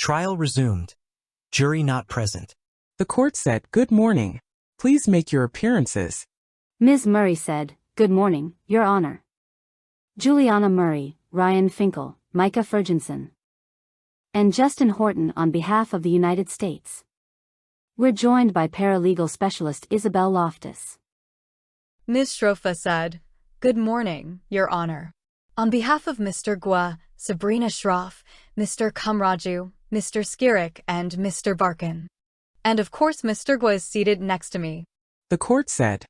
Trial resumed. Jury not present. The court said, "Good morning. Please make your appearances." Ms. Murray said, "Good morning, Your Honor." Juliana Murray, Ryan Finkel, Micah Ferguson, and Justin Horton on behalf of the United States. We're joined by paralegal specialist Isabel Loftus. Ms. Shrofa said, "Good morning, Your Honor. On behalf of Mr. Guo, Sabrina Shroff, Mr. Kamraju, Mr. Skirik, and Mr. Barkin. And of course Mr. Guo is seated next to me." The court said,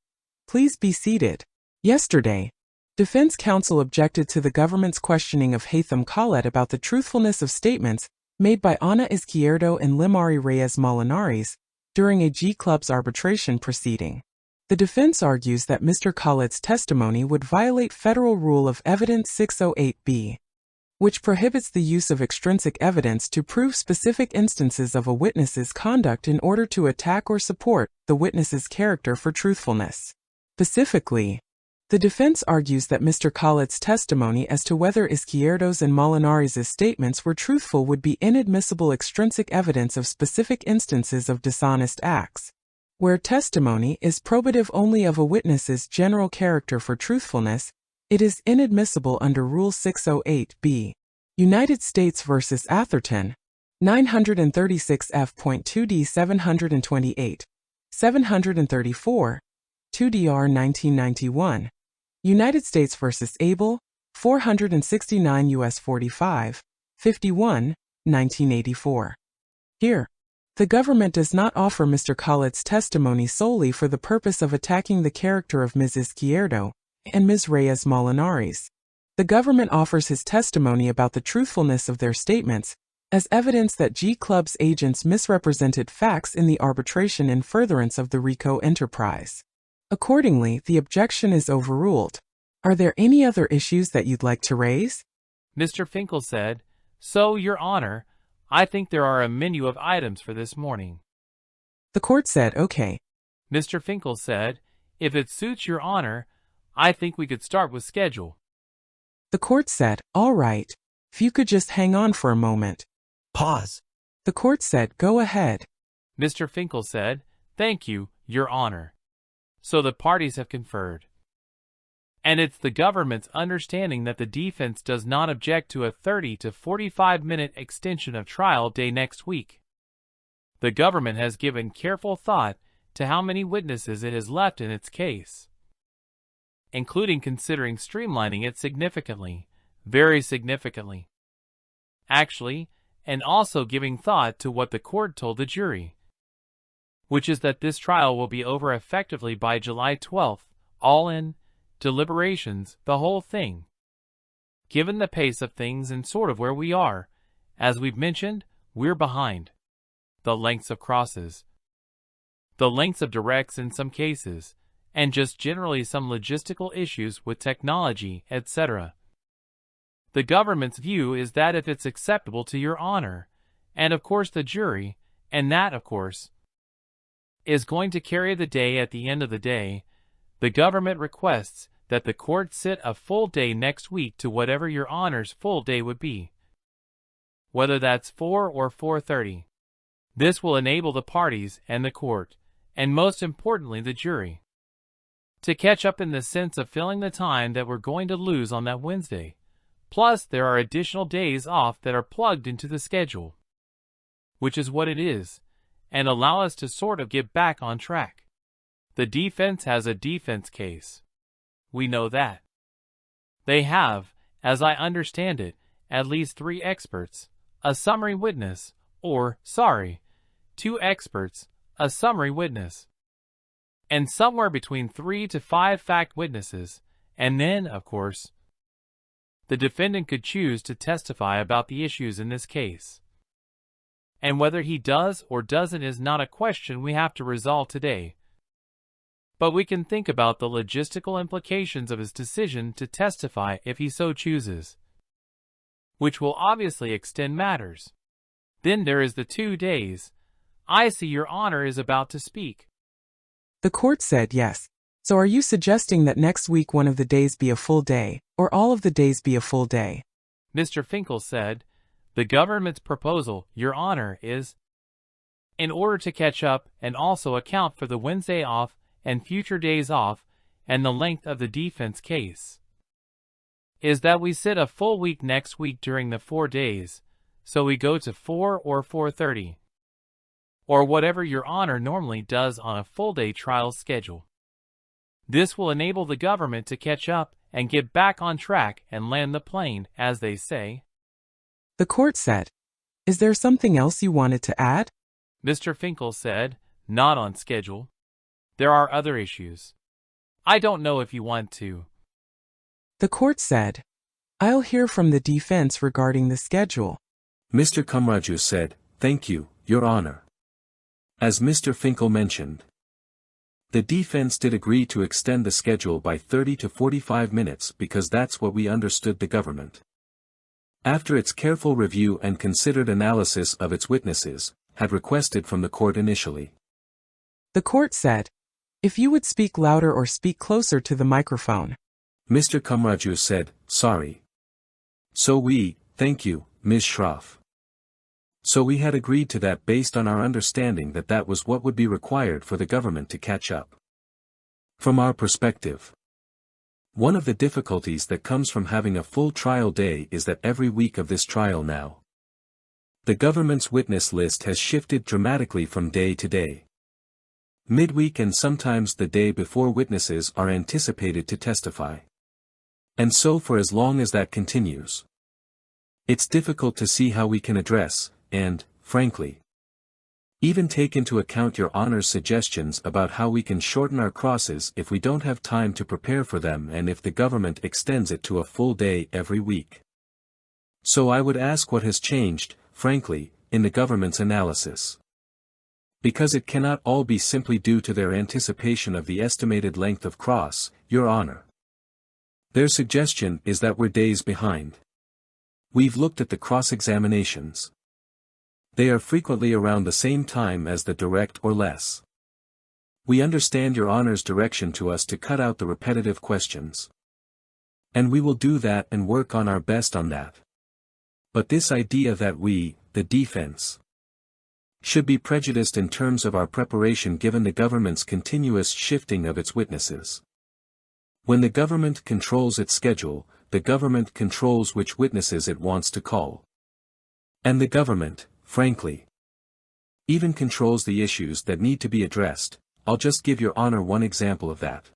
"Please be seated." Yesterday, defense counsel objected to the government's questioning of Haitham Khaled about the truthfulness of statements made by Ana Izquierdo and Limari Reyes Molinares during a G-Club's arbitration proceeding. The defense argues that Mr. Khaled's testimony would violate Federal Rule of Evidence 608B, which prohibits the use of extrinsic evidence to prove specific instances of a witness's conduct in order to attack or support the witness's character for truthfulness. Specifically, the defense argues that Mr. Khaled's testimony as to whether Izquierdo's and Molinares' statements were truthful would be inadmissible extrinsic evidence of specific instances of dishonest acts. Where testimony is probative only of a witness's general character for truthfulness, it is inadmissible under Rule 608B. United States v. Atherton, 936 F.2d 728, 734, 2dr 1991. United States v. Abel, 469 U.S. 45, 51, 1984. Here, the government does not offer Mr. Khaled's testimony solely for the purpose of attacking the character of Ms. Izquierdo and Ms. Reyes Molinares. The government offers his testimony about the truthfulness of their statements as evidence that G-Club's agents misrepresented facts in the arbitration in furtherance of the RICO enterprise. Accordingly, the objection is overruled. Are there any other issues that you'd like to raise? Mr. Finkel said, "So, Your Honor, I think there are a menu of items for this morning." The court said, "Okay." Mr. Finkel said, "If it suits Your Honor, I think we could start with schedule." The court said, "All right. If you could just hang on for a moment." Pause. The court said, "Go ahead." Mr. Finkel said, "Thank you, Your Honor." So the parties have conferred. And it's the government's understanding that the defense does not object to a 30 to 45-minute extension of trial day next week. The government has given careful thought to how many witnesses it has left in its case, including considering streamlining it significantly, very significantly. Actually, and also giving thought to what the court told the jury, which is that this trial will be over effectively by July 12th, all in, deliberations, the whole thing. Given the pace of things and sort of where we are, as we've mentioned, we're behind. The lengths of crosses, the lengths of directs in some cases, and just generally some logistical issues with technology, etc. The government's view is that if it's acceptable to Your Honor, and of course the jury, and that, of course, is going to carry the day at the end of the day, the government requests that the court sit a full day next week to whatever Your Honor's full day would be, whether that's 4 or 4:30. This will enable the parties and the court, and most importantly the jury, to catch up in the sense of filling the time that we're going to lose on that Wednesday. Plus, there are additional days off that are plugged into the schedule, which is what it is, and allow us to sort of get back on track. The defense has a defense case. We know that. They have, as I understand it, at least 3 experts, a summary witness, or, 2 experts, a summary witness, and somewhere between 3 to 5 fact witnesses, and then, of course, the defendant could choose to testify about the issues in this case. And whether he does or doesn't is not a question we have to resolve today. But we can think about the logistical implications of his decision to testify if he so chooses, which will obviously extend matters. Then there is the 2 days. I see Your Honor is about to speak. The court said yes. So are you suggesting that next week one of the days be a full day, or all of the days be a full day? Mr. Finkel said, The government's proposal, Your Honor, is, in order to catch up and also account for the Wednesday off and future days off and the length of the defense case, is that we sit a full week next week during the 4 days, so we go to 4 or 4:30, or whatever Your Honor normally does on a full-day trial schedule. This will enable the government to catch up and get back on track and land the plane, as they say. The court said, "Is there something else you wanted to add?" Mr. Finkel said, "Not on schedule. There are other issues. I don't know if you want to." The court said, "I'll hear from the defense regarding the schedule." Mr. Kamraju said, "Thank you, Your Honor." As Mr. Finkel mentioned, the defense did agree to extend the schedule by 30 to 45 minutes because that's what we understood the government, after its careful review and considered analysis of its witnesses, had requested from the court initially. The court said, "If you would speak louder or speak closer to the microphone." Mr. Kamraju said, "Sorry." Thank you, Ms. Shroff. So we had agreed to that based on our understanding that that was what would be required for the government to catch up. From our perspective, one of the difficulties that comes from having a full trial day is that every week of this trial now, the government's witness list has shifted dramatically from day to day. Midweek and sometimes the day before witnesses are anticipated to testify. And so for as long as that continues, it's difficult to see how we can address, and, frankly, even take into account Your Honor's suggestions about how we can shorten our crosses if we don't have time to prepare for them and if the government extends it to a full day every week. So I would ask what has changed, frankly, in the government's analysis. Because it cannot all be simply due to their anticipation of the estimated length of cross, Your Honor. Their suggestion is that we're days behind. We've looked at the cross-examinations. They are frequently around the same time as the direct or less. We understand Your Honor's direction to us to cut out the repetitive questions. And we will do that and work on our best on that. But this idea that we, the defense, should be prejudiced in terms of our preparation given the government's continuous shifting of its witnesses. When the government controls its schedule, the government controls which witnesses it wants to call. And the government, frankly, even controls the issues that need to be addressed. I'll just give Your Honor one example of that.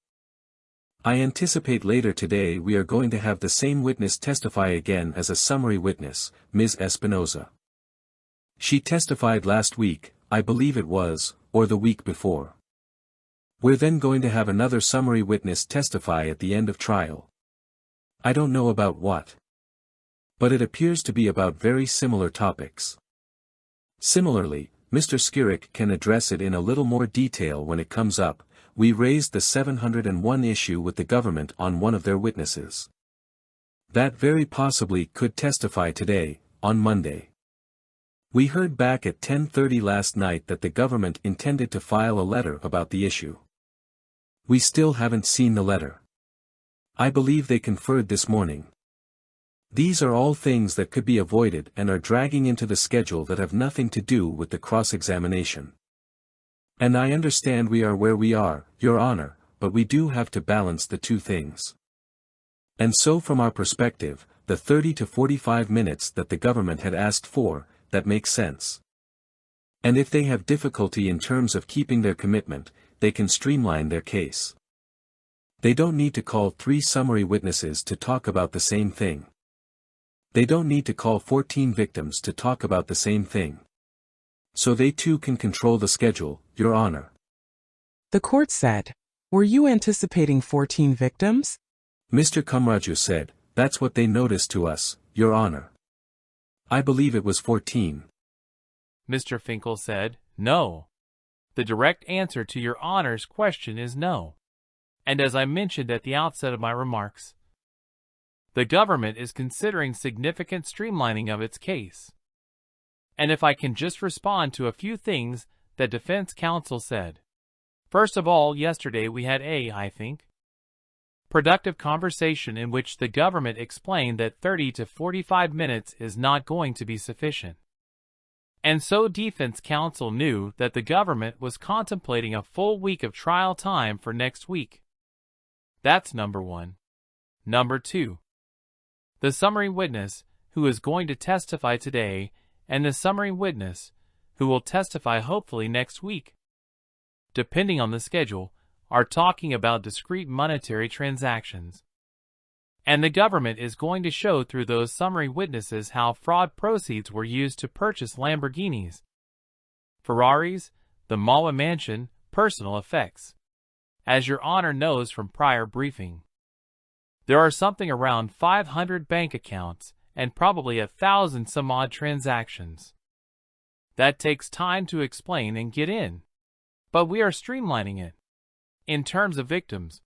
I anticipate later today we are going to have the same witness testify again as a summary witness, Ms. Espinoza. She testified last week, I believe it was, or the week before. We're then going to have another summary witness testify at the end of trial. I don't know about what, but it appears to be about very similar topics. Similarly, Mr. Skirik can address it in a little more detail when it comes up. We raised the 701 issue with the government on one of their witnesses. That very possibly could testify today, on Monday. We heard back at 10:30 last night that the government intended to file a letter about the issue. We still haven't seen the letter. I believe they conferred this morning. These are all things that could be avoided and are dragging into the schedule that have nothing to do with the cross-examination. And I understand we are where we are, Your Honor, but we do have to balance the two things. And so from our perspective, the 30 to 45 minutes that the government had asked for, that makes sense. And if they have difficulty in terms of keeping their commitment, they can streamline their case. They don't need to call 3 summary witnesses to talk about the same thing. They don't need to call 14 victims to talk about the same thing. So they too can control the schedule, Your Honor. The court said, "Were you anticipating 14 victims?" Mr. Kamraju said, "That's what they noticed to us, Your Honor. I believe it was 14. Mr. Finkel said, "No. The direct answer to Your Honor's question is no. And as I mentioned at the outset of my remarks, the government is considering significant streamlining of its case. And if I can just respond to a few things that defense counsel said. First of all, yesterday we had I think, productive conversation in which the government explained that 30 to 45 minutes is not going to be sufficient. And so defense counsel knew that the government was contemplating a full week of trial time for next week. That's number one. Number two. The summary witness, who is going to testify today, and the summary witness, who will testify hopefully next week, depending on the schedule, are talking about discrete monetary transactions. And the government is going to show through those summary witnesses how fraud proceeds were used to purchase Lamborghinis, Ferraris, the Mawa mansion, personal effects. As Your Honor knows from prior briefing, there are something around 500 bank accounts and probably 1,000 some odd transactions. That takes time to explain and get in, but we are streamlining it. In terms of victims,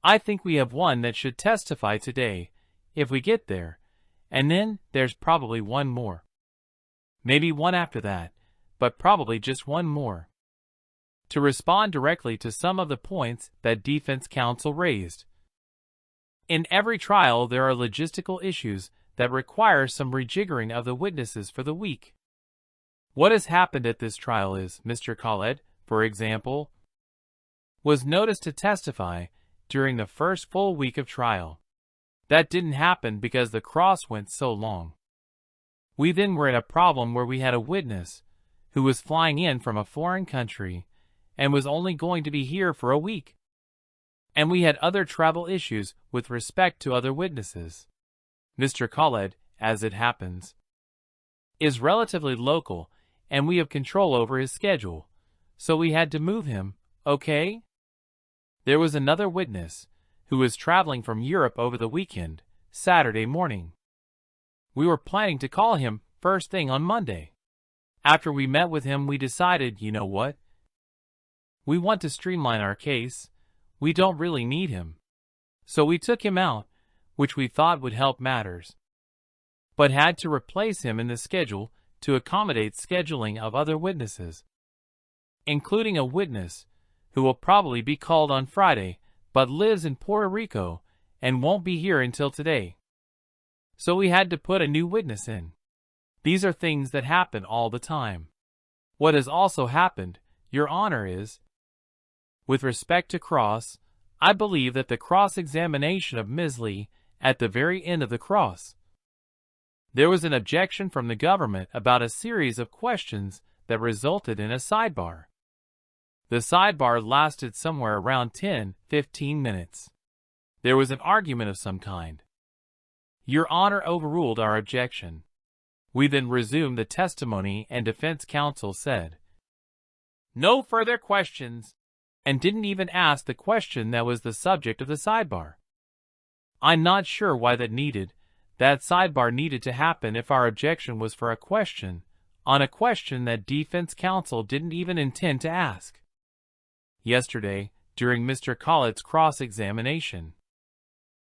I think we have one that should testify today, if we get there, and then there's probably one more. Maybe one after that, but probably just one more. To respond directly to some of the points that defense counsel raised. In every trial there are logistical issues that require some rejiggering of the witnesses for the week. What has happened at this trial is Mr. Khaled, for example, was noticed to testify during the first full week of trial. That didn't happen because the cross went so long. We then were in a problem where we had a witness who was flying in from a foreign country and was only going to be here for a week. And we had other travel issues with respect to other witnesses. Mr. Khaled, as it happens, is relatively local and we have control over his schedule, so we had to move him, okay? There was another witness who was traveling from Europe over the weekend, Saturday morning. We were planning to call him first thing on Monday. After we met with him, we decided, you know what? We want to streamline our case. We don't really need him. So we took him out, which we thought would help matters, but had to replace him in the schedule to accommodate scheduling of other witnesses, including a witness who will probably be called on Friday, but lives in Puerto Rico and won't be here until today. So we had to put a new witness in. These are things that happen all the time. What has also happened, Your Honor, is, with respect to cross, I believe that the cross-examination of Ms. Lee at the very end of the cross, there was an objection from the government about a series of questions that resulted in a sidebar. The sidebar lasted somewhere around 10-15 minutes. There was an argument of some kind. Your Honor overruled our objection. We then resumed the testimony and defense counsel said, "No further questions," and didn't even ask the question that was the subject of the sidebar. I'm not sure why that sidebar needed to happen if our objection was for a question, on a question that defense counsel didn't even intend to ask. Yesterday, during Mr. Khaled's cross-examination,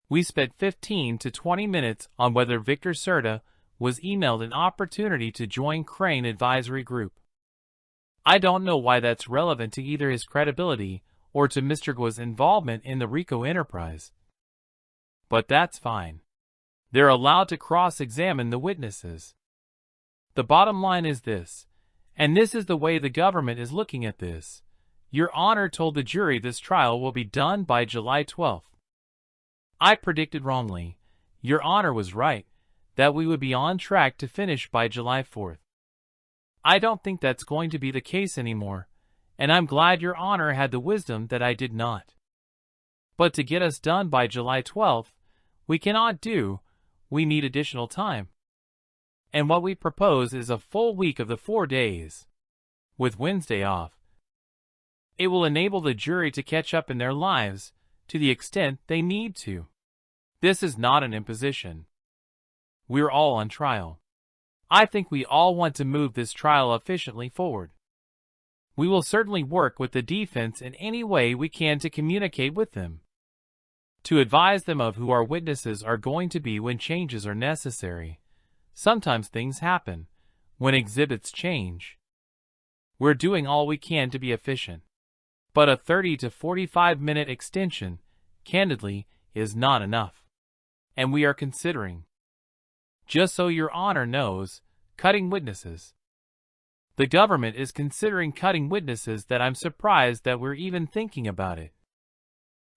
we spent 15 to 20 minutes on whether Victor Serta was emailed an opportunity to join Crane Advisory Group. I don't know why that's relevant to either his credibility or to Mr. Guo's involvement in the RICO enterprise. But that's fine. They're allowed to cross-examine the witnesses. The bottom line is this, and this is the way the government is looking at this. Your Honor told the jury this trial will be done by July 12th. I predicted wrongly. Your Honor was right, that we would be on track to finish by July 4th. I don't think that's going to be the case anymore, and I'm glad Your Honor had the wisdom that I did not. But to get us done by July 12th, we cannot do, we need additional time. And what we propose is a full week of the 4 days, with Wednesday off. It will enable the jury to catch up in their lives to the extent they need to. This is not an imposition. We're all on trial. I think we all want to move this trial efficiently forward. We will certainly work with the defense in any way we can to communicate with them, to advise them of who our witnesses are going to be when changes are necessary. Sometimes things happen, when exhibits change. We're doing all we can to be efficient. But a 30 to 45 minute extension candidly, is not enough. And we are considering, just so Your Honor knows, cutting witnesses. The government is considering cutting witnesses that I'm surprised that we're even thinking about it.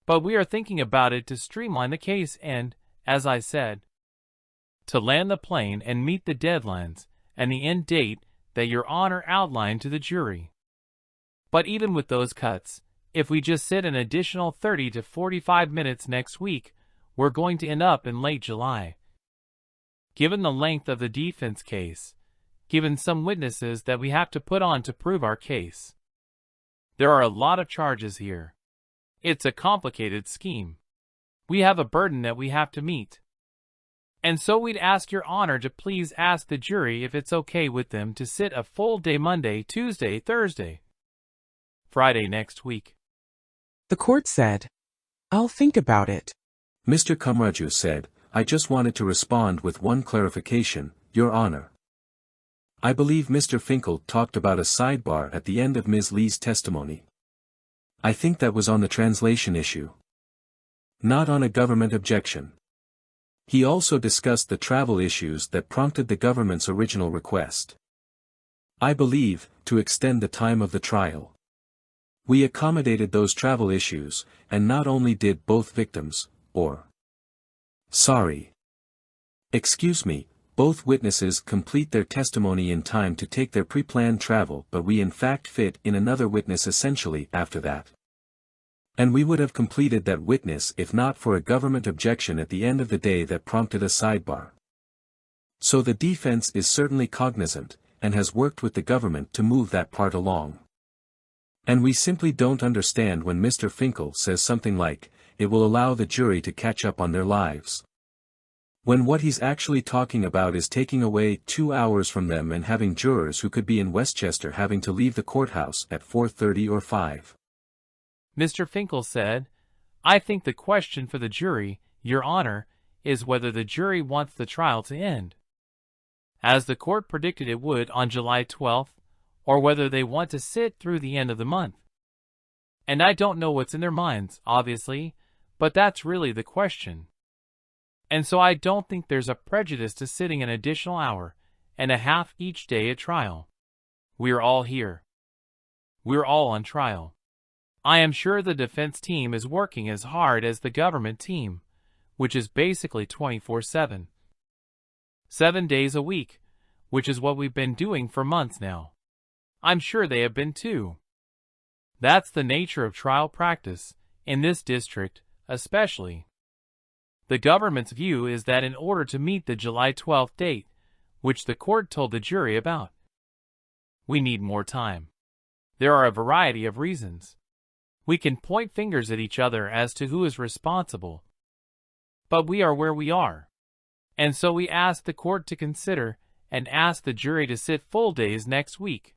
But we are thinking about it to streamline the case and, as I said, to land the plane and meet the deadlines and the end date that Your Honor outlined to the jury. But even with those cuts, if we just sit an additional 30 to 45 minutes next week, we're going to end up in late July. Given the length of the defense case, given some witnesses that we have to put on to prove our case, there are a lot of charges here. It's a complicated scheme. We have a burden that we have to meet. And so we'd ask Your Honor to please ask the jury if it's okay with them to sit a full day Monday, Tuesday, Thursday, Friday next week. The court said, "I'll think about it." Mr. Kamraju said, "I just wanted to respond with one clarification, Your Honor. I believe Mr. Finkel talked about a sidebar at the end of Ms. Lee's testimony. I think that was on the translation issue, not on a government objection. He also discussed the travel issues that prompted the government's original request. I believe, to extend the time of the trial. We accommodated those travel issues, and not only did both victims, excuse me, both witnesses complete their testimony in time to take their pre-planned travel, but we in fact fit in another witness essentially after that. And we would have completed that witness if not for a government objection at the end of the day that prompted a sidebar. So the defense is certainly cognizant, and has worked with the government to move that part along. And we simply don't understand when Mr. Finkel says something like, it will allow the jury to catch up on their lives, when what he's actually talking about is taking away 2 hours from them and having jurors who could be in Westchester having to leave the courthouse at 4:30 or 5. Mr. Finkel said, "I think the question for the jury, Your Honor, is whether the jury wants the trial to end, as the court predicted it would on July 12th, or whether they want to sit through the end of the month. And I don't know what's in their minds, obviously, but that's really the question. And so I don't think there's a prejudice to sitting an additional hour and a half each day at trial. We're all here. We're all on trial. I am sure the defense team is working as hard as the government team, which is basically 24/7. 7 days a week, which is what we've been doing for months now. I'm sure they have been too. That's the nature of trial practice, in this district, especially. The government's view is that in order to meet the July 12th date, which the court told the jury about, we need more time. There are a variety of reasons. We can point fingers at each other as to who is responsible. But we are where we are. And so we ask the court to consider and ask the jury to sit full days next week.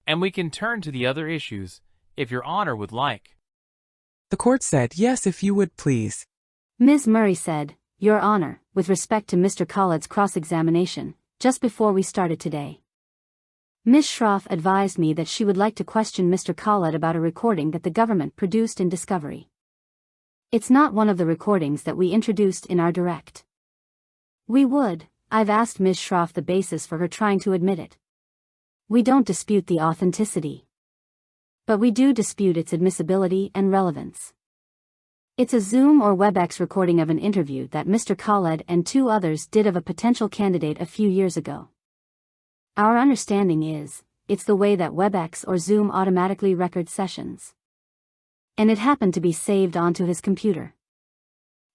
And we can turn to the other issues, if Your Honor would like." The court said, "Yes, if you would please." Ms. Murray said, "Your Honor, with respect to Mr. Khaled's cross-examination, just before we started today, Ms. Shroff advised me that she would like to question Mr. Khaled about a recording that the government produced in discovery. It's not one of the recordings that we introduced in our direct. I've asked Ms. Shroff the basis for her trying to admit it. We don't dispute the authenticity, but we do dispute its admissibility and relevance. It's a Zoom or WebEx recording of an interview that Mr. Khaled and 2 others did of a potential candidate a few years ago. Our understanding is, it's the way that WebEx or Zoom automatically records sessions. And it happened to be saved onto his computer.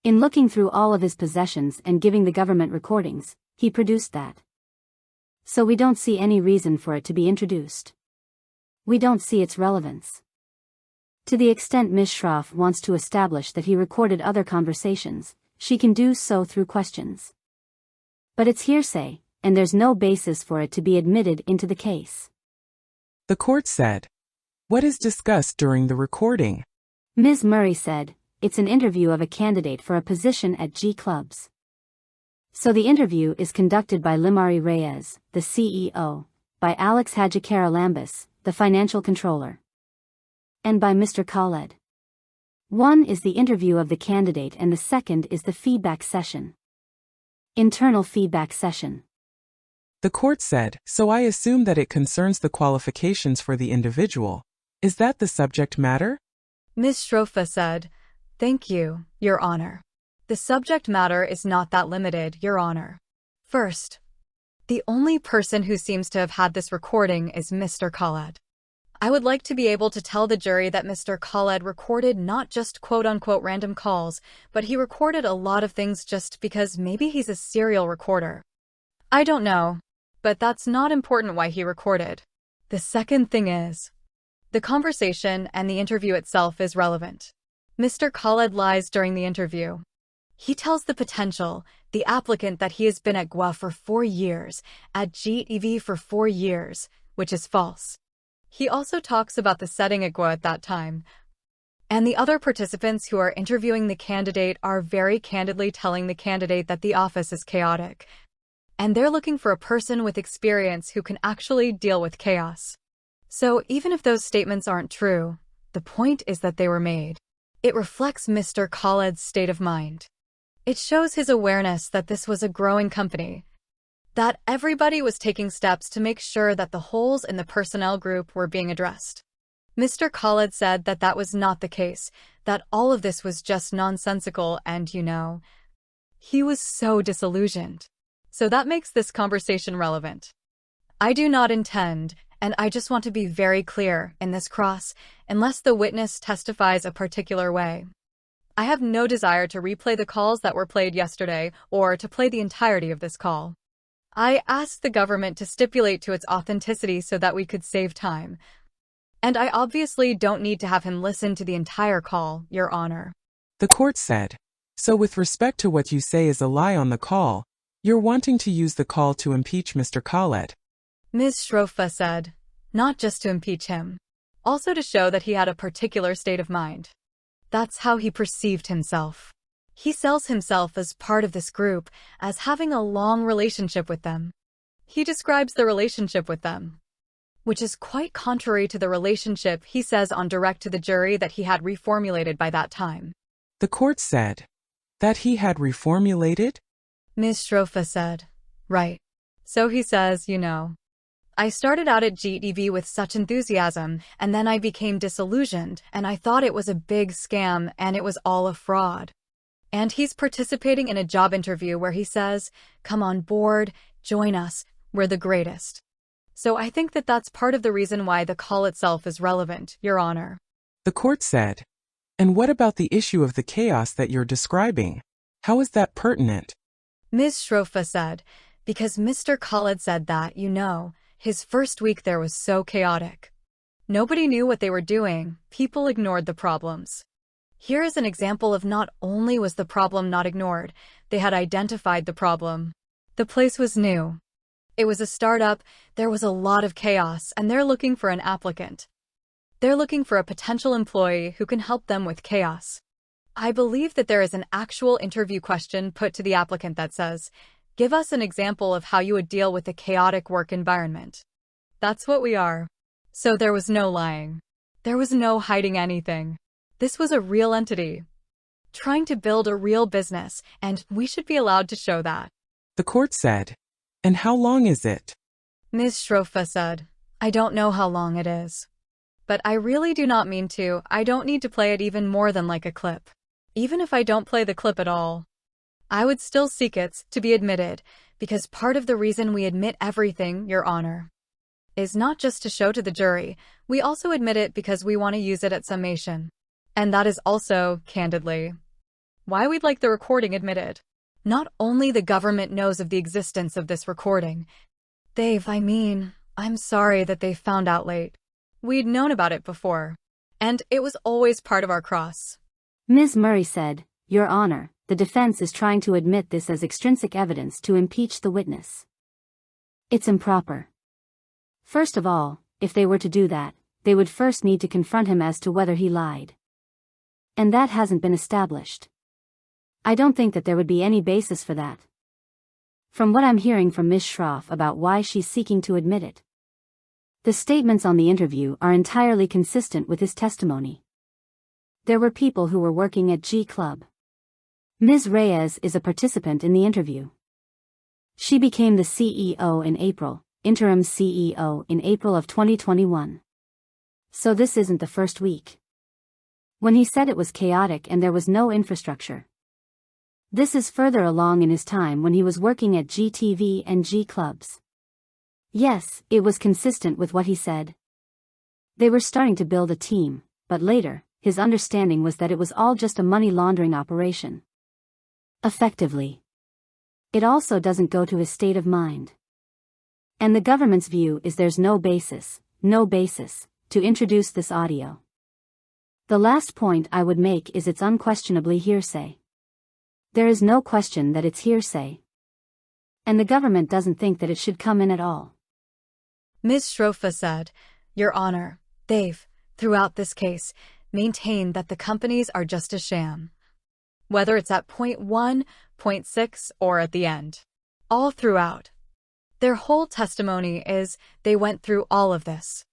In looking through all of his possessions and giving the government recordings, he produced that. So we don't see any reason for it to be introduced. We don't see its relevance. To the extent Ms. Shroff wants to establish that he recorded other conversations, she can do so through questions. But it's hearsay, and there's no basis for it to be admitted into the case." The court said, "What is discussed during the recording?" Ms. Murray said, "It's an interview of a candidate for a position at G Clubs. So the interview is conducted by Limari Reyes, the CEO, by Alex Hadjicara Lambis, the financial controller, and by Mr. Khaled. One is the interview of the candidate and the second is the feedback session. Internal feedback session. The court said, so I assume that it concerns the qualifications for the individual. Is that the subject matter? Ms. Shrofa said, "Thank you, Your Honor. The subject matter is not that limited, Your Honor. First, the only person who seems to have had this recording is Mr. Khaled. I would like to be able to tell the jury that Mr. Khaled recorded not just quote-unquote random calls, but he recorded a lot of things just because maybe he's a serial recorder. I don't know, but that's not important why he recorded. The second thing is, the conversation and the interview itself is relevant. Mr. Khaled lies during the interview. He tells the the applicant that he has been at GTV for 4 years, at GTV for 4 years, which is false. He also talks about the setting at GTV at that time. And the other participants who are interviewing the candidate are very candidly telling the candidate that the office is chaotic. And they're looking for a person with experience who can actually deal with chaos. So even if those statements aren't true, the point is that they were made. It reflects Mr. Khaled's state of mind. It shows his awareness that this was a growing company, that everybody was taking steps to make sure that the holes in the personnel group were being addressed. Mr. Khaled said that that was not the case, that all of this was just nonsensical and, he was so disillusioned. So that makes this conversation relevant. I do not intend, and I just want to be very clear in this cross, unless the witness testifies a particular way. I have no desire to replay the calls that were played yesterday or to play the entirety of this call. I asked the government to stipulate to its authenticity so that we could save time. And I obviously don't need to have him listen to the entire call, Your Honor. The court said, so with respect to what you say is a lie on the call, you're wanting to use the call to impeach Mr. Khaled. Ms. Shrofa said, not just to impeach him, also to show that he had a particular state of mind. That's how he perceived himself. He sells himself as part of this group, as having a long relationship with them. He describes the relationship with them, which is quite contrary to the relationship he says on direct to the jury that he had reformulated by that time. The court said that he had reformulated? Ms. Shrofa said, right. So he says, I started out at GTV with such enthusiasm, and then I became disillusioned, and I thought it was a big scam and it was all a fraud. And he's participating in a job interview where he says, come on board, join us, we're the greatest. So I think that that's part of the reason why the call itself is relevant, Your Honor. The court said, and what about the issue of the chaos that you're describing? How is that pertinent? Ms. Shrofa said, because Mr. Khaled said that, his first week there was so chaotic. Nobody knew what they were doing, people ignored the problems. Here is an example of not only was the problem not ignored, they had identified the problem. The place was new. It was a startup, there was a lot of chaos, and they're looking for an applicant. They're looking for a potential employee who can help them with chaos. I believe that there is an actual interview question put to the applicant that says, give us an example of how you would deal with a chaotic work environment. That's what we are. So there was no lying. There was no hiding anything. This was a real entity, trying to build a real business, and we should be allowed to show that. The court said, and how long is it? Ms. Shrofa said, I don't know how long it is. But I really do not mean to. I don't need to play it even more than like a clip. Even if I don't play the clip at all, I would still seek it to be admitted, because part of the reason we admit everything, Your Honor, is not just to show to the jury, we also admit it because we want to use it at summation. And that is also, candidly, why we'd like the recording admitted. Not only the government knows of the existence of this recording, I'm sorry that they found out late. We'd known about it before, and it was always part of our cross. Ms. Murray said, Your Honor, the defense is trying to admit this as extrinsic evidence to impeach the witness. It's improper. First of all, if they were to do that, they would first need to confront him as to whether he lied. And that hasn't been established. I don't think that there would be any basis for that. From what I'm hearing from Ms. Shroff about why she's seeking to admit it, the statements on the interview are entirely consistent with his testimony. There were people who were working at G Club. Ms. Reyes is a participant in the interview. She became the CEO in April, interim CEO in April of 2021. So this isn't the first week. When he said it was chaotic and there was no infrastructure. This is further along in his time when he was working at GTV and G clubs. Yes, it was consistent with what he said. They were starting to build a team, but later, his understanding was that it was all just a money laundering operation. Effectively. It also doesn't go to his state of mind. And the government's view is there's no basis, to introduce this audio. The last point I would make is it's unquestionably hearsay. There is no question that it's hearsay. And the government doesn't think that it should come in at all. Ms. Shrofa said, Your Honor, they've, throughout this case, maintained that the companies are just a sham. Whether it's at point 1, point 6, or at the end. All throughout. Their whole testimony is they went through all of this.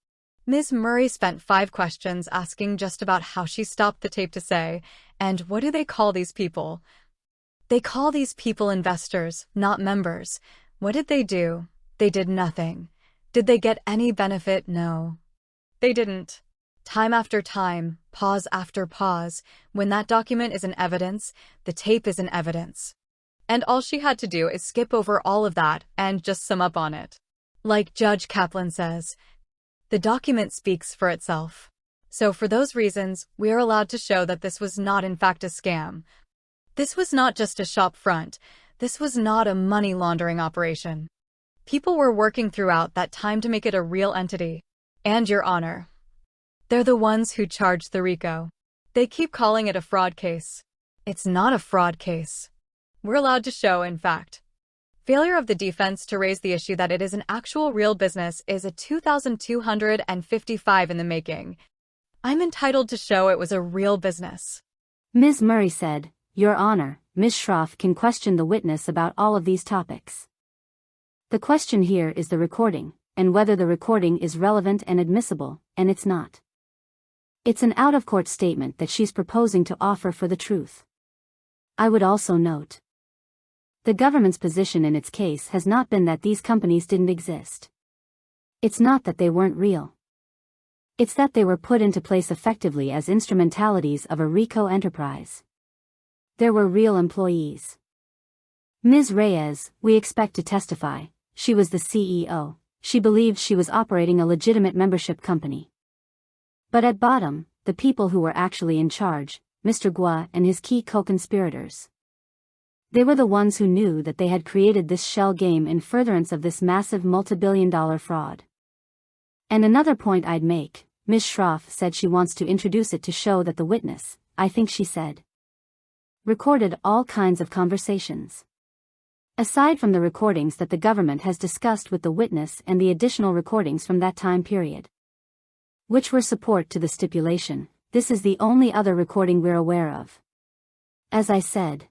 Ms. Murray spent 5 questions asking just about how she stopped the tape to say, and what do they call these people? They call these people investors, not members. What did they do? They did nothing. Did they get any benefit? No. They didn't. Time after time, pause after pause, when that document is in evidence, the tape is in evidence. And all she had to do is skip over all of that and just sum up on it. Like Judge Kaplan says, the document speaks for itself. So for those reasons, we are allowed to show that this was not in fact a scam. This was not just a shop front. This was not a money laundering operation. People were working throughout that time to make it a real entity. And Your Honor, they're the ones who charged the RICO. They keep calling it a fraud case. It's not a fraud case. We're allowed to show, in fact. Failure of the defense to raise the issue that it is an actual real business is a 2,255 in the making. I'm entitled to show it was a real business. Ms. Murray said, Your Honor, Ms. Shroff can question the witness about all of these topics. The question here is the recording, and whether the recording is relevant and admissible, and it's not. It's an out-of-court statement that she's proposing to offer for the truth. I would also note. The government's position in its case has not been that these companies didn't exist. It's not that they weren't real. It's that they were put into place effectively as instrumentalities of a RICO enterprise. There were real employees. Ms. Reyes, we expect to testify, she was the CEO, she believed she was operating a legitimate membership company. But at bottom, the people who were actually in charge, Mr. Guo and his key co-conspirators. They were the ones who knew that they had created this shell game in furtherance of this massive multi-billion-dollar fraud. And another point I'd make, Ms. Shroff said she wants to introduce it to show that the witness, I think she said, recorded all kinds of conversations. Aside from the recordings that the government has discussed with the witness and the additional recordings from that time period, which were support to the stipulation, this is the only other recording we're aware of. As I said,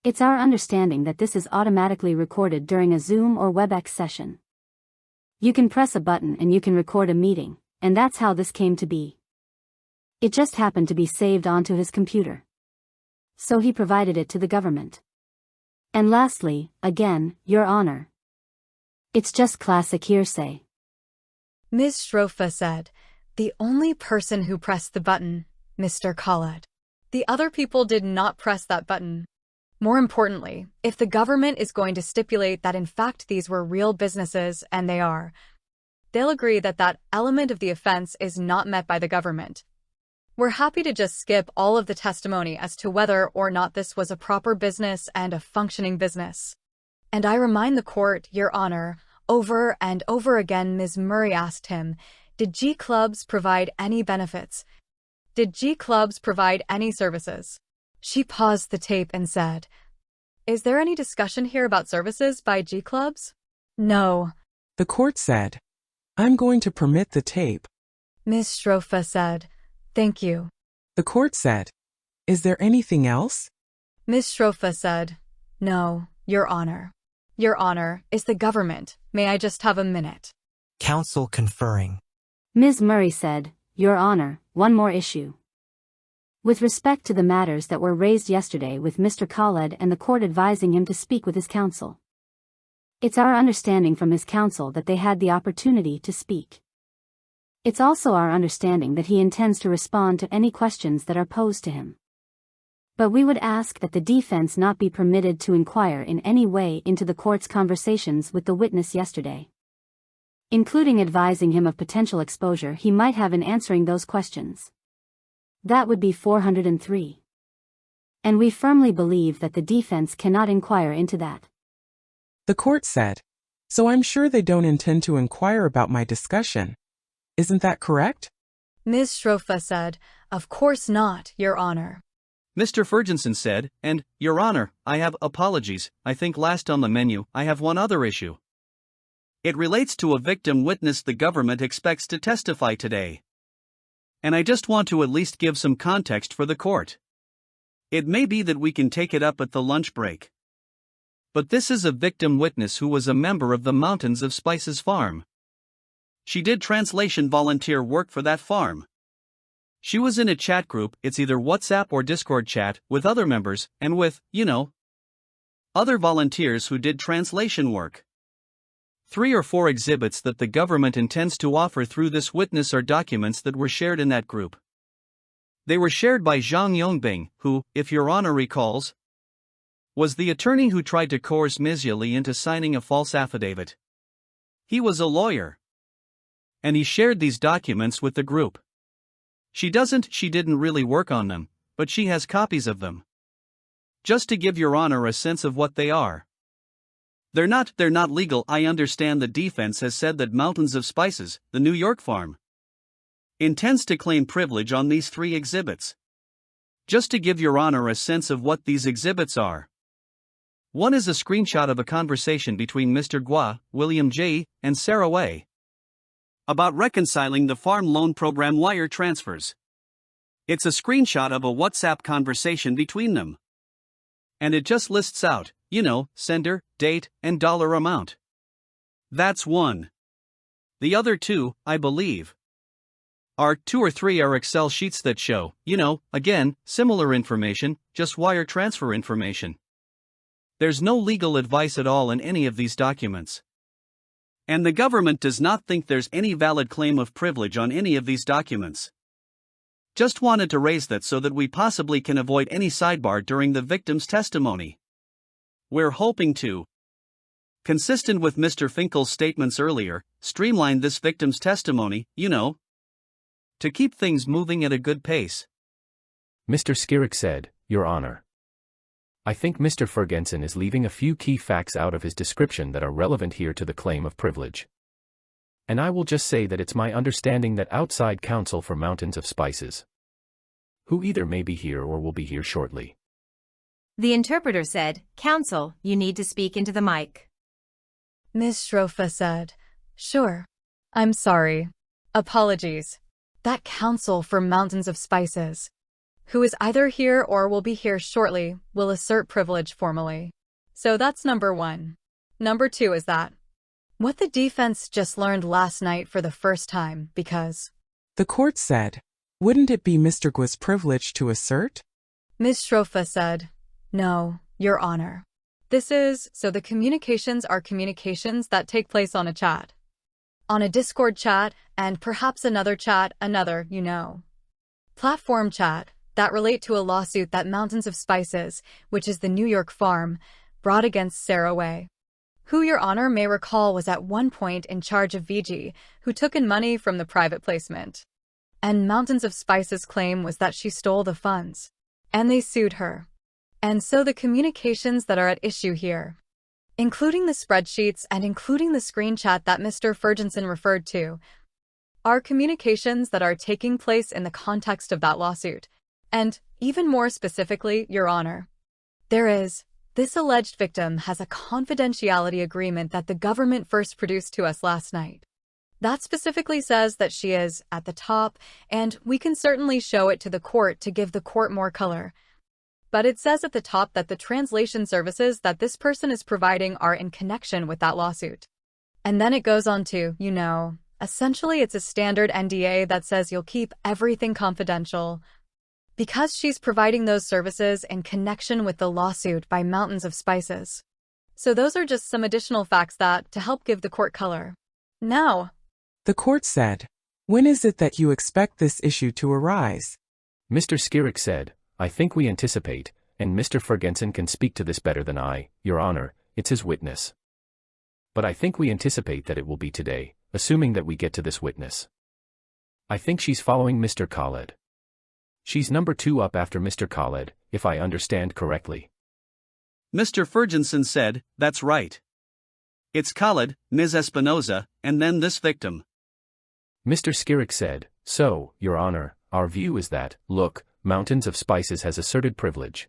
it's our understanding that this is automatically recorded during a Zoom or WebEx session. You can press a button and you can record a meeting, and that's how this came to be. It just happened to be saved onto his computer. So he provided it to the government. And lastly, again, Your Honor, it's just classic hearsay. Ms. Shrofa said, The only person who pressed the button, Mr. Khaled. The other people did not press that button. More importantly, if the government is going to stipulate that in fact these were real businesses, and they are, they'll agree that that element of the offense is not met by the government. We're happy to just skip all of the testimony as to whether or not this was a proper business and a functioning business. And I remind the court, Your Honor, over and over again Ms. Murray asked him, did G clubs provide any benefits? Did G clubs provide any services? She paused the tape and said, Is there any discussion here about services by G clubs? No. The court said, I'm going to permit the tape. Ms. Shrofa said, Thank you. The court said, Is there anything else? Ms. Shrofa said, No, Your Honor. Your Honor, is the government. May I just have a minute? Counsel conferring. Ms. Murray said, Your Honor, one more issue. with respect to the matters that were raised yesterday with Mr. Khaled and the court advising him to speak with his counsel. It's our understanding from his counsel that they had the opportunity to speak. It's also our understanding that he intends to respond to any questions that are posed to him. But we would ask that the defense not be permitted to inquire in any way into the court's conversations with the witness yesterday, including advising him of potential exposure he might have in answering those questions. That would be 403. And we firmly believe that the defense cannot inquire into that. The court said, "So I'm sure they don't intend to inquire about my discussion. Isn't that correct?" Ms. Shrofa said, "Of course not, Your Honor." Mr. Ferguson said, "And, Your Honor, I have apologies. I think last on the menu, I have one other issue. It relates to a victim witness the government expects to testify today. And I just want to at least give some context for the court. It may be that we can take it up at the lunch break. But this is a victim witness who was a member of the Mountains of Spices farm. She did translation volunteer work for that farm. She was in a chat group, it's either WhatsApp or Discord chat, with other members, and with, other volunteers who did translation work. 3 or 4 exhibits that the government intends to offer through this witness are documents that were shared in that group. They were shared by Zhang Yongbing, who, if Your Honor recalls, was the attorney who tried to coerce Ms. Yali into signing a false affidavit. He was a lawyer. And he shared these documents with the group. She didn't really work on them, but she has copies of them. Just to give Your Honor a sense of what they are. They're not legal. I understand the defense has said that Mountains of Spices, the New York farm, intends to claim privilege on these 3 exhibits. Just to give Your Honor a sense of what these exhibits are. One is a screenshot of a conversation between Mr. Guo, William J., and Sarah Wei about reconciling the farm loan program wire transfers. It's a screenshot of a WhatsApp conversation between them. And it just lists out, sender, date, and dollar amount. That's one. The other 2, I believe, are 2 or 3 are Excel sheets that show, again, similar information, just wire transfer information. There's no legal advice at all in any of these documents. And the government does not think there's any valid claim of privilege on any of these documents. Just wanted to raise that so that we possibly can avoid any sidebar during the victim's testimony. We're hoping to, consistent with Mr. Finkel's statements earlier, streamline this victim's testimony, to keep things moving at a good pace. Mr. Skirek said, "Your Honor, I think Mr. Ferguson is leaving a few key facts out of his description that are relevant here to the claim of privilege. And I will just say that it's my understanding that outside counsel for Mountains of Spices, who either may be here or will be here shortly." The interpreter said, "Counsel, you need to speak into the mic." Ms. Shrofa said, "Sure. I'm sorry. Apologies. That counsel for Mountains of Spices, who is either here or will be here shortly, will assert privilege formally. So that's number 1. Number 2 is that what the defense just learned last night for the first time, because The court said, "Wouldn't it be Mr. Guo's privilege to assert?" Ms. Shrofa said, "No, Your Honor. So the communications are communications that take place on a chat. On a Discord chat, and perhaps another chat, platform chat, that relate to a lawsuit that Mountains of Spices, which is the New York farm, brought against Sarah Wei, who Your Honor may recall was at one point in charge of VG, who took in money from the private placement. And Mountains of Spices' claim was that she stole the funds. And they sued her. And so the communications that are at issue here, including the spreadsheets and including the screenshot that Mr. Ferguson referred to, are communications that are taking place in the context of that lawsuit. And, even more specifically, Your Honor, this alleged victim has a confidentiality agreement that the government first produced to us last night. That specifically says that she is at the top, and we can certainly show it to the court to give the court more color. But it says at the top that the translation services that this person is providing are in connection with that lawsuit. And then it goes on to, essentially it's a standard NDA that says you'll keep everything confidential, Because she's providing those services in connection with the lawsuit by Mountains of Spices. So those are just some additional facts that to help give the court color. Now, The court said, when is it that you expect this issue to arise? Mr. Skirek said, I think we anticipate, and Mr. Ferguson can speak to this better than I, Your Honor, it's his witness. But I think we anticipate that it will be today, assuming that we get to this witness. I think she's following Mr. Khaled. She's number 2 up after Mr. Khaled, if I understand correctly. Mr. Ferguson said, that's right. It's Khaled, Ms. Espinoza, and then this victim. Mr. Skirek said, so, Your Honor, our view is that, look, Mountains of Spices has asserted privilege.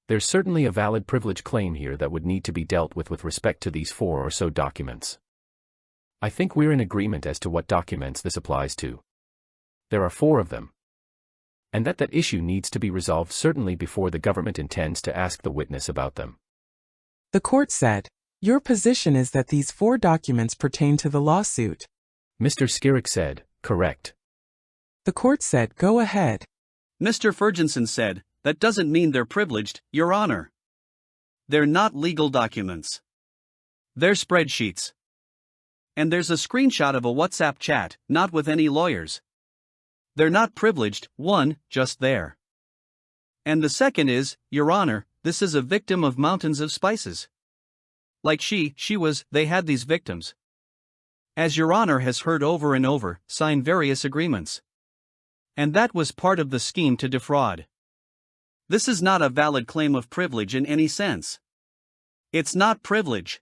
There's certainly a valid privilege claim here that would need to be dealt with respect to these 4 or so documents. I think we're in agreement as to what documents this applies to. There are 4 of them. And that issue needs to be resolved certainly before the government intends to ask the witness about them. The court said, your position is that these 4 documents pertain to the lawsuit. Mr. Skirek said, correct. The court said, go ahead. Mr. Ferguson said, that doesn't mean they're privileged, Your Honor. They're not legal documents. They're spreadsheets. And there's a screenshot of a WhatsApp chat, not with any lawyers. They're not privileged, one, just there. And the second is, Your Honor, this is a victim of Mountains of Spices. Like they had these victims. As Your Honor has heard over and over, sign various agreements. And that was part of the scheme to defraud. This is not a valid claim of privilege in any sense. It's not privilege.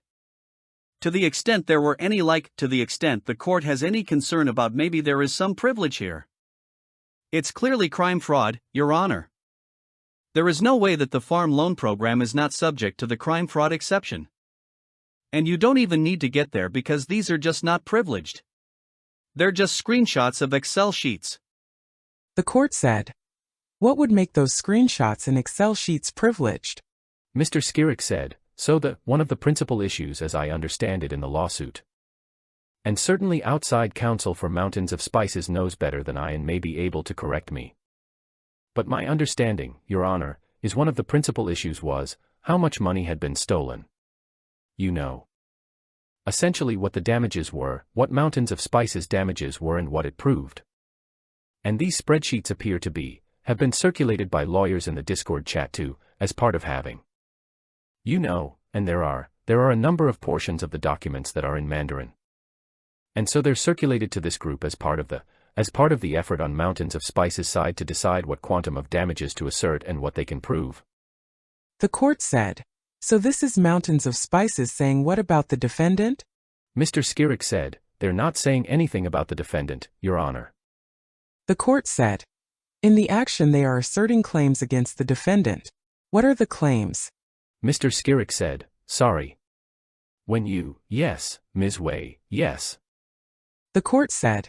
To the extent there were any to the extent the court has any concern about maybe there is some privilege here. It's clearly crime fraud, Your Honor. There is no way that the farm loan program is not subject to the crime fraud exception. And you don't even need to get there because these are just not privileged. They're just screenshots of Excel sheets. The court said, what would make those screenshots and Excel sheets privileged? Mr. Skirek said, so one of the principal issues as I understand it in the lawsuit. And certainly outside counsel for Mountains of Spices knows better than I and may be able to correct me. But my understanding, Your Honor, is one of the principal issues was, how much money had been stolen. You know. Essentially what the damages were, what Mountains of Spices damages were and what it proved. And these spreadsheets appear to have been circulated by lawyers in the Discord chat too, as part of having. You know, and there are a number of portions of the documents that are in Mandarin. And so they're circulated to this group as part of the effort on Mountains of Spices' side to decide what quantum of damages to assert and what they can prove. The court said, so this is Mountains of Spices saying what about the defendant? Mr. Skirek said, they're not saying anything about the defendant, Your Honor. The court said, in the action they are asserting claims against the defendant. What are the claims? Mr. Skirek said, sorry. Yes, Ms. Wei, yes. The court said,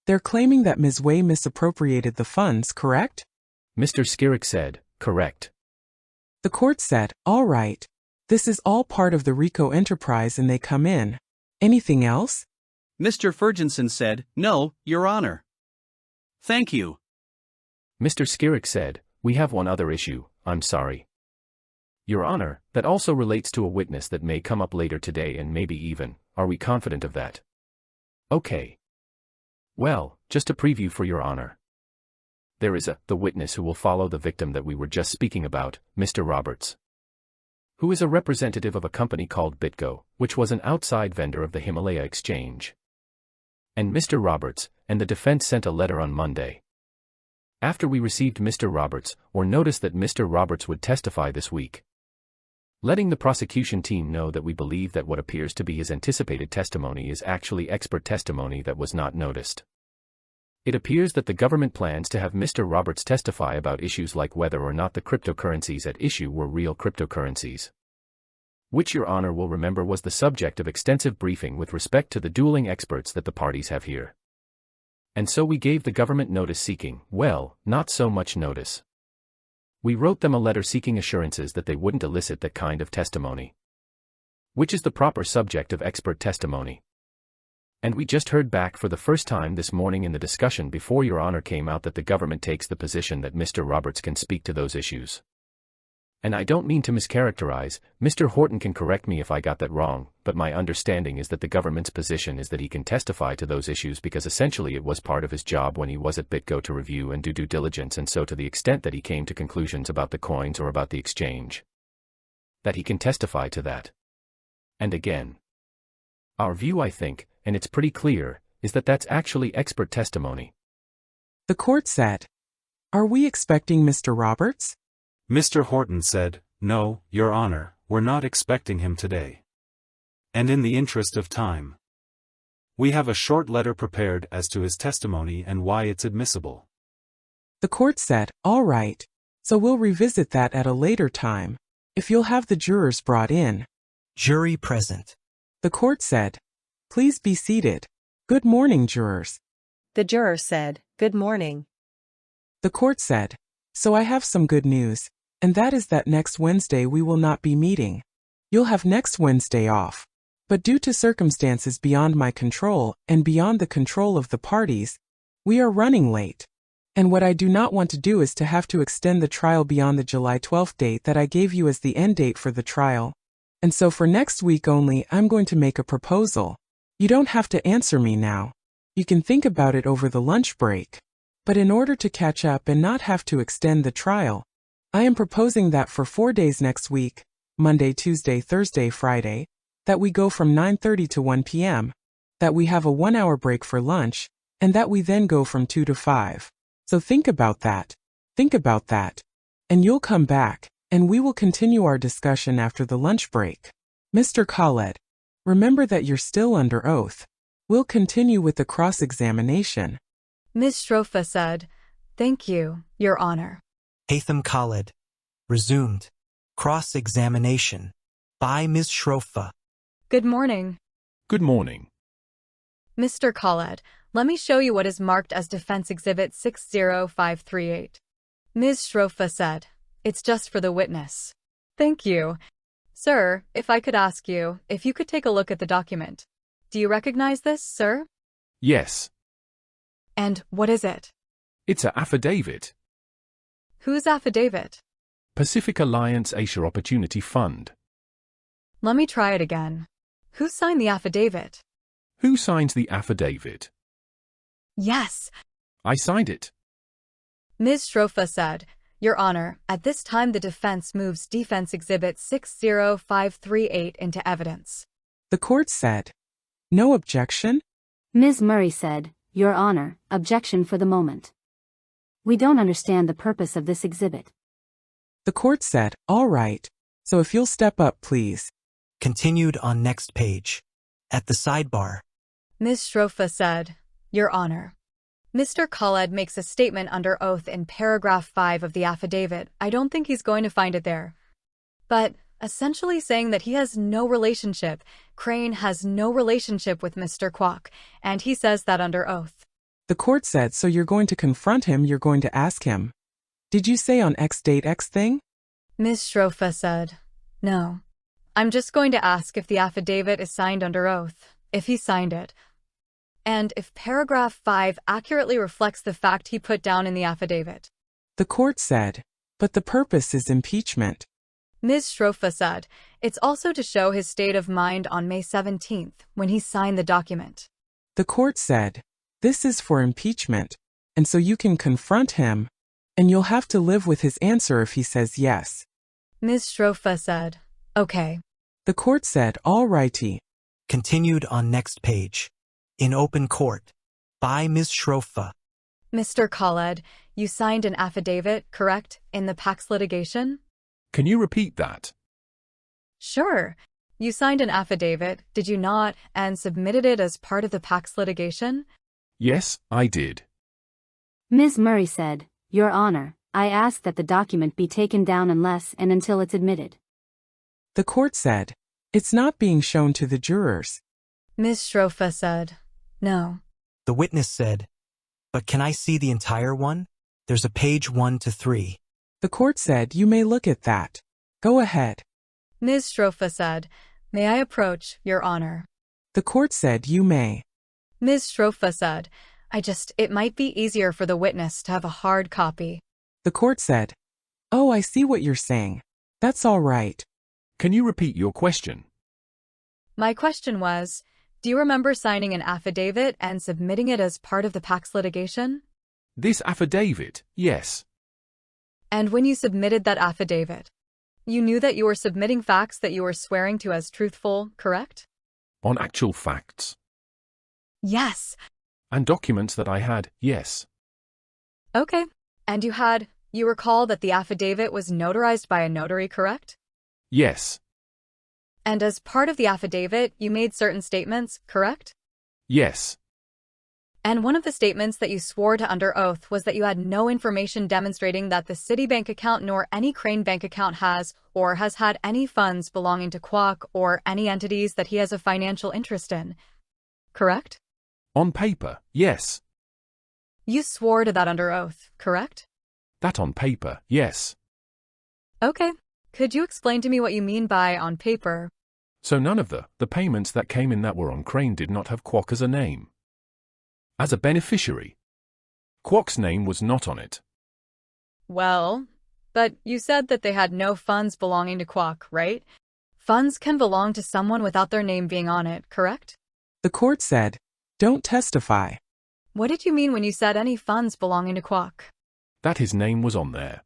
they're claiming that Ms. Wei misappropriated the funds, correct? Mr. Skirek said, correct. The court said, all right. This is all part of the RICO enterprise and they come in. Anything else? Mr. Ferguson said, no, Your Honor. Thank you. Mr. Skirek said, we have one other issue, I'm sorry. Your Honor, that also relates to a witness that may come up later today and maybe even, are we confident of that? Okay. Well, just a preview for Your Honor. There is the witness who will follow the victim that we were just speaking about, Mr. Roberts. Who is a representative of a company called BitGo, which was an outside vendor of the Himalaya exchange. And Mr. Roberts, and the defense sent a letter on Monday. After we received Mr. Roberts, or noticed that Mr. Roberts would testify this week. Letting the prosecution team know that we believe that what appears to be his anticipated testimony is actually expert testimony that was not noticed. It appears that the government plans to have Mr. Roberts testify about issues like whether or not the cryptocurrencies at issue were real cryptocurrencies. Which Your Honor will remember was the subject of extensive briefing with respect to the dueling experts that the parties have here. And so we gave the government notice seeking, well, not so much notice. We wrote them a letter seeking assurances that they wouldn't elicit that kind of testimony. Which is the proper subject of expert testimony. And we just heard back for the first time this morning in the discussion before Your Honor came out that the government takes the position that Mr. Roberts can speak to those issues. And I don't mean to mischaracterize, Mr. Horton can correct me if I got that wrong, but my understanding is that the government's position is that he can testify to those issues because essentially it was part of his job when he was at BitGo to review and do due diligence, and so to the extent that he came to conclusions about the coins or about the exchange, that he can testify to that. And again, our view, I think, and it's pretty clear, is that that's actually expert testimony. The court said, "Are we expecting Mr. Roberts?" Mr. Horton said, "No, Your Honor, we're not expecting him today. And in the interest of time, we have a short letter prepared as to his testimony and why it's admissible." The court said, "All right, so we'll revisit that at a later time, if you'll have the jurors brought in." Jury present. The court said, "Please be seated. Good morning, jurors." The juror said, "Good morning." The court said, "So I have some good news, and that is that next Wednesday we will not be meeting. You'll have next Wednesday off. But due to circumstances beyond my control and beyond the control of the parties, we are running late. And what I do not want to do is to have to extend the trial beyond the July 12th date that I gave you as the end date for the trial. And so for next week only, I'm going to make a proposal. You don't have to answer me now. You can think about it over the lunch break. But in order to catch up and not have to extend the trial, I am proposing that for 4 days next week, Monday, Tuesday, Thursday, Friday, that we go from 9:30 to 1 p.m., that we have a 1-hour break for lunch, and that we then go from 2 to 5. So think about that. Think about that. And you'll come back, and we will continue our discussion after the lunch break. Mr. Khaled, remember that you're still under oath. We'll continue with the cross-examination. Ms. Shrofa said, "Thank you, Your Honor." Haitham Khaled. Resumed. Cross-examination. By Ms. Shrofa. Good morning. Good morning. Mr. Khaled, let me show you what is marked as Defense Exhibit 60538. Ms. Shrofa said, "It's just for the witness." Thank you. Sir, if I could ask you, if you could take a look at the document. Do you recognize this, sir? Yes. And what is it? It's an affidavit. Whose affidavit? Pacific Alliance Asia Opportunity Fund. Let me try it again. Who signed the affidavit? Who signs the affidavit? Yes. I signed it. Ms. Shrofa said, "Your Honor, at this time the defense moves Defense Exhibit 60538 into evidence." The court said, "No objection?" Ms. Murray said, "Your Honor, objection for the moment. We don't understand the purpose of this exhibit." The court said, "All right. So if you'll step up, please." Continued on next page. At the sidebar. Ms. Shrofa said, "Your Honor, Mr. Khaled makes a statement under oath in paragraph 5 of the affidavit. I don't think he's going to find it there. But essentially saying that he has no relationship, Crane has no relationship with Mr. Kwok, and he says that under oath." The court said, "So you're going to confront him, you're going to ask him. Did you say on X date X thing?" Ms. Shrofa said, "No. I'm just going to ask if the affidavit is signed under oath, if he signed it, and if paragraph 5 accurately reflects the fact he put down in the affidavit." The court said, "But the purpose is impeachment." Ms. Shrofa said, "It's also to show his state of mind on May 17th, when he signed the document." The court said, "This is for impeachment, and so you can confront him, and you'll have to live with his answer if he says yes." Ms. Shrofa said, "Okay." The court said, "All righty." Continued on next page. In open court. By Ms. Shrofa. Mr. Khaled, you signed an affidavit, correct, in the Pax litigation? Can you repeat that? Sure. You signed an affidavit, did you not, and submitted it as part of the Pax litigation? Yes, I did. Ms. Murray said, "Your Honor, I ask that the document be taken down unless and until it's admitted." The court said, "It's not being shown to the jurors." Ms. Shrofa said, "No." The witness said, "But can I see the entire one? There's a page 1 to 3. The court said, "You may look at that. Go ahead." Ms. Shrofa said, "May I approach, Your Honor?" The court said, "You may." Ms. Shrofa said, it might be easier for the witness to have a hard copy. The court said, "Oh, I see what you're saying. That's all right." Can you repeat your question? My question was, do you remember signing an affidavit and submitting it as part of the Pax litigation? This affidavit, yes. And when you submitted that affidavit, you knew that you were submitting facts that you were swearing to as truthful, correct? On actual facts. Yes. And documents that I had, yes. Okay. And you recall that the affidavit was notarized by a notary, correct? Yes. And as part of the affidavit, you made certain statements, correct? Yes. And one of the statements that you swore to under oath was that you had no information demonstrating that the Citibank account nor any Crane Bank account has or has had any funds belonging to Kwok or any entities that he has a financial interest in, correct? On paper, yes. You swore to that under oath, correct? That on paper, yes. Okay. Could you explain to me what you mean by on paper? So none of the payments that came in that were on Crane did not have Kwok as a name. As a beneficiary. Kwok's name was not on it. Well, but you said that they had no funds belonging to Kwok, right? Funds can belong to someone without their name being on it, correct? The court said, "Don't testify." What did you mean when you said any funds belonging to Kwok? That his name was on there.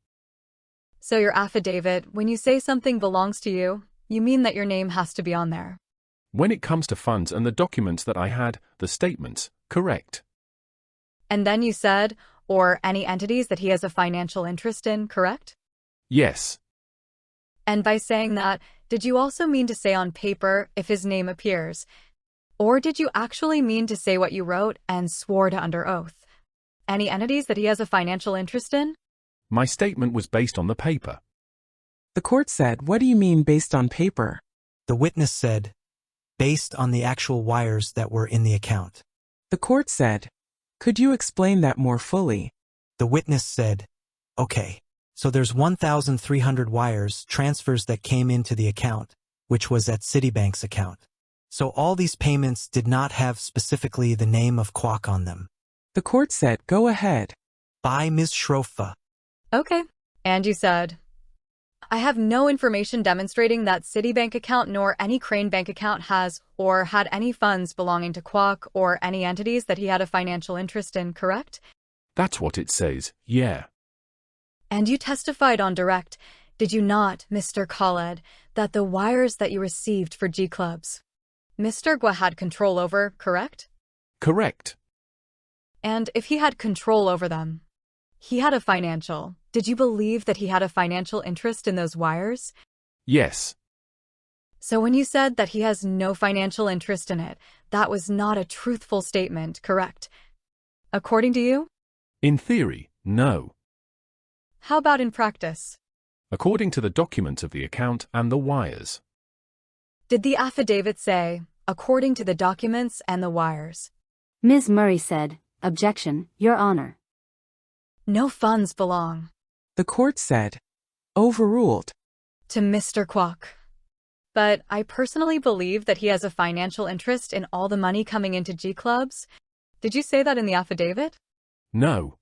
So your affidavit, when you say something belongs to you, you mean that your name has to be on there. When it comes to funds and the documents that I had, the statements, correct. And then you said, or any entities that he has a financial interest in, correct? Yes. And by saying that, did you also mean to say on paper if his name appears? Or did you actually mean to say what you wrote and swore to under oath? Any entities that he has a financial interest in? My statement was based on the paper. The court said, "What do you mean based on paper?" The witness said, based on the actual wires that were in the account. The court said, "Could you explain that more fully?" The witness said, okay, so there's 1,300 wires, transfers that came into the account, which was at Citibank's account. So all these payments did not have specifically the name of Kwok on them. The court said, "Go ahead." By Ms. Shrofa. Okay. And you said, I have no information demonstrating that Citibank account nor any Crane Bank account has or had any funds belonging to Kwok or any entities that he had a financial interest in, correct? That's what it says, yeah. And you testified on direct, did you not, Mr. Khaled, that the wires that you received for G Clubs, Mr. Guo had control over, correct? Correct. And if he had control over them, he had a financial. Did you believe that he had a financial interest in those wires? Yes. So when you said that he has no financial interest in it, that was not a truthful statement, correct? According to you? In theory, no. How about in practice? According to the documents of the account and the wires. Did the affidavit say, according to the documents and the wires? Ms. Murray said, "Objection, Your Honor." No funds belong The court said, "Overruled." to Mr. Kwok. But I personally believe that he has a financial interest in all the money coming into G Clubs. Did you say that in the affidavit? No.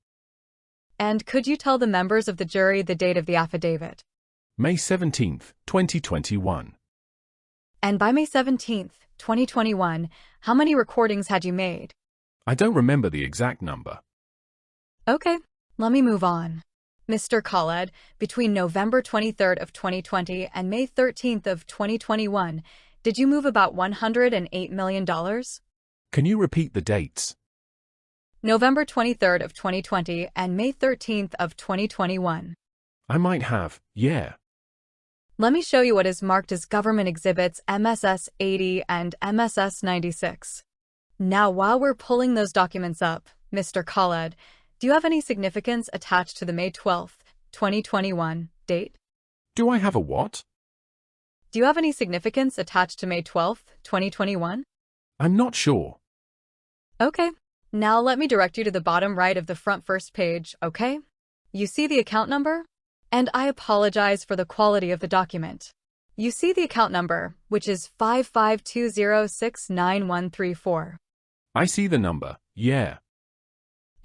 And could you tell the members of the jury the date of the affidavit? May 17th, 2021. And by May 17th, 2021, how many recordings had you made? I don't remember the exact number. Okay, let me move on. Mr. Khaled, between November 23rd of 2020 and May 13th of 2021, did you move about $108 million? Can you repeat the dates? November 23rd of 2020 and May 13th of 2021. I might have, yeah. Let me show you what is marked as Government Exhibits MSS 80 and MSS 96. Now, while we're pulling those documents up, Mr. Khaled, do you have any significance attached to the May 12th, 2021 date? Do I have a what? Do you have any significance attached to May 12th, 2021? I'm not sure. Okay. Now let me direct you to the bottom right of the front first page, okay? You see the account number? And I apologize for the quality of the document. You see the account number, which is 5520699134. I see the number, yeah.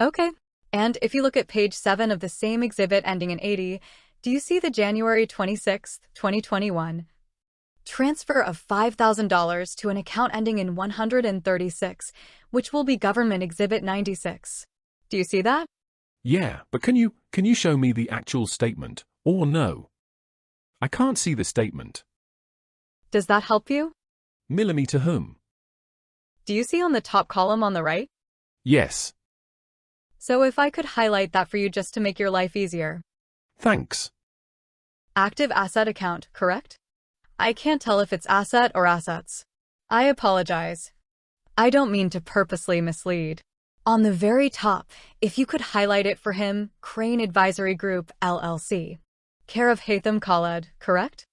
Okay. And if you look at page 7 of the same exhibit ending in 80, do you see the January 26, 2021 transfer of $5,000 to an account ending in 136, which will be Government Exhibit 96? Do you see that? Yeah, but can you show me the actual statement, or no? I can't see the statement. Does that help you? Millimeter whom? Do you see on the top column on the right? Yes. So if I could highlight that for you just to make your life easier. Thanks. Active asset account, correct? I can't tell if it's asset or assets. I apologize. I don't mean to purposely mislead. On the very top, if you could highlight it for him, Crane Advisory Group, LLC. Care of Haitham Khaled, correct?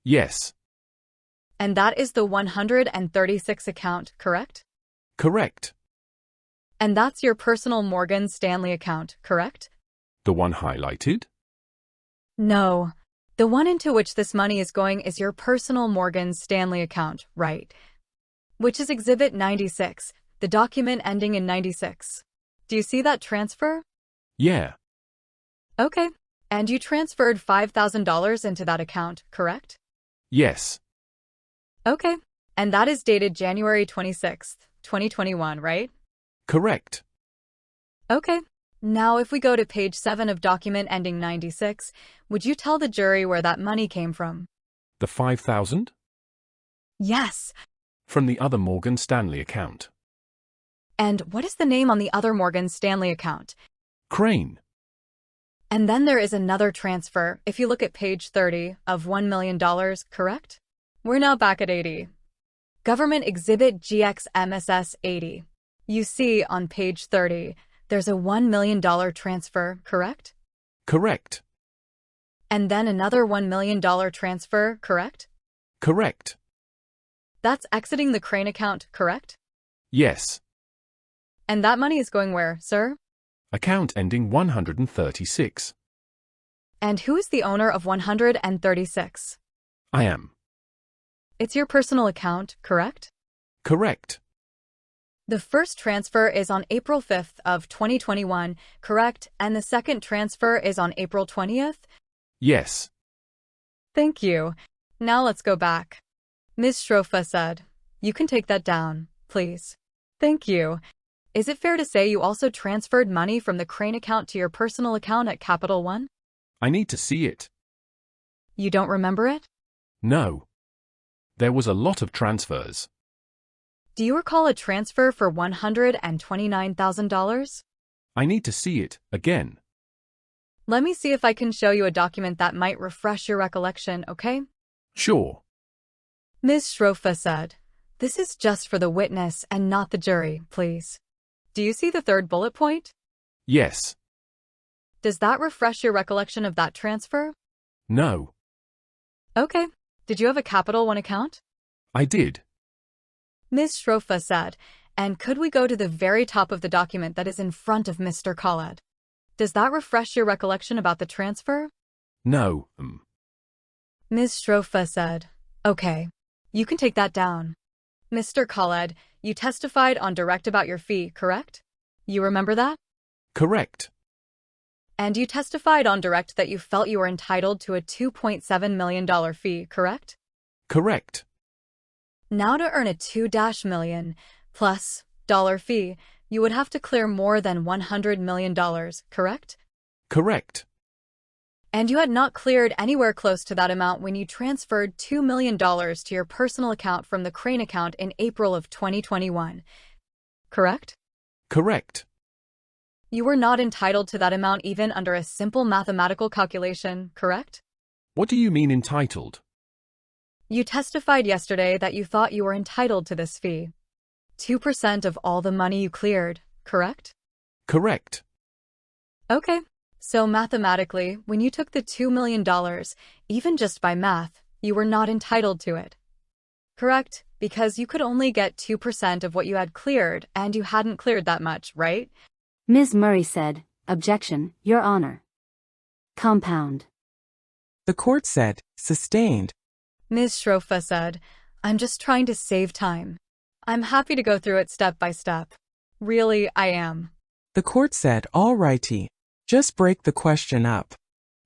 Yes. And that is the 136 account, correct? Correct. And that's your personal Morgan Stanley account, correct? The one highlighted? No. The one into which this money is going is your personal Morgan Stanley account, right? Which is Exhibit 96, the document ending in 96. Do you see that transfer? Yeah. Okay. And you transferred $5,000 into that account, correct? Yes. Okay. And that is dated January 26th, 2021, right? Correct. Okay. Now if we go to page 7 of document ending 96, would you tell the jury where that money came from? The 5,000? Yes. From the other Morgan Stanley account. And what is the name on the other Morgan Stanley account? Crane. And then there is another transfer, if you look at page 30, of $1 million, correct? We're now back at 80. Government Exhibit GXMSS 80. You see on page 30, there's a $1 million transfer, correct? Correct. And then another $1 million transfer, correct? Correct. That's exiting the Crane account, correct? Yes. And that money is going where, sir? Account ending 136. And who is the owner of 136? I am. It's your personal account, correct? Correct. The first transfer is on April 5th of 2021, correct? And the second transfer is on April 20th? Yes. Thank you. Now let's go back. Ms. Shrofa said, you can take that down, please. Thank you. Is it fair to say you also transferred money from the Crane account to your personal account at Capital One? I need to see it. You don't remember it? No. There was a lot of transfers. Do you recall a transfer for $129,000? I need to see it again. Let me see if I can show you a document that might refresh your recollection, okay? Sure. Ms. Shrofa said, this is just for the witness and not the jury, please. Do you see the third bullet point? Yes. Does that refresh your recollection of that transfer? No. Okay. Did you have a Capital One account? I did. Ms. Shrofa said, and could we go to the very top of the document that is in front of Mr. Khaled? Does that refresh your recollection about the transfer? No. Ms. Shrofa said, okay. You can take that down. Mr. Khaled, you testified on direct about your fee, correct? You remember that? Correct. And you testified on direct that you felt you were entitled to a $2.7 million fee, correct? Correct. Now to earn a $2 million plus dollar fee, you would have to clear more than $100 million, correct? Correct. And you had not cleared anywhere close to that amount when you transferred $2 million to your personal account from the Crane account in April of 2021. Correct? Correct. You were not entitled to that amount even under a simple mathematical calculation, correct? What do you mean entitled? You testified yesterday that you thought you were entitled to this fee. 2% of all the money you cleared, correct? Correct. Okay. So mathematically, when you took the $2 million, even just by math, you were not entitled to it. Correct? Because you could only get 2% of what you had cleared, and you hadn't cleared that much, right? Ms. Murray said, objection, Your Honor. Compound. The court said, sustained. Ms. Shrofa said, I'm just trying to save time. I'm happy to go through it step by step. Really, I am. The court said, all righty. Just break the question up.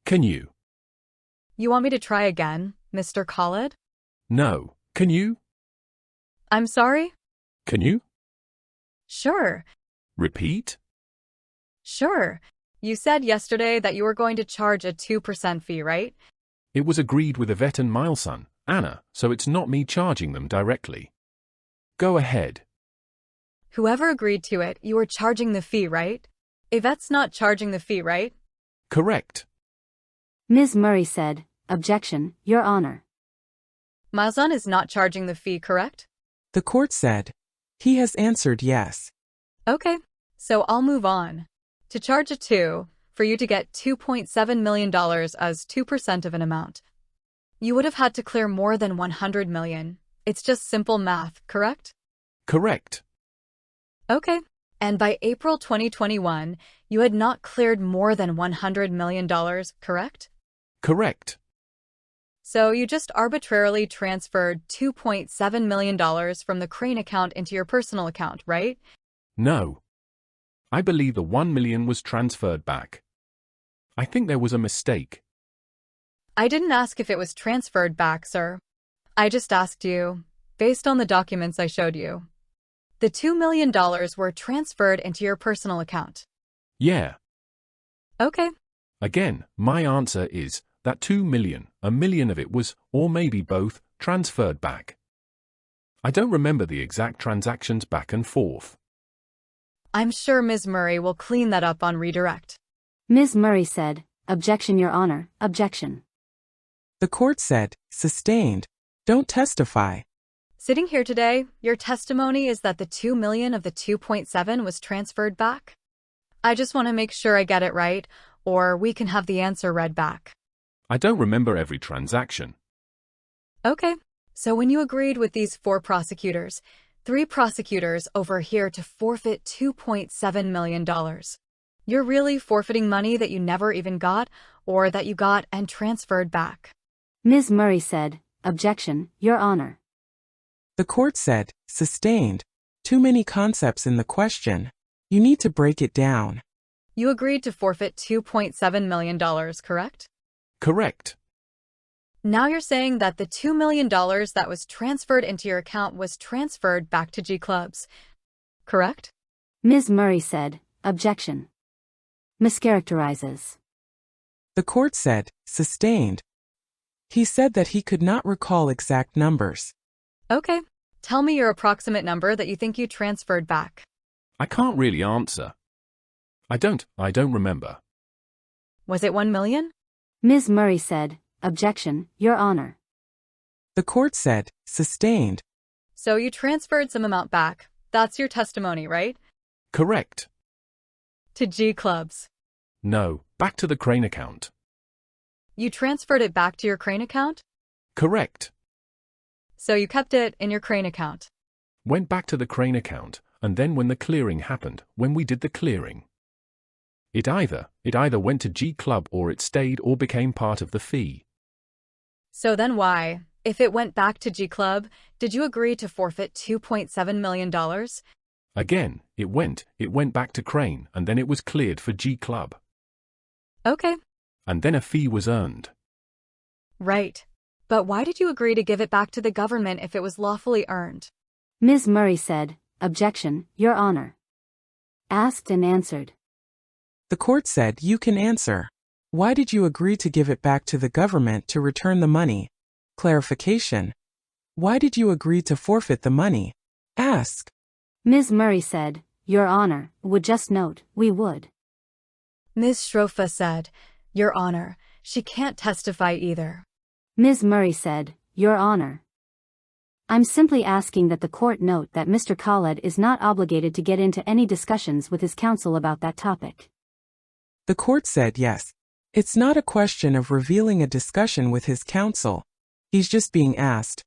Can you? You want me to try again, Mr. Khaled? No. Can you? I'm sorry? Can you? Sure. Repeat? Sure. You said yesterday that you were going to charge a 2% fee, right? It was agreed with Yvette and Mileson, Anna, so it's not me charging them directly. Go ahead. Whoever agreed to it, you were charging the fee, right? Yvette's not charging the fee, right? Correct. Ms. Murray said, objection, Your Honor. Mileson is not charging the fee, correct? The court said, he has answered yes. Okay, so I'll move on. To charge a 2, for you to get $2.7 million as 2% of an amount. You would have had to clear more than $100 million. It's just simple math, correct? Correct. Okay. And by April 2021, you had not cleared more than $100 million, correct? Correct. So you just arbitrarily transferred $2.7 million from the Crane account into your personal account, right? No. I believe the 1 million was transferred back. I think there was a mistake. I didn't ask if it was transferred back, sir. I just asked you, based on the documents I showed you. The $2 million were transferred into your personal account. Yeah. Okay. Again, my answer is that 2 million, a million of it was, or maybe both, transferred back. I don't remember the exact transactions back and forth. I'm sure Ms. Murray will clean that up on redirect. Ms. Murray said, objection, Your Honor, objection. The court said, sustained. Don't testify. Sitting here today, your testimony is that the $2 million of the 2.7 was transferred back? I just want to make sure I get it right, or we can have the answer read back. I don't remember every transaction. Okay, so when you agreed with these 4 prosecutors, 3 prosecutors over here to forfeit $2.7 million. You're really forfeiting money that you never even got, or that you got and transferred back. Ms. Murray said, objection, Your Honor. The court said, sustained. Too many concepts in the question. You need to break it down. You agreed to forfeit $2.7 million, correct? Correct. Now you're saying that the $2 million that was transferred into your account was transferred back to G Clubs, correct? Ms. Murray said, objection. Mischaracterizes. The court said, sustained. He said that he could not recall exact numbers. Okay, tell me your approximate number that you think you transferred back. I can't really answer. I don't remember. Was it 1 million? Ms. Murray said, objection, Your Honor. The court said, sustained. So you transferred some amount back. That's your testimony, right? Correct. To G Clubs. No, back to the Crane account. You transferred it back to your Crane account? Correct. So you kept it in your Crane account. Went back to the Crane account, and then when the clearing happened, when we did the clearing. It either went to G Club or it stayed or became part of the fee. So then why, if it went back to G Club, did you agree to forfeit $2.7 million? Again, it went back to Crane and then it was cleared for G Club. Okay. And then a fee was earned. Right. But why did you agree to give it back to the government if it was lawfully earned? Ms. Murray said, objection, Your Honor. Asked and answered. The court said, you can answer. Why did you agree to give it back to the government to return the money? Clarification. Why did you agree to forfeit the money? Ask. Ms. Murray said, Your Honor, would just note, we would. Ms. Shrofa said, Your Honor, she can't testify either. Ms. Murray said, Your Honor. I'm simply asking that the court note that Mr. Khaled is not obligated to get into any discussions with his counsel about that topic. The court said yes. It's not a question of revealing a discussion with his counsel. He's just being asked,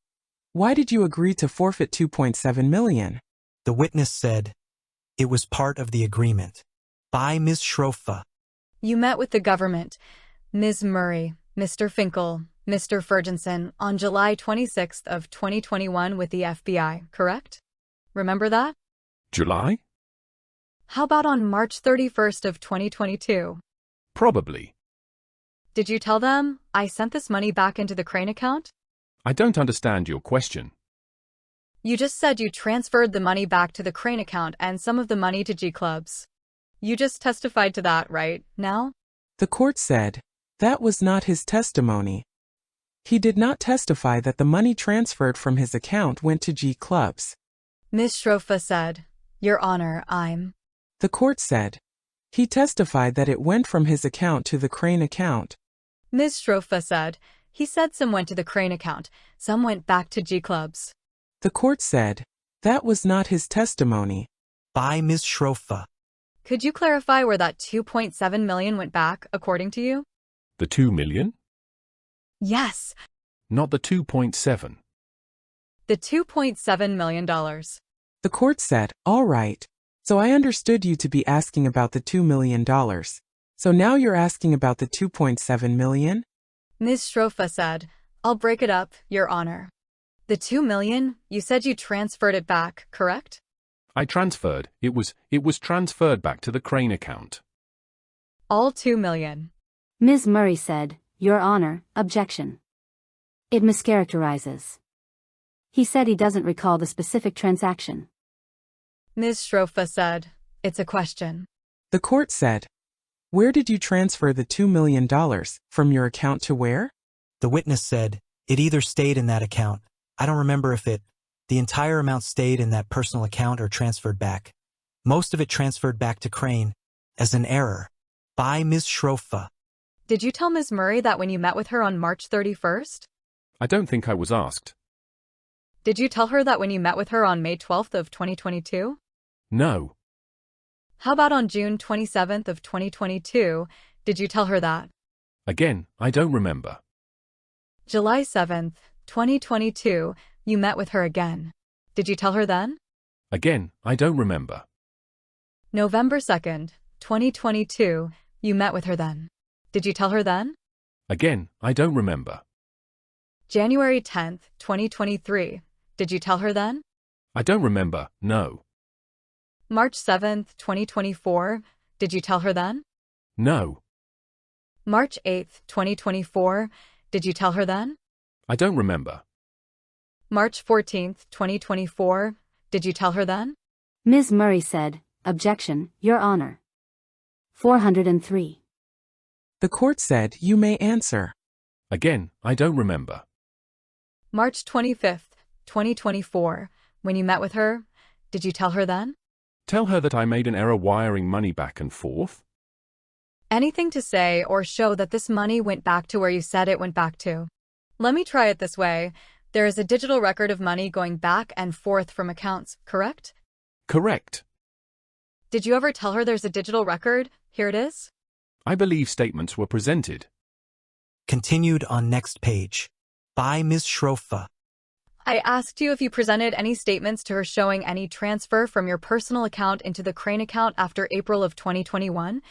why did you agree to forfeit $2.7 million? The witness said, it was part of the agreement. By Ms. Shrofa. You met with the government, Ms. Murray, Mr. Finkel, Mr. Ferguson, on July 26th of 2021 with the FBI, correct? Remember that? July? How about on March 31st of 2022? Probably. Did you tell them, I sent this money back into the Crane account? I don't understand your question. You just said you transferred the money back to the Crane account and some of the money to G Clubs. You just testified to that, right, now? The court said, that was not his testimony. He did not testify that the money transferred from his account went to G Clubs. Ms. Shrofa said, Your Honor, The court said, he testified that it went from his account to the Crane account. Ms. Shrofa said, he said some went to the Crane account, some went back to G Clubs. The court said, that was not his testimony. By Ms. Shrofa. Could you clarify where that $2.7 million went back, according to you? The 2 million? Yes. Not the 2.7. The $2.7 million. The court said, all right. So I understood you to be asking about the $2 million. So now you're asking about the $2.7 million? Ms. Shrofa said, I'll break it up, Your Honor. The $2 million, you said you transferred it back, correct? I transferred. It was transferred back to the Crane account. All $2 million. Ms. Murray said, Your Honor, objection. It mischaracterizes. He said he doesn't recall the specific transaction. Ms. Shrofa said, it's a question. The court said, where did you transfer the $2 million, from your account to where? The witness said, it either stayed in that account. I don't remember if the entire amount stayed in that personal account or transferred back. Most of it transferred back to Crane, as an error. By Ms. Shrofa. Did you tell Ms. Murray that when you met with her on March 31st? I don't think I was asked. Did you tell her that when you met with her on May 12th of 2022? No. How about on June 27th of 2022? Did you tell her that? Again, I don't remember. July 7th, 2022, you met with her again. Did you tell her then? Again, I don't remember. November 2nd, 2022, you met with her then. Did you tell her then? Again, I don't remember. January 10th, 2023, did you tell her then? I don't remember, no. March 7th, 2024, did you tell her then? No. March 8th, 2024, did you tell her then? I don't remember. March 14th, 2024, did you tell her then? Ms. Murray said, objection, Your Honor. 403. The court said, you may answer. Again, I don't remember. March 25th, 2024, when you met with her, did you tell her then? Tell her that I made an error wiring money back and forth? Anything to say or show that this money went back to where you said it went back to. Let me try it this way. There is a digital record of money going back and forth from accounts, correct? Correct. Did you ever tell her there's a digital record? Here it is? I believe statements were presented. Continued on next page. By Ms. Shrofa. I asked you if you presented any statements to her showing any transfer from your personal account into the Crane account after April of 2021.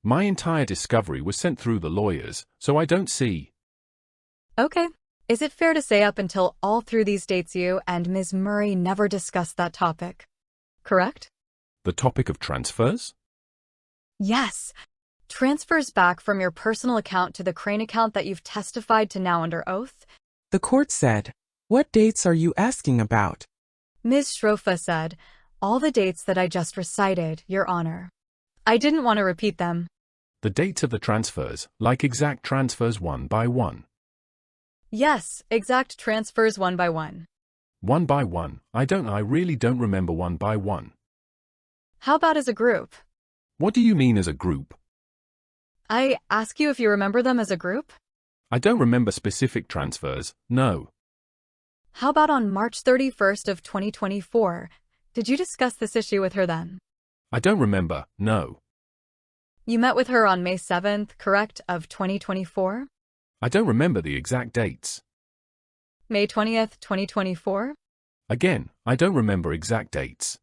My entire discovery was sent through the lawyers, so I don't see. Okay. Is it fair to say up until all through these dates you and Ms. Murray never discussed that topic? Correct? The topic of transfers? Yes. Transfers back from your personal account to the Crane account that you've testified to now under oath? The court said, what dates are you asking about? Ms. Shrofa said, all the dates that I just recited, Your Honor. I didn't want to repeat them. The dates of the transfers, like exact transfers one by one. Yes, exact transfers one by one. One by one, I really don't remember one by one. How about as a group? What do you mean as a group? I ask you if you remember them as a group? I don't remember specific transfers, no. How about on March 31st of 2024? Did you discuss this issue with her then? I don't remember, no. You met with her on May 7th, correct, of 2024? I don't remember the exact dates. May 20th, 2024? Again, I don't remember exact dates.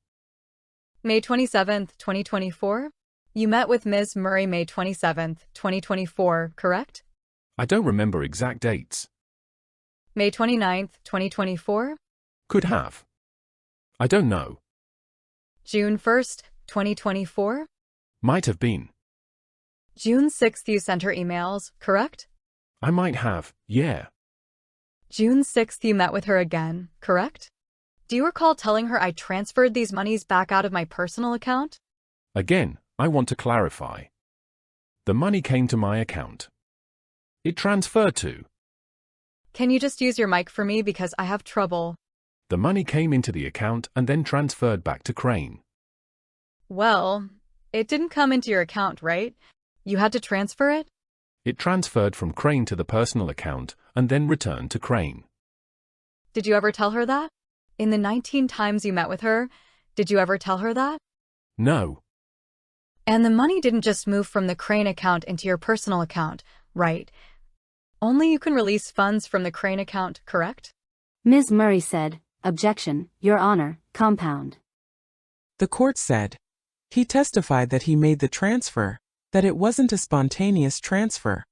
May 27th, 2024? You met with Ms. Murray May 27th, 2024, correct? I don't remember exact dates. May 29th, 2024? Could have. I don't know. June 1st, 2024? Might have been. June 6th you sent her emails, correct? I might have, yeah. June 6th you met with her again, correct? Do you recall telling her I transferred these monies back out of my personal account? Again, I want to clarify. The money came to my account. It transferred to. Can you just use your mic for me because I have trouble? The money came into the account and then transferred back to Crane. Well, it didn't come into your account, right? You had to transfer it? It transferred from Crane to the personal account and then returned to Crane. Did you ever tell her that? In the 19 times you met with her, did you ever tell her that? No. And the money didn't just move from the Crane account into your personal account, right? Only you can release funds from the Crane account, correct? Ms. Murray said, "Objection, Your Honor, compound." The court said. He testified that he made the transfer, that it wasn't a spontaneous transfer.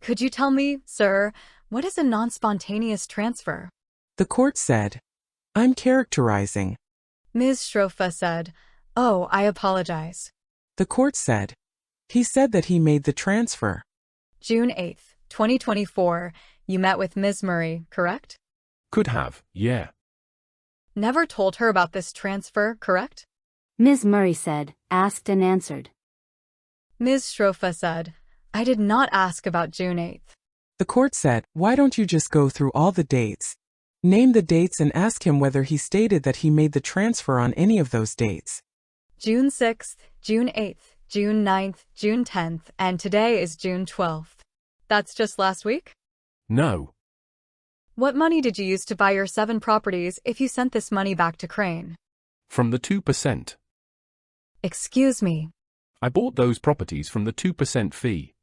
Could you tell me, sir, what is a non-spontaneous transfer? The court said. I'm characterizing. Ms. Shrofa said, "Oh, I apologize." The court said. He said that he made the transfer. June 8th, 2024, you met with Ms. Murray, correct? Could have, yeah. Never told her about this transfer, correct? Ms. Murray said, asked and answered. Ms. Shrofa said, "I did not ask about June 8th. The court said, why don't you just go through all the dates? Name the dates and ask him whether he stated that he made the transfer on any of those dates. June 6th, June 8th, June 9th, June 10th, and today is June 12th. That's just last week? No. What money did you use to buy your 7 properties if you sent this money back to Crane? From the 2%. Excuse me. I bought those properties from the 2% fee.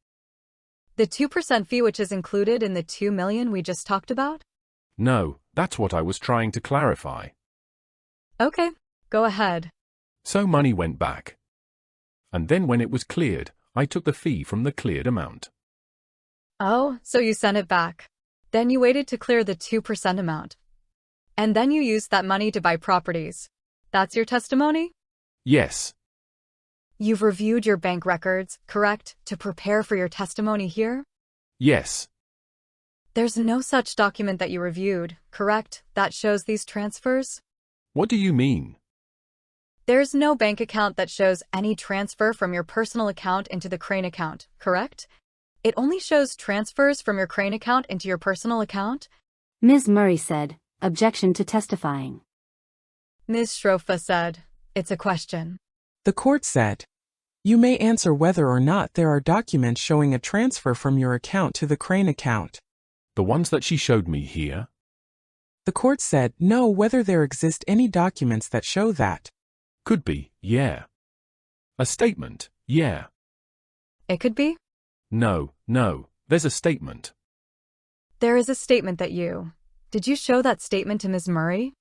The 2% fee which is included in the $2 million we just talked about? No, that's what I was trying to clarify. Okay, go ahead. So money went back. And then when it was cleared, I took the fee from the cleared amount. Oh, so you sent it back. Then you waited to clear the 2% amount. And then you used that money to buy properties. That's your testimony? Yes. You've reviewed your bank records, correct, to prepare for your testimony here? Yes. There's no such document that you reviewed, correct, that shows these transfers? What do you mean? There's no bank account that shows any transfer from your personal account into the Crane account, correct? It only shows transfers from your Crane account into your personal account? Ms. Murray said, objection to testifying. Ms. Shrofa said, it's a question. The court said. You may answer whether or not there are documents showing a transfer from your account to the Crane account. The ones that she showed me here? The court said no whether there exist any documents that show that. Could be, yeah. A statement, yeah. It could be? No, there's a statement. There is a statement that you... Did you show that statement to Ms. Murray?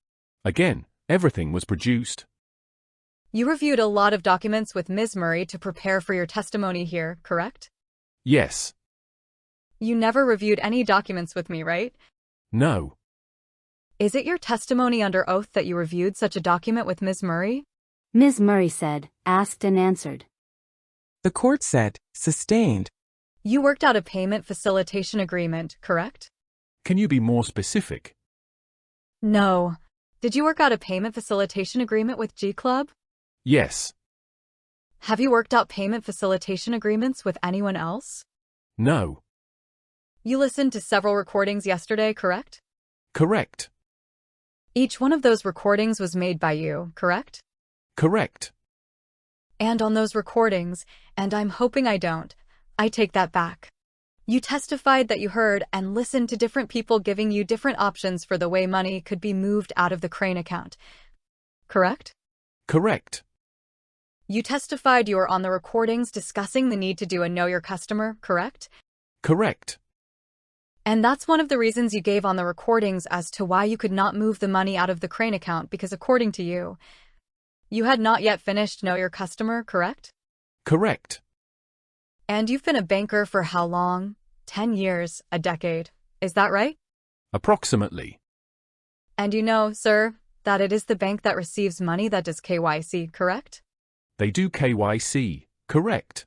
Again, everything was produced. You reviewed a lot of documents with Ms. Murray to prepare for your testimony here, correct? Yes. You never reviewed any documents with me, right? No. Is it your testimony under oath that you reviewed such a document with Ms. Murray? Ms. Murray said, asked and answered. The court said, sustained. You worked out a payment facilitation agreement, correct? Can you be more specific? No. Did you work out a payment facilitation agreement with G Club? Yes. Have you worked out payment facilitation agreements with anyone else? No. You listened to several recordings yesterday, correct? Correct. Each one of those recordings was made by you, correct? Correct. And on those recordings, and I'm hoping I don't, I take that back. You testified that you heard and listened to different people giving you different options for the way money could be moved out of the Crane account. Correct? Correct. You testified you were on the recordings discussing the need to do a Know Your Customer, correct? Correct. And that's one of the reasons you gave on the recordings as to why you could not move the money out of the Crane account because according to you, you had not yet finished Know Your Customer, correct? Correct. And you've been a banker for how long? 10 years, a decade. Is that right? Approximately. And you know, sir, that it is the bank that receives money that does KYC, correct? They do KYC, correct?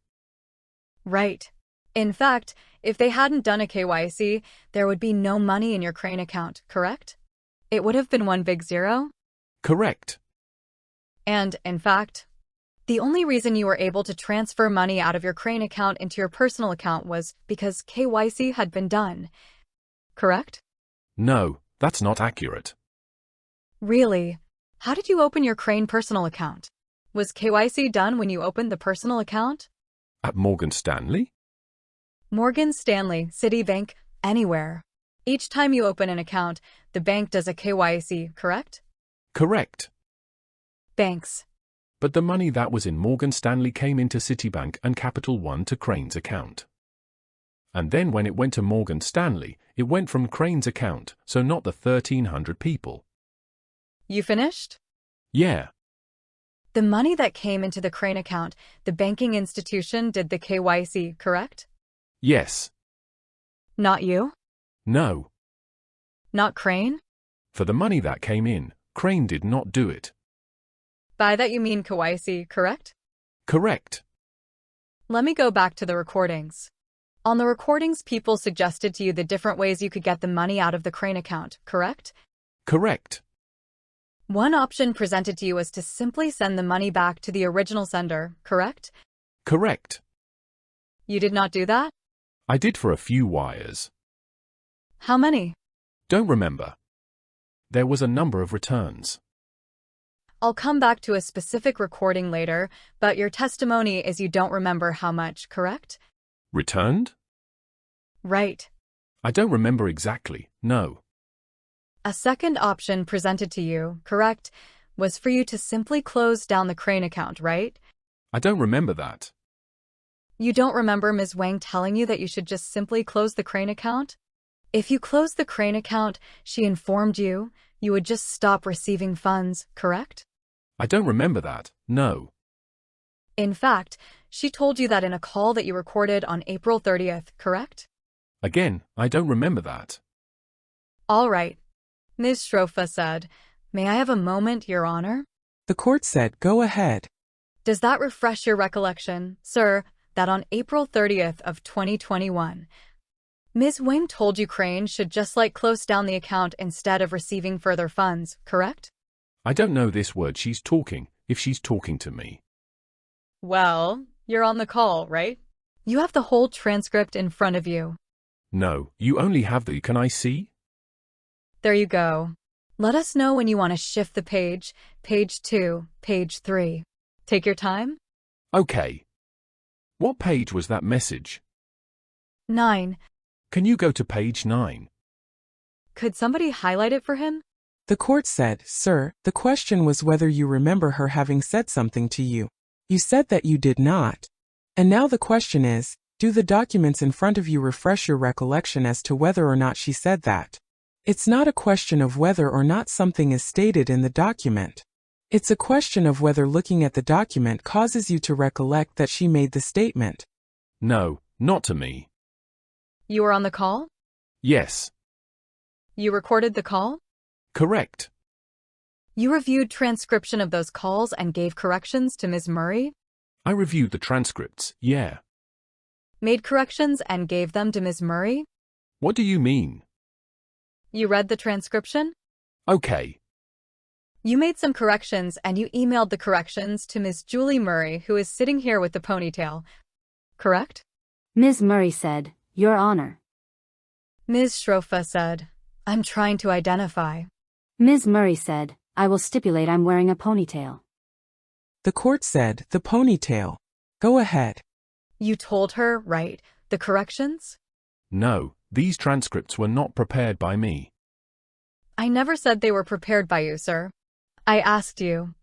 Right. In fact, if they hadn't done a KYC, there would be no money in your Crane account, correct? It would have been one big zero? Correct. And, in fact, the only reason you were able to transfer money out of your Crane account into your personal account was because KYC had been done, correct? No, that's not accurate. Really? How did you open your Crane personal account? Was KYC done when you opened the personal account? At Morgan Stanley? Morgan Stanley, Citibank, anywhere. Each time you open an account, the bank does a KYC, correct? Correct. Banks. But the money that was in Morgan Stanley came into Citibank and Capital One to Crane's account. And then when it went to Morgan Stanley, it went from Crane's account, so not the 1,300 people. You finished? Yeah. The money that came into the Crane account, the banking institution did the KYC, correct? Yes. Not you? No. Not Crane? For the money that came in, Crane did not do it. By that you mean KYC, correct? Correct. Let me go back to the recordings. On the recordings, people suggested to you the different ways you could get the money out of the Crane account, correct? Correct. One option presented to you was to simply send the money back to the original sender, correct? Correct. You did not do that? I did for a few wires. How many? Don't remember. There was a number of returns. I'll come back to a specific recording later, but your testimony is you don't remember how much, correct? Returned? Right. I don't remember exactly, no. A second option presented to you, correct, was for you to simply close down the Crane account, right? I don't remember that. You don't remember Ms. Wang telling you that you should just simply close the Crane account? If you closed the Crane account, she informed you, you would just stop receiving funds, correct? I don't remember that, no. In fact, she told you that in a call that you recorded on April 30th, correct? Again, I don't remember that. All right. Ms. Shrofa said, "May I have a moment, Your Honor?" The court said, "Go ahead." Does that refresh your recollection, sir, that on April 30th of 2021, Ms. Wang told you Crane should just close down the account instead of receiving further funds, correct? I don't know this word she's talking, if she's talking to me. Well, you're on the call, right? You have the whole transcript in front of you. No, you only have the "can I see?" There you go. Let us know when you want to shift the page 2, page 3. Take your time. Okay. What page was that message? 9. Can you go to page 9? Could somebody highlight it for him? The court said, "Sir, the question was whether you remember her having said something to you. You said that you did not. And now the question is, do the documents in front of you refresh your recollection as to whether or not she said that? It's not a question of whether or not something is stated in the document. It's a question of whether looking at the document causes you to recollect that she made the statement." No, not to me. You were on the call? Yes. You recorded the call? Correct. You reviewed transcription of those calls and gave corrections to Ms. Murray? I reviewed the transcripts, yeah. Made corrections and gave them to Ms. Murray? What do you mean? You read the transcription? Okay. You made some corrections and you emailed the corrections to Ms. Julie Murray, who is sitting here with the ponytail. Correct? Ms. Murray said, "Your Honor." Ms. Shrofa said, "I'm trying to identify." Ms. Murray said, "I will stipulate I'm wearing a ponytail." The court said, "The ponytail. Go ahead." You told her, right, the corrections? No, these transcripts were not prepared by me. I never said they were prepared by you, sir. I asked you.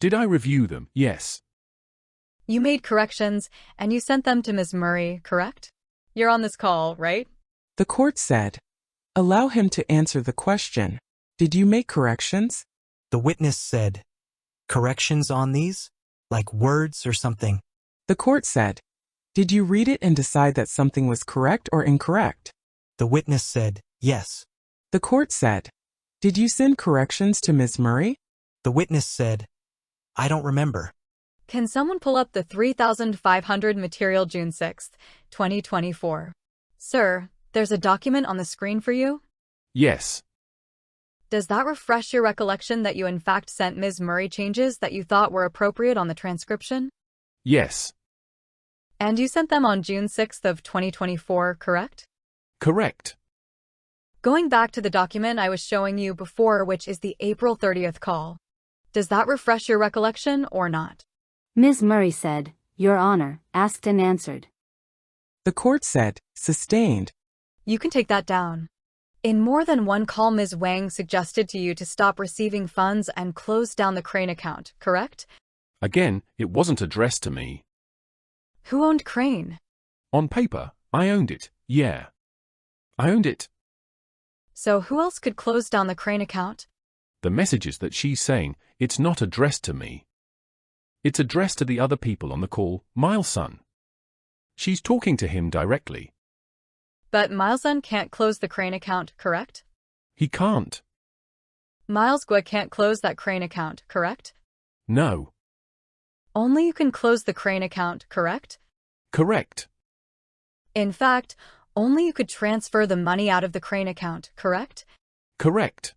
Did I review them? Yes. You made corrections and you sent them to Ms. Murray, correct? You're on this call, right? The court said, "Allow him to answer the question. Did you make corrections?" The witness said, "Corrections on these? Like words or something?" The court said, "Did you read it and decide that something was correct or incorrect?" The witness said, "Yes." The court said, Did you send corrections to Ms. Murray? The witness said, I don't remember. Can someone pull up the 3500 material June 6, 2024? Sir, there's a document on the screen for you? Yes. Does that refresh your recollection that you in fact sent Ms. Murray changes that you thought were appropriate on the transcription? Yes. And you sent them on June 6th of 2024, correct? Correct. Going back to the document I was showing you before, which is the April 30th call. Does that refresh your recollection or not? Ms. Murray said, Your Honor, asked and answered. The court said, sustained. You can take that down. In more than one call, Ms. Wang suggested to you to stop receiving funds and close down the Crane account, correct? Again, it wasn't addressed to me. Who owned Crane? On paper, I owned it, yeah. I owned it. So who else could close down the Crane account? The messages that she's saying, it's not addressed to me. It's addressed to the other people on the call, Miles' son. She's talking to him directly. But Miles' son can't close the Crane account, correct? He can't. Miles Guo can't close that Crane account, correct? No. Only you can close the Crane account, correct? Correct. In fact, only you could transfer the money out of the Crane account, correct? Correct.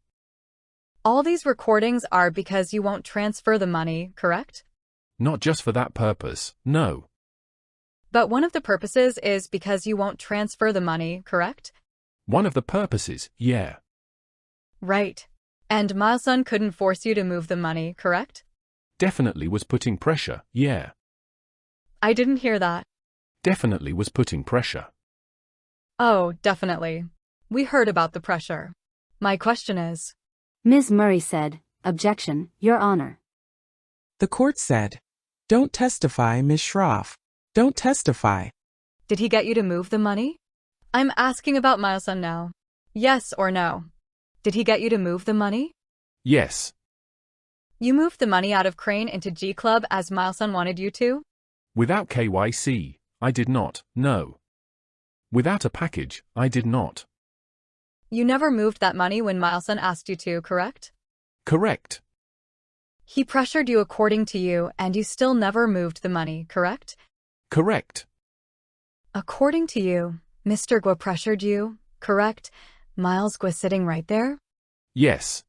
All these recordings are because you won't transfer the money, correct? Not just for that purpose, no. But one of the purposes is because you won't transfer the money, correct? One of the purposes, yeah. Right. And Miles' son couldn't force you to move the money, correct? Definitely was putting pressure, yeah. I didn't hear that. Definitely was putting pressure. Oh, definitely. We heard about the pressure. My question is... Ms. Murray said, Objection, Your Honor. The court said, Don't testify, Ms. Schroff. Don't testify. Did he get you to move the money? I'm asking about Miles' son now. Yes or no? Did he get you to move the money? Yes. You moved the money out of Crane into G Club as Miles' son wanted you to? Without KYC, I did not, no. Without a package, I did not. You never moved that money when Miles' son asked you to, correct? Correct. He pressured you according to you, and you still never moved the money, correct? Correct. According to you, Mr. Guo pressured you, correct? Miles Guo sitting right there? Yes.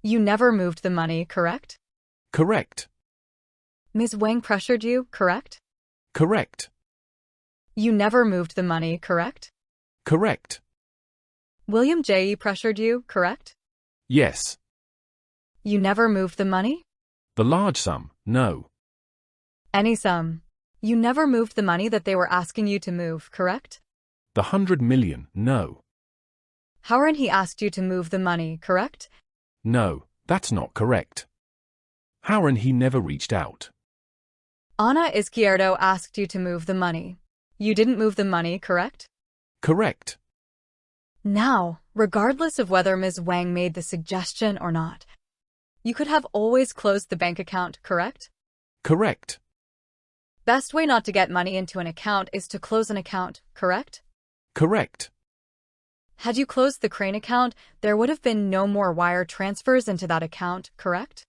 You never moved the money, correct? Correct. Ms. Wang pressured you, correct? Correct. You never moved the money, correct? Correct. William J. pressured you, correct? Yes. You never moved the money? The large sum, no. Any sum. You never moved the money that they were asking you to move, correct? The 100 million, no. Howard he asked you to move the money, correct? No, that's not correct. Howard he never reached out. Ana Izquierdo asked you to move the money. You didn't move the money, correct? Correct. Now, regardless of whether Ms. Wang made the suggestion or not, you could have always closed the bank account, correct? Correct. Best way not to get money into an account is to close an account, correct? Correct. Had you closed the Crane account, there would have been no more wire transfers into that account, correct?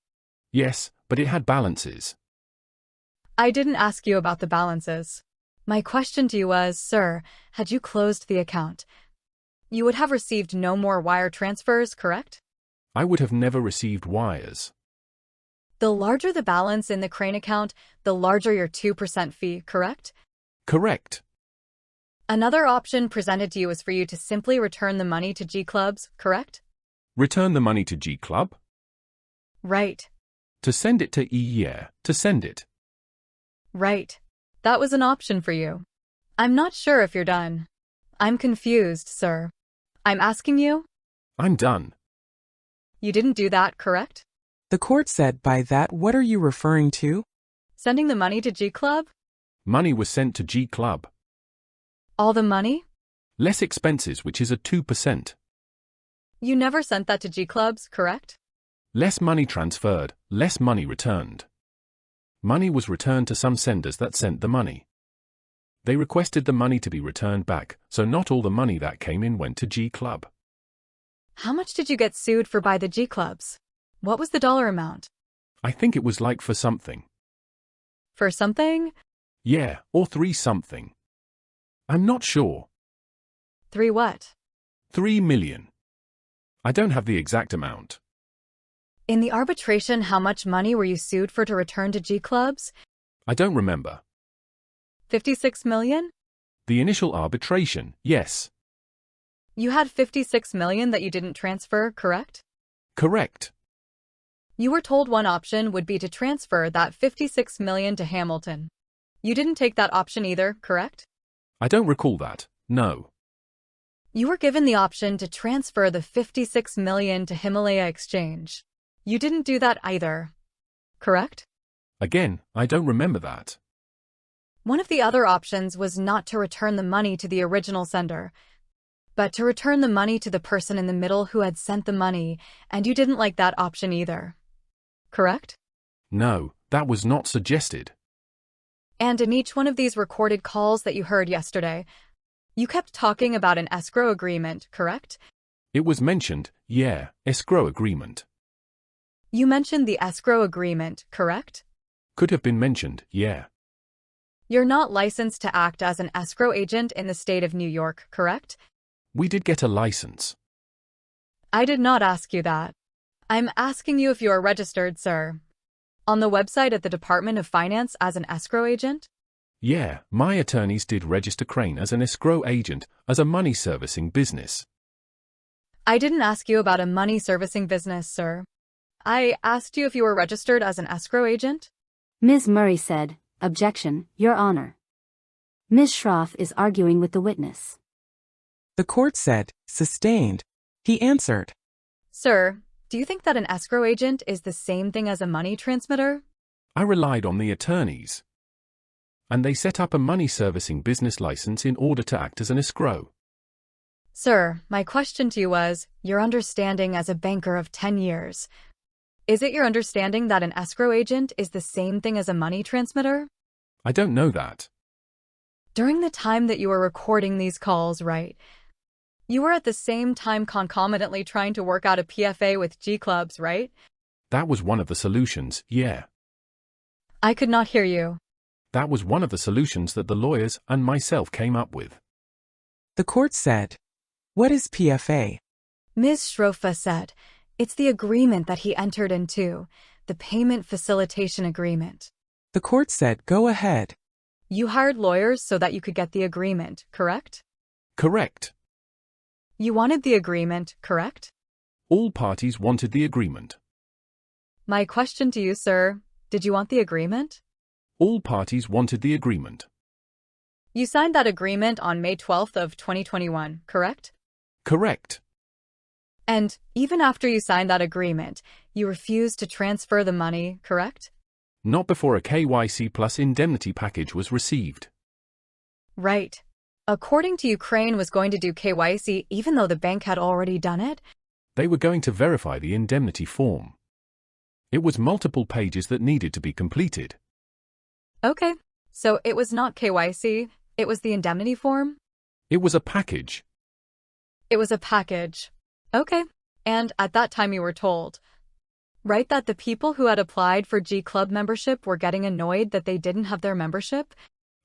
Yes, but it had balances. I didn't ask you about the balances. My question to you was, sir, had you closed the account, you would have received no more wire transfers, correct? I would have never received wires. The larger the balance in the Crane account, the larger your 2% fee, correct? Correct. Another option presented to you is for you to simply return the money to G Clubs, correct? Return the money to G Club? Right. To send it to yeah, to send it. Right. That was an option for you. I'm not sure if you're done. I'm confused, sir. I'm asking you? I'm done. You didn't do that, correct? The court said, By that, what are you referring to? Sending the money to G Club? Money was sent to G Club. All the money? Less expenses, which is a 2%. You never sent that to G Clubs, correct? Less money transferred, less money returned. Money was returned to some senders that sent the money. They requested the money to be returned back, so not all the money that came in went to G Club. How much did you get sued for by the G clubs? What was the dollar amount? I think it was like for something. For something? Yeah, or 3 something. I'm not sure. 3 what? 3 million. I don't have the exact amount. In the arbitration, how much money were you sued for to return to G clubs? I don't remember. 56 million? The initial arbitration, yes. You had 56 million that you didn't transfer, correct? Correct. You were told one option would be to transfer that 56 million to Hamilton. You didn't take that option either, correct? I don't recall that, no. You were given the option to transfer the 56 million to Himalaya Exchange. You didn't do that either, correct? Again, I don't remember that. One of the other options was not to return the money to the original sender, but to return the money to the person in the middle who had sent the money, and you didn't like that option either, correct? No, that was not suggested. And in each one of these recorded calls that you heard yesterday, you kept talking about an escrow agreement, correct? It was mentioned, yeah, escrow agreement. You mentioned the escrow agreement, correct? Could have been mentioned, yeah. You're not licensed to act as an escrow agent in the state of New York, correct? We did get a license. I did not ask you that. I'm asking you if you are registered, sir. On the website at the Department of Finance as an escrow agent? Yeah, my attorneys did register Crane as an escrow agent, as a money servicing business. I didn't ask you about a money servicing business, sir. I asked you if you were registered as an escrow agent? Ms. Murray said, "Objection, Your Honor." Ms. Schroff is arguing with the witness. The court said, "Sustained." He answered, Sir, do you think that an escrow agent is the same thing as a money transmitter? I relied on the attorneys. And they set up a money servicing business license in order to act as an escrow. Sir, my question to you was, your understanding as a banker of 10 years. Is it your understanding that an escrow agent is the same thing as a money transmitter? I don't know that. During the time that you were recording these calls, right? You were at the same time concomitantly trying to work out a PFA with G clubs, right? That was one of the solutions, yeah. I could not hear you. That was one of the solutions that the lawyers and myself came up with. The court said, "What is PFA?" Ms. Schrofa said, "It's the agreement that he entered into, the payment facilitation agreement." The court said, "Go ahead." You hired lawyers so that you could get the agreement, correct? Correct. You wanted the agreement, correct? All parties wanted the agreement. My question to you, sir, did you want the agreement? All parties wanted the agreement. You signed that agreement on May 12th of 2021, correct? Correct. And even after you signed that agreement, you refused to transfer the money, correct? Not before a KYC plus indemnity package was received. Right. According to you, Crane was going to do KYC even though the bank had already done it? They were going to verify the indemnity form. It was multiple pages that needed to be completed. Okay, so it was not KYC, it was the indemnity form? It was a package. It was a package. Okay, and at that time you were told, right, that the people who had applied for G Club membership were getting annoyed that they didn't have their membership?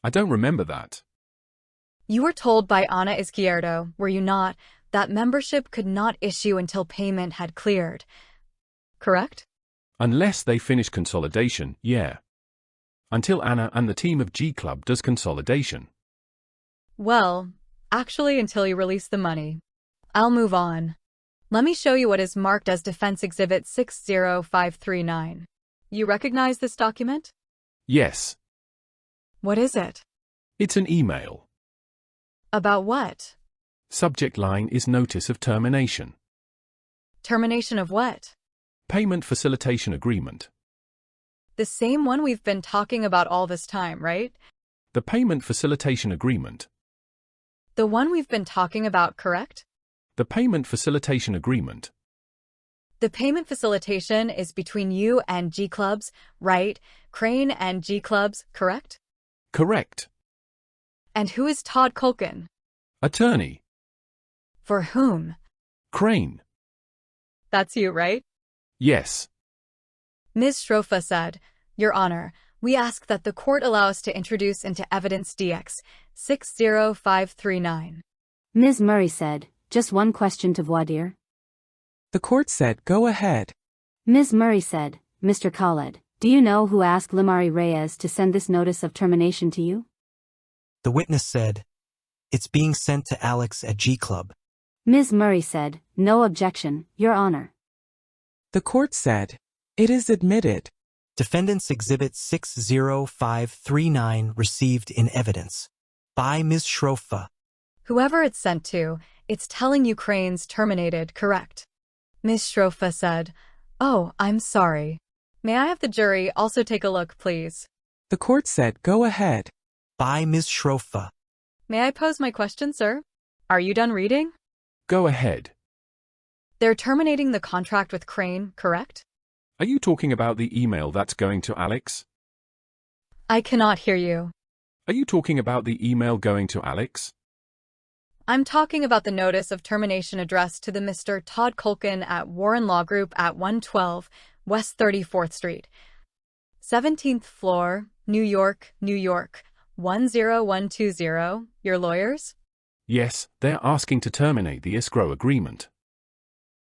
I don't remember that. You were told by Ana Izquierdo, were you not, that membership could not issue until payment had cleared, correct? Unless they finish consolidation, yeah. Until Anna and the team of G Club does consolidation. Well, actually until you release the money. I'll move on. Let me show you what is marked as Defense Exhibit 60539. You recognize this document? Yes. What is it? It's an email. About what? Subject line is Notice of Termination. Termination of what? Payment Facilitation Agreement. The same one we've been talking about all this time, right? The Payment Facilitation Agreement. The one we've been talking about, correct? The Payment Facilitation Agreement. The payment facilitation is between you and G Clubs, right? Crane and G Clubs, correct? Correct. And who is Todd Culkin? Attorney. For whom? Crane. That's you, right? Yes. Ms. Shrofa said, Your Honor, we ask that the court allow us to introduce into evidence DX 60539. Ms. Murray said, just one question to voir dire. The court said, go ahead. Ms. Murray said, Mr. Khaled, do you know who asked Limari Reyes to send this notice of termination to you? The witness said, it's being sent to Alex at G Club. Ms. Murray said, no objection, Your Honor. The court said, it is admitted. Defendant's Exhibit 60539 received in evidence. By Ms. Shrofa. Whoever it's sent to, it's telling Ukraine's terminated, correct? Ms. Shrofa said, Oh, I'm sorry. May I have the jury also take a look, please? The court said, go ahead. By Ms. Shrofa. May I pose my question, sir? Are you done reading? Go ahead. They're terminating the contract with Crane, correct? Are you talking about the email that's going to Alex? I cannot hear you. Are you talking about the email going to Alex? I'm talking about the notice of termination addressed to the Mr. Todd Culkin at Warren Law Group at 112 West 34th Street, 17th floor, New York, New York, 10120. Your lawyers? Yes, they're asking to terminate the escrow agreement.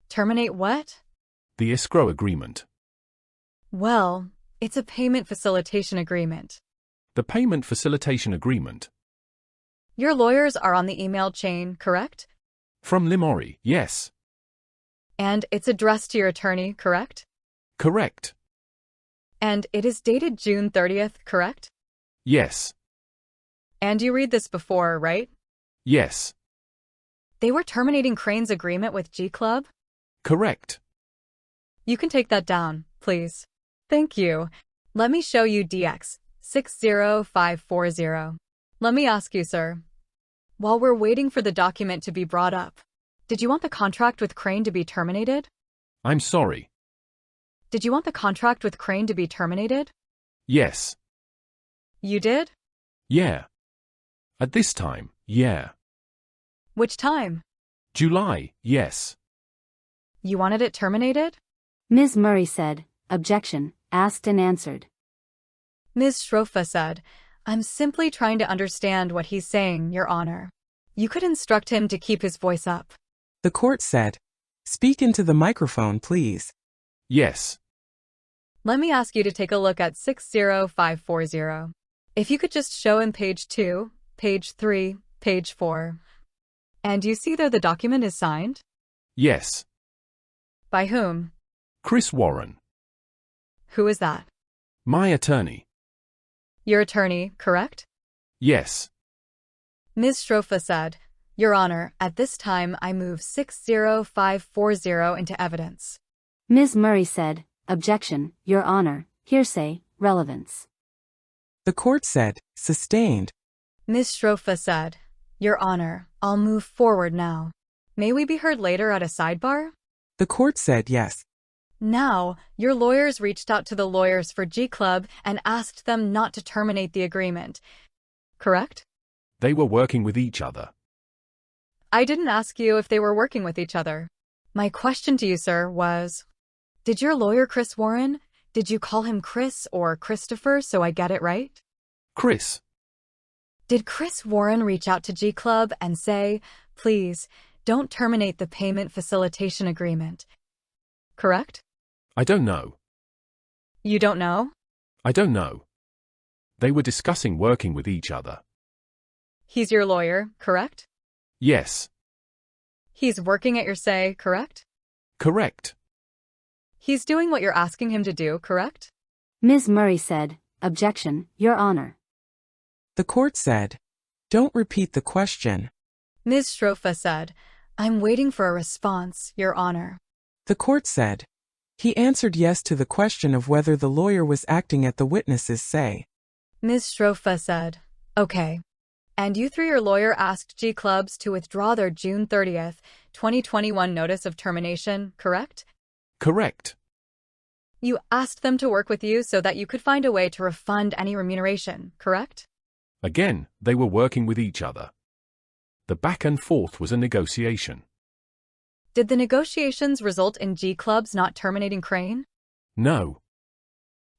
Terminate what? The escrow agreement. Well, it's a payment facilitation agreement. The payment facilitation agreement. Your lawyers are on the email chain, correct? From Limori, yes. And it's addressed to your attorney, correct? Correct. And it is dated June 30th, correct? Yes. And you read this before, right? Yes. They were terminating Crane's agreement with G Club? Correct. You can take that down, please. Thank you. Let me show you DX 60540. Let me ask you, sir. While we're waiting for the document to be brought up, did you want the contract with Crane to be terminated? I'm sorry. Did you want the contract with Crane to be terminated? Yes. You did? Yeah. At this time, yeah. Which time? July, yes. You wanted it terminated? Ms. Murray said, objection, asked and answered. Ms. Shrofa said, I'm simply trying to understand what he's saying, Your Honor. You could instruct him to keep his voice up. The court said, speak into the microphone, please. Yes. Let me ask you to take a look at 60540. If you could just show him page 2, page 3, page 4. And you see there the document is signed? Yes. By whom? Chris Warren. Who is that? My attorney. Your attorney, correct? Yes. Ms. Shrofa said, Your Honor, at this time I move 60540 into evidence. Ms. Murray said, objection, Your Honor, hearsay, relevance. The court said, sustained. Ms. Shrofa said, Your Honor, I'll move forward now. May we be heard later at a sidebar? The court said yes. Now, your lawyers reached out to the lawyers for G Club and asked them not to terminate the agreement. Correct? They were working with each other. I didn't ask you if they were working with each other. My question to you, sir, was, did your lawyer Chris Warren, did you call him Chris or Christopher so I get it right? Chris. Did Chris Warren reach out to G Club and say, please, don't terminate the payment facilitation agreement? Correct? I don't know. You don't know? I don't know. They were discussing working with each other. He's your lawyer, correct? Yes. He's working at your say, correct? Correct. He's doing what you're asking him to do, correct? Ms. Murray said, objection, Your Honor. The court said, don't repeat the question. Ms. Shrofa said, I'm waiting for a response, Your Honor. The court said, he answered yes to the question of whether the lawyer was acting at the witness's say. Ms. Shrofa said, okay. And you through your lawyer asked G Clubs to withdraw their June 30th, 2021 notice of termination, correct? Correct. You asked them to work with you so that you could find a way to refund any remuneration, correct? Again, they were working with each other. The back and forth was a negotiation. Did the negotiations result in G Clubs not terminating Crane? No.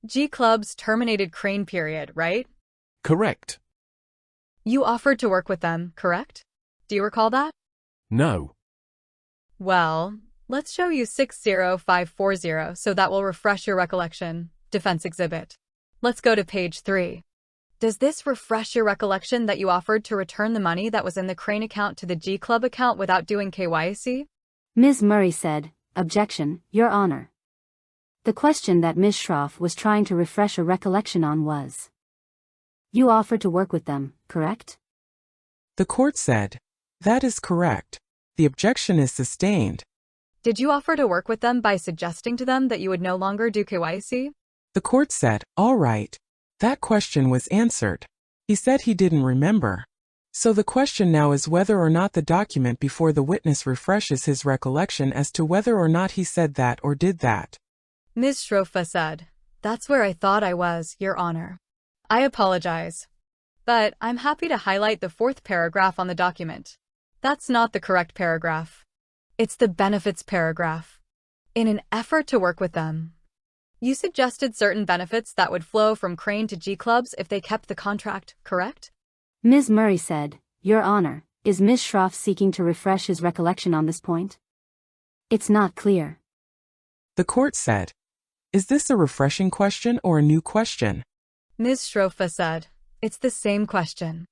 G Clubs terminated Crane, period, right? Correct. You offered to work with them, correct? Do you recall that? No. Well, let's show you 60540 so that will refresh your recollection. Defense exhibit. Let's go to page 3. Does this refresh your recollection that you offered to return the money that was in the Crane account to the G Club account without doing KYC? Ms. Murray said, "Objection, Your Honor." The question that Ms. Shroff was trying to refresh a recollection on was, you offered to work with them, correct? The court said, that is correct. The objection is sustained. Did you offer to work with them by suggesting to them that you would no longer do KYC? The court said, all right. That question was answered. He said he didn't remember. So the question now is whether or not the document before the witness refreshes his recollection as to whether or not he said that or did that. Ms. Shrofa said, "That's where I thought I was, Your Honor. I apologize. But I'm happy to highlight the 4th paragraph on the document. That's not the correct paragraph. It's the benefits paragraph. In an effort to work with them, you suggested certain benefits that would flow from Crane to G Clubs if they kept the contract, correct?" Ms. Murray said, "Your Honor, is Ms. Shroff seeking to refresh his recollection on this point? It's not clear." The court said, is this a refreshing question or a new question? Ms. Shrofa said, "It's the same question.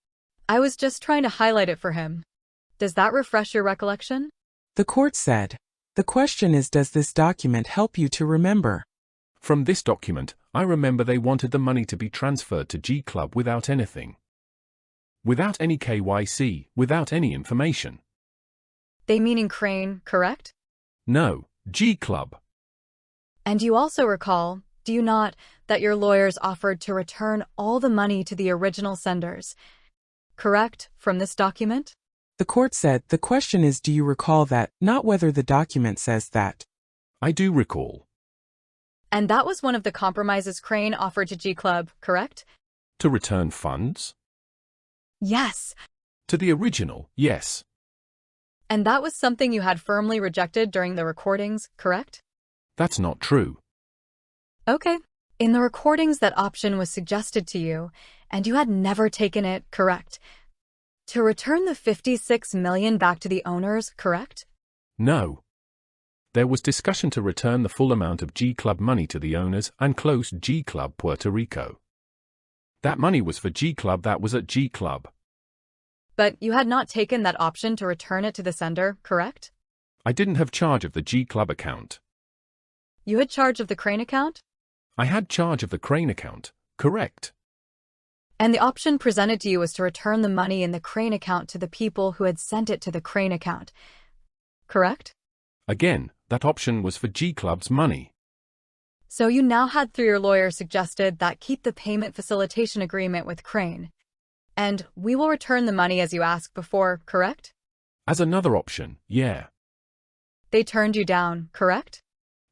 I was just trying to highlight it for him. Does that refresh your recollection?" The court said, the question is, does this document help you to remember? From this document, I remember they wanted the money to be transferred to G Club without anything. Without any KYC, without any information. They meaning Crane, correct? No, G Club. And you also recall, do you not, that your lawyers offered to return all the money to the original senders, correct, from this document? The court said, the question is, do you recall that, not whether the document says that. I do recall. And that was one of the compromises Crane offered to G Club, correct? To return funds? Yes. To the original, yes. And that was something you had firmly rejected during the recordings, correct? That's not true. Okay. In the recordings, that option was suggested to you, and you had never taken it, correct? To return the $56 million back to the owners, correct? No. There was discussion to return the full amount of G Club money to the owners and close G Club Puerto Rico. That money was for G Club that was at G Club. But you had not taken that option to return it to the sender, correct? I didn't have charge of the G Club account. You had charge of the Crane account? I had charge of the Crane account, correct. And the option presented to you was to return the money in the Crane account to the people who had sent it to the Crane account, correct? Again, that option was for G Club's money. So you now had, through your lawyer, suggested that keep the payment facilitation agreement with Crane. And we will return the money as you asked before, correct? As another option, yeah. They turned you down, correct?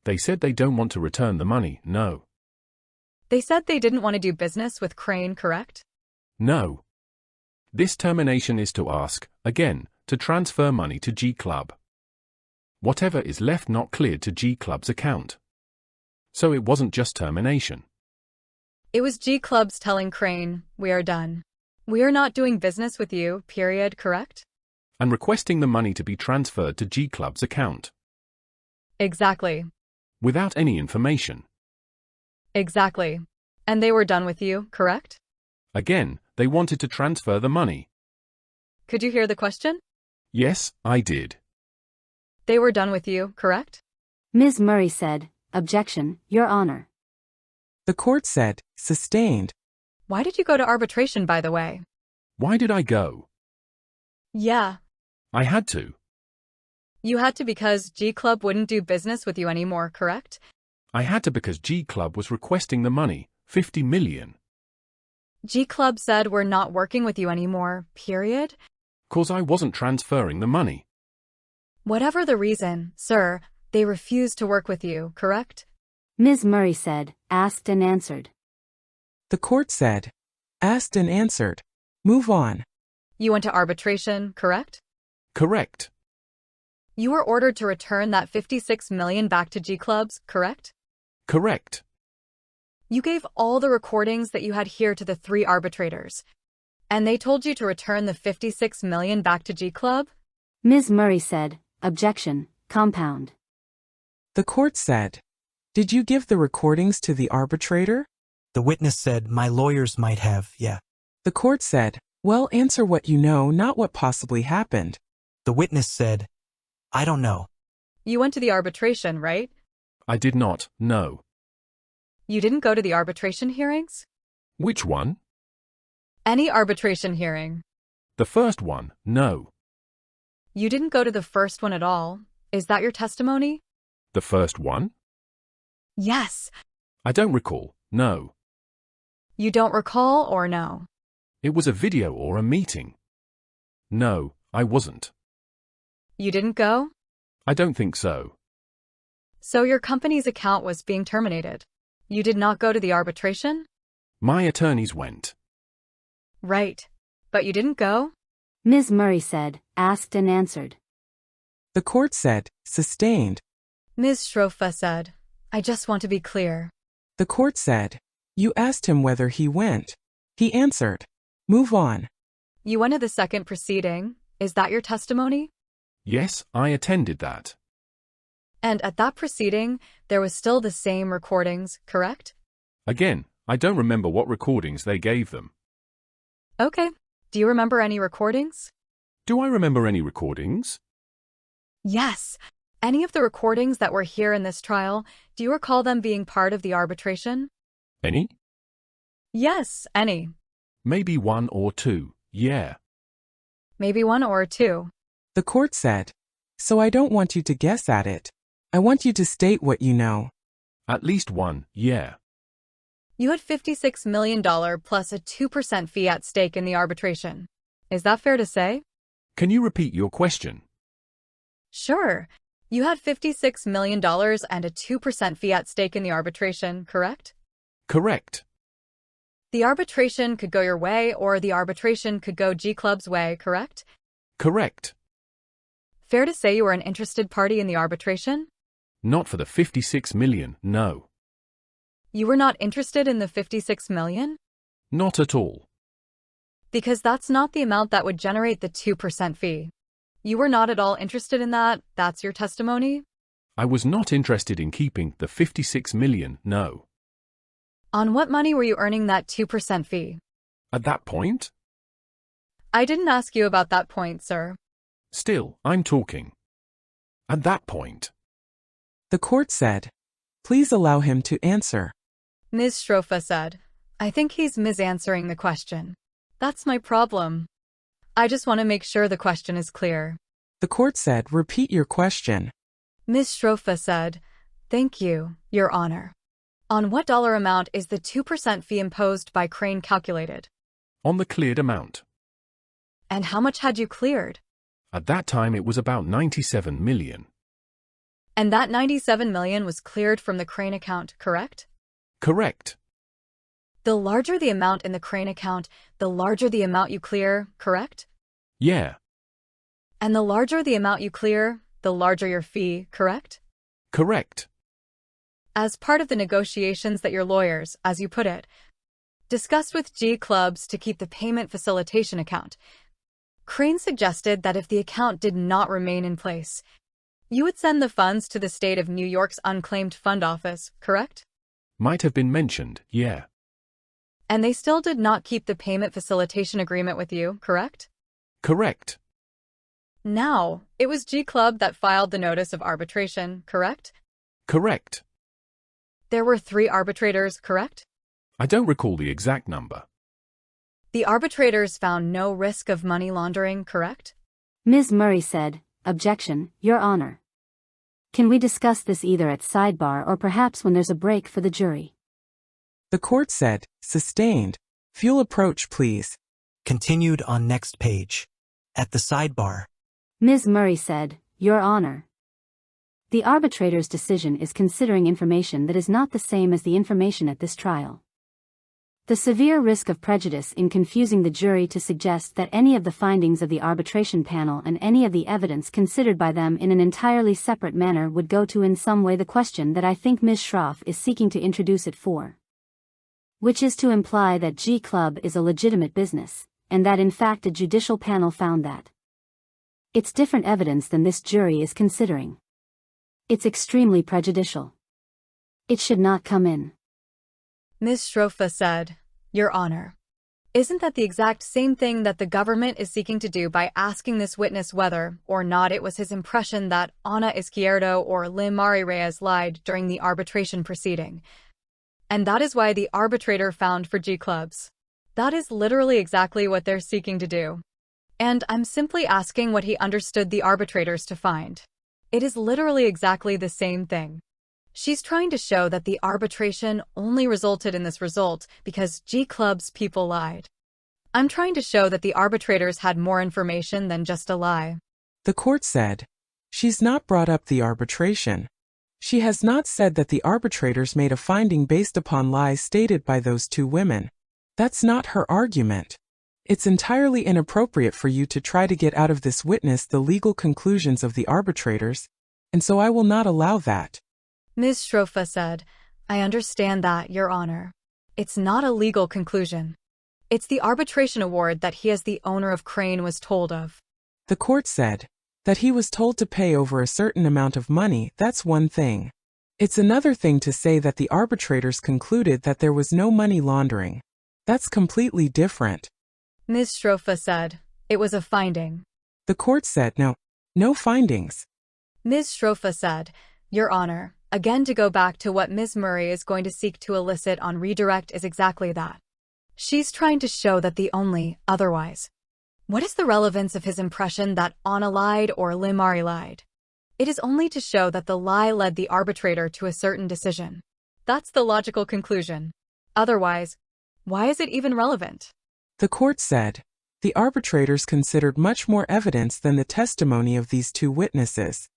They said they don't want to return the money, no. They said they didn't want to do business with Crane, correct? No. This termination is to ask, again, to transfer money to G Club. Whatever is left not cleared to G Club's account. So it wasn't just termination. It was G Club's telling Crane, we are done. We are not doing business with you, period, correct? And requesting the money to be transferred to G Club's account. Exactly. Without any information. Exactly. And they were done with you, correct? Again, they wanted to transfer the money. Could you hear the question? Yes, I did. They were done with you, correct? Ms. Murray said, "Objection, Your Honor." The court said, sustained. Why did you go to arbitration, by the way? Why did I go? Yeah. I had to. You had to because G Club wouldn't do business with you anymore, correct? I had to because G Club was requesting the money, $50 million. G Club said we're not working with you anymore, period? 'Cause I wasn't transferring the money. Whatever the reason, sir, they refused to work with you, correct? Ms. Murray said, "Asked and answered." The court said, asked and answered. Move on. You went to arbitration, correct? Correct. You were ordered to return that 56 million back to G-Clubs, correct? Correct. You gave all the recordings that you had here to the 3 arbitrators, and they told you to return the 56 million back to G-Club? Ms. Murray said, objection, compound. The court said, did you give the recordings to the arbitrator? The witness said, my lawyers might have, yeah. The court said, well, answer what you know, not what possibly happened. The witness said, I don't know. You went to the arbitration, right? I did not, no. You didn't go to the arbitration hearings? Which one? Any arbitration hearing. The first one, no. You didn't go to the first one at all. Is that your testimony? The first one? Yes. I don't recall, no. You don't recall or no? It was a video or a meeting. No, I wasn't. You didn't go? I don't think so. So your company's account was being terminated. You did not go to the arbitration? My attorneys went. Right. But you didn't go? Ms. Murray said, asked and answered. The court said, sustained. Ms. Shrofa said, I just want to be clear. The court said, you asked him whether he went. He answered, move on. You went to the second proceeding. Is that your testimony? Yes, I attended that. And at that proceeding, there was still the same recordings, correct? Again, I don't remember what recordings they gave them. Okay. Do you remember any recordings? Do I remember any recordings? Yes. Any of the recordings that were here in this trial, do you recall them being part of the arbitration? Any? Yes, any. Maybe 1 or 2, yeah. Maybe 1 or 2. The court said, so I don't want you to guess at it. I want you to state what you know. At least 1, yeah. You had $56 million plus a 2% fee at stake in the arbitration. Is that fair to say? Can you repeat your question? Sure. You had $56 million and a 2% fee at stake in the arbitration, correct? Correct. The arbitration could go your way or the arbitration could go G-Club's way, correct? Correct. Fair to say you were an interested party in the arbitration? Not for the 56 million, no. You were not interested in the 56 million? Not at all. Because that's not the amount that would generate the 2% fee. You were not at all interested in that, that's your testimony? I was not interested in keeping the 56 million, no. On what money were you earning that 2% fee? At that point? I didn't ask you about that point, sir. Still, I'm talking. At that point. The court said, please allow him to answer. Ms. Shrofa said, I think he's misanswering the question. That's my problem. I just want to make sure the question is clear. The court said, repeat your question. Ms. Shrofa said, thank you, Your Honor. On what dollar amount is the 2% fee imposed by Crane calculated? On the cleared amount. And how much had you cleared? At that time it was about 97 million. And that 97 million was cleared from the Crane account, correct? Correct. The larger the amount in the Crane account, the larger the amount you clear, correct? Yeah. And the larger the amount you clear, the larger your fee, correct? Correct. As part of the negotiations that your lawyers, as you put it, discussed with G-Clubs to keep the payment facilitation account, Crane suggested that if the account did not remain in place, you would send the funds to the state of New York's unclaimed fund office, correct? Might have been mentioned, yeah. And they still did not keep the payment facilitation agreement with you, correct? Correct. Now, it was G-Club that filed the notice of arbitration, correct? Correct. There were 3 arbitrators, correct? I don't recall the exact number. The arbitrators found no risk of money laundering, correct? Ms. Murray said, objection, Your Honor. Can we discuss this either at sidebar or perhaps when there's a break for the jury? The court said, sustained. Fuel approach, please. Continued on next page. At the sidebar. Ms. Murray said, Your Honor. The arbitrator's decision is considering information that is not the same as the information at this trial. The severe risk of prejudice in confusing the jury to suggest that any of the findings of the arbitration panel and any of the evidence considered by them in an entirely separate manner would go to in some way the question that I think Ms. Schroff is seeking to introduce it for. Which is to imply that G Club is a legitimate business, and that in fact a judicial panel found that. It's different evidence than this jury is considering. It's extremely prejudicial. It should not come in. Ms. Schroff said, Your Honor. Isn't that the exact same thing that the government is seeking to do by asking this witness whether or not it was his impression that Ana Izquierdo or Limari Reyes lied during the arbitration proceeding? And that is why the arbitrator found for G clubs. That is literally exactly what they're seeking to do. And I'm simply asking what he understood the arbitrators to find. It is literally exactly the same thing. She's trying to show that the arbitration only resulted in this result because G Club's people lied. I'm trying to show that the arbitrators had more information than just a lie. The court said, she's not brought up the arbitration. She has not said that the arbitrators made a finding based upon lies stated by those two women. That's not her argument. It's entirely inappropriate for you to try to get out of this witness the legal conclusions of the arbitrators, and so I will not allow that. Ms. Schroff said, I understand that, Your Honor. It's not a legal conclusion. It's the arbitration award that he as the owner of Crane was told of. The court said that he was told to pay over a certain amount of money. That's one thing. It's another thing to say that the arbitrators concluded that there was no money laundering. That's completely different. Ms. Schroff said, it was a finding. The court said no findings. Ms. Schroff said, Your Honor, again to go back to what Ms. Murray is going to seek to elicit on redirect is exactly that. She's trying to show that the only, otherwise. What is the relevance of his impression that Ana lied or Limari lied? It is only to show that the lie led the arbitrator to a certain decision. That's the logical conclusion. Otherwise, why is it even relevant? The court said, the arbitrators considered much more evidence than the testimony of these two witnesses.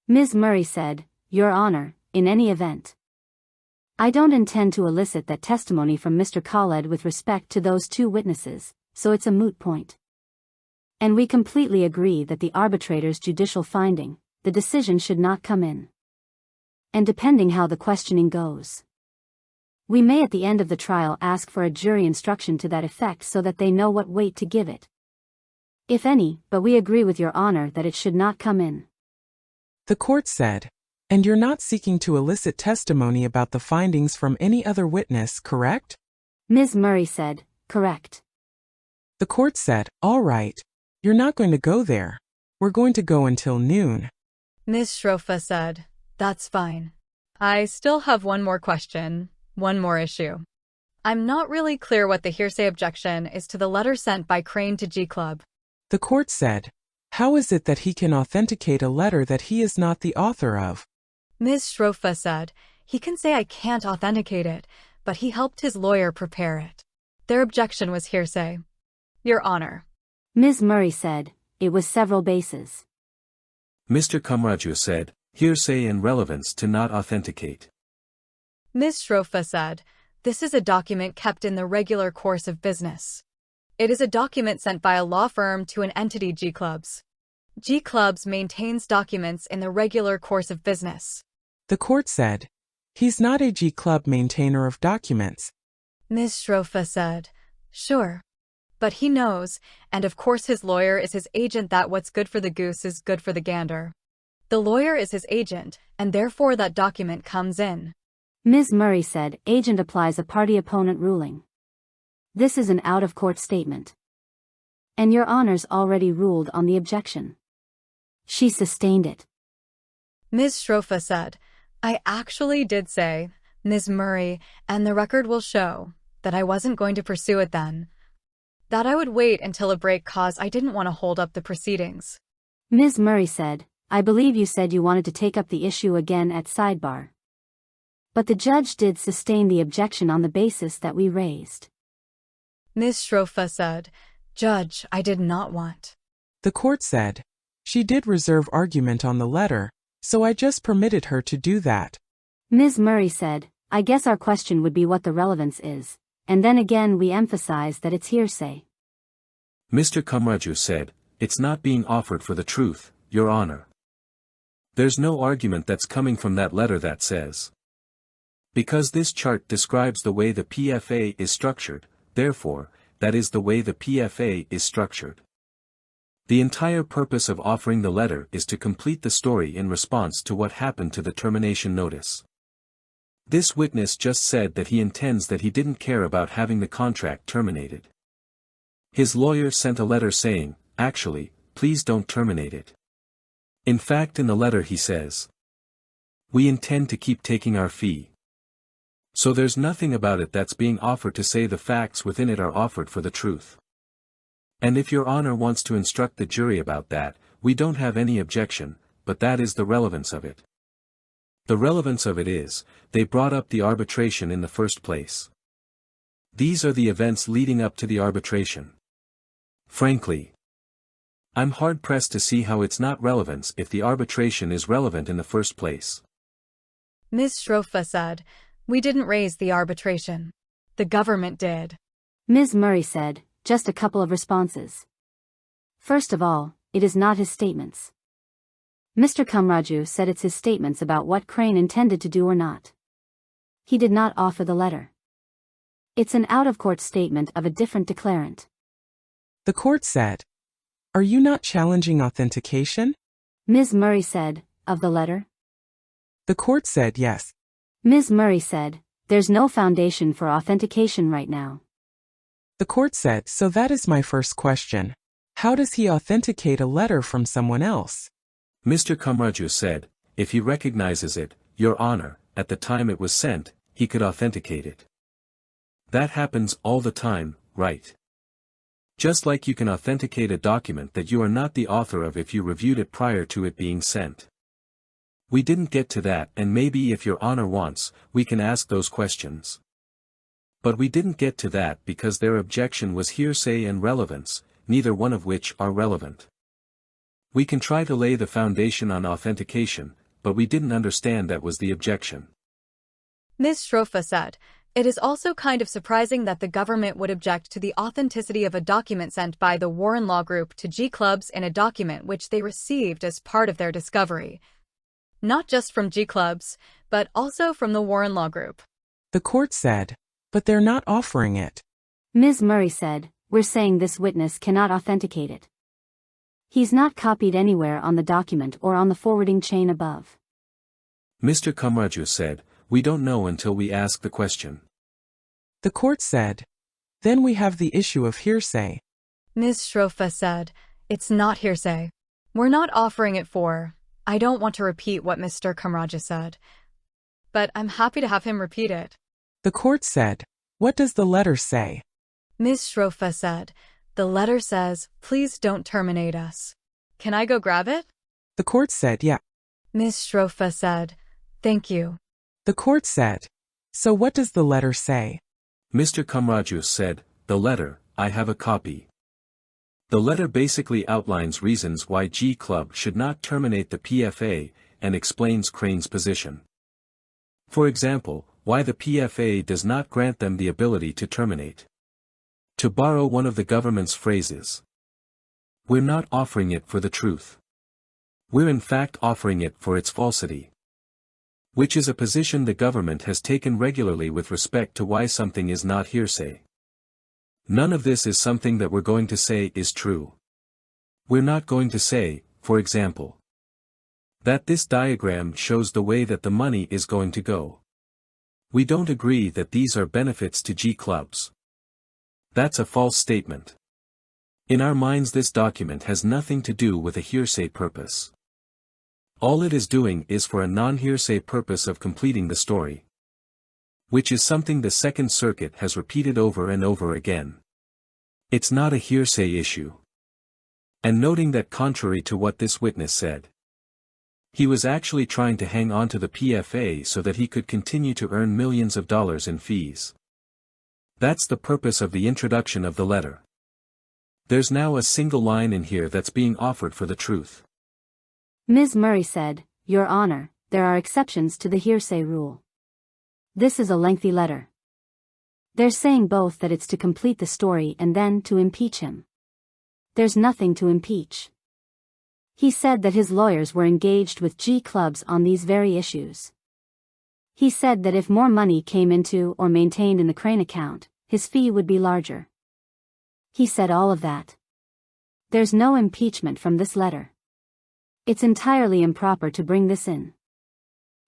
Ms. Murray said, Your Honor, in any event, I don't intend to elicit that testimony from Mr. Khaled with respect to those two witnesses, so it's a moot point. And we completely agree that the arbitrator's judicial finding, the decision should not come in. And depending how the questioning goes, we may at the end of the trial ask for a jury instruction to that effect so that they know what weight to give it. If any, but we agree with Your Honor that it should not come in. The court said, and you're not seeking to elicit testimony about the findings from any other witness, correct? Ms. Murray said, correct. The court said, all right, you're not going to go there. We're going to go until noon. Ms. Schroff said, that's fine. I still have one more question, one more issue. I'm not really clear what the hearsay objection is to the letter sent by Crane to G Club. The court said, how is it that he can authenticate a letter that he is not the author of? Ms. Schroff said, he can say I can't authenticate it, but he helped his lawyer prepare it. Their objection was hearsay. Your Honor. Ms. Murray said, it was several bases. Mr. Kamraju said, hearsay and relevance to not authenticate. Ms. Schroff said, this is a document kept in the regular course of business. It is a document sent by a law firm to an entity G Clubs. G Clubs maintains documents in the regular course of business. The court said, he's not a G Club maintainer of documents. Ms. Schroff said, sure. But he knows, and of course his lawyer is his agent, that what's good for the goose is good for the gander. The lawyer is his agent, and therefore that document comes in. Ms. Murray said, agent applies a party-opponent ruling. This is an out-of-court statement. And Your Honors already ruled on the objection. She sustained it. Ms. Schroff said, I actually did say, Ms. Murray, and the record will show, that I wasn't going to pursue it then. That I would wait until a break cause I didn't want to hold up the proceedings. Ms. Murray said, I believe you said you wanted to take up the issue again at sidebar. But the judge did sustain the objection on the basis that we raised. Ms. Schroff said, Judge, I did not want. The court said, she did reserve argument on the letter, so I just permitted her to do that. Ms. Murray said, I guess our question would be what the relevance is, and then again we emphasize that it's hearsay. Mr. Kamraju said, "It's not being offered for the truth, Your Honor. There's no argument that's coming from that letter that says. Because this chart describes the way the PFA is structured, therefore, that is the way the PFA is structured. The entire purpose of offering the letter is to complete the story in response to what happened to the termination notice. This witness just said that he intends that he didn't care about having the contract terminated. His lawyer sent a letter saying, actually, please don't terminate it. In fact, in the letter he says, we intend to keep taking our fee. So there's nothing about it that's being offered to say the facts within it are offered for the truth. And if Your Honor wants to instruct the jury about that, we don't have any objection, but that is the relevance of it. The relevance of it is, they brought up the arbitration in the first place. These are the events leading up to the arbitration. Frankly, I'm hard-pressed to see how it's not relevance if the arbitration is relevant in the first place. Ms. Shrofa said, "We didn't raise the arbitration. The government did." Ms. Murray said, just a couple of responses. First of all, it is not his statements. Mr. Kamraju said it's his statements about what Crane intended to do or not. He did not offer the letter. It's an out-of-court statement of a different declarant. The court said, "Are you not challenging authentication?" Ms. Murray said, "Of the letter?" The court said yes. Ms. Murray said, "There's no foundation for authentication right now." The court said, "So that is my first question. How does he authenticate a letter from someone else?" Mr. Kamraju said, if he recognizes it, Your Honor, at the time it was sent, he could authenticate it. That happens all the time, right? Just like you can authenticate a document that you are not the author of if you reviewed it prior to it being sent. We didn't get to that, and maybe if Your Honor wants, we can ask those questions. But we didn't get to that because their objection was hearsay and relevance, neither one of which are relevant. We can try to lay the foundation on authentication, but we didn't understand that was the objection. Ms. Shrofa said, "It is also kind of surprising that the government would object to the authenticity of a document sent by the Warren Law Group to G Clubs in a document which they received as part of their discovery. Not just from G Clubs, but also from the Warren Law Group." The court said, "But they're not offering it." Ms. Murray said, "We're saying this witness cannot authenticate it. He's not copied anywhere on the document or on the forwarding chain above." Mr. Kamraju said, "We don't know until we ask the question." The court said, "Then we have the issue of hearsay." Ms. Shrofa said, "It's not hearsay. We're not offering it for..." I don't want to repeat what Mr. Kamraja said, but I'm happy to have him repeat it. The court said, "What does the letter say?" Ms. Shrofa said, "The letter says, please don't terminate us. Can I go grab it?" The court said, "Yeah." Ms. Shrofa said, "Thank you." The court said, "So what does the letter say?" Mr. Kamraju said, "The letter, I have a copy." The letter basically outlines reasons why G Club should not terminate the PFA, and explains Crane's position. For example, why the PFA does not grant them the ability to terminate. To borrow one of the government's phrases, we're not offering it for the truth. We're in fact offering it for its falsity. Which is a position the government has taken regularly with respect to why something is not hearsay. None of this is something that we're going to say is true. We're not going to say, for example, that this diagram shows the way that the money is going to go. We don't agree that these are benefits to G Clubs. That's a false statement. In our minds, this document has nothing to do with a hearsay purpose. All it is doing is for a non-hearsay purpose of completing the story. Which is something the Second Circuit has repeated over and over again. It's not a hearsay issue. And noting that contrary to what this witness said, he was actually trying to hang on to the PFA so that he could continue to earn millions of dollars in fees. That's the purpose of the introduction of the letter. There's now a single line in here that's being offered for the truth. Ms. Murray said, "Your Honor, there are exceptions to the hearsay rule. This is a lengthy letter. They're saying both that it's to complete the story and then to impeach him. There's nothing to impeach. He said that his lawyers were engaged with G clubs on these very issues. He said that if more money came into or maintained in the Crane account, his fee would be larger. He said all of that. There's no impeachment from this letter. It's entirely improper to bring this in.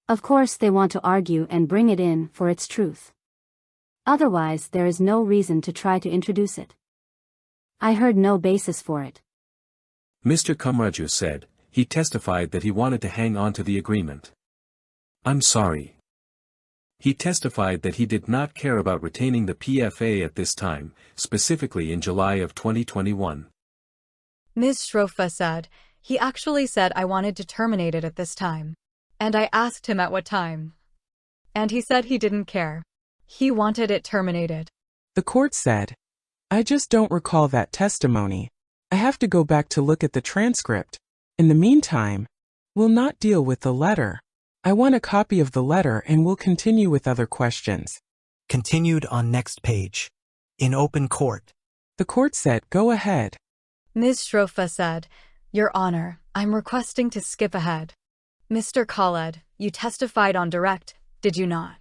Of course they want to argue and bring it in for its truth. Otherwise there is no reason to try to introduce it. I heard no basis for it. Mr. Kumraju said, he testified that he wanted to hang on to the agreement. I'm sorry. He testified that he did not care about retaining the PFA at this time, specifically in July of 2021. Ms. Shrofa said, he actually said I wanted to terminate it at this time. And I asked him at what time. And he said he didn't care. He wanted it terminated. The court said, I just don't recall that testimony. I have to go back to look at the transcript. In the meantime, we'll not deal with the letter. I want a copy of the letter and we'll continue with other questions. Continued on next page. In open court. The court said, go ahead. Ms. Shrofa said, Your Honor, I'm requesting to skip ahead. Mr. Khaled, you testified on direct, did you not?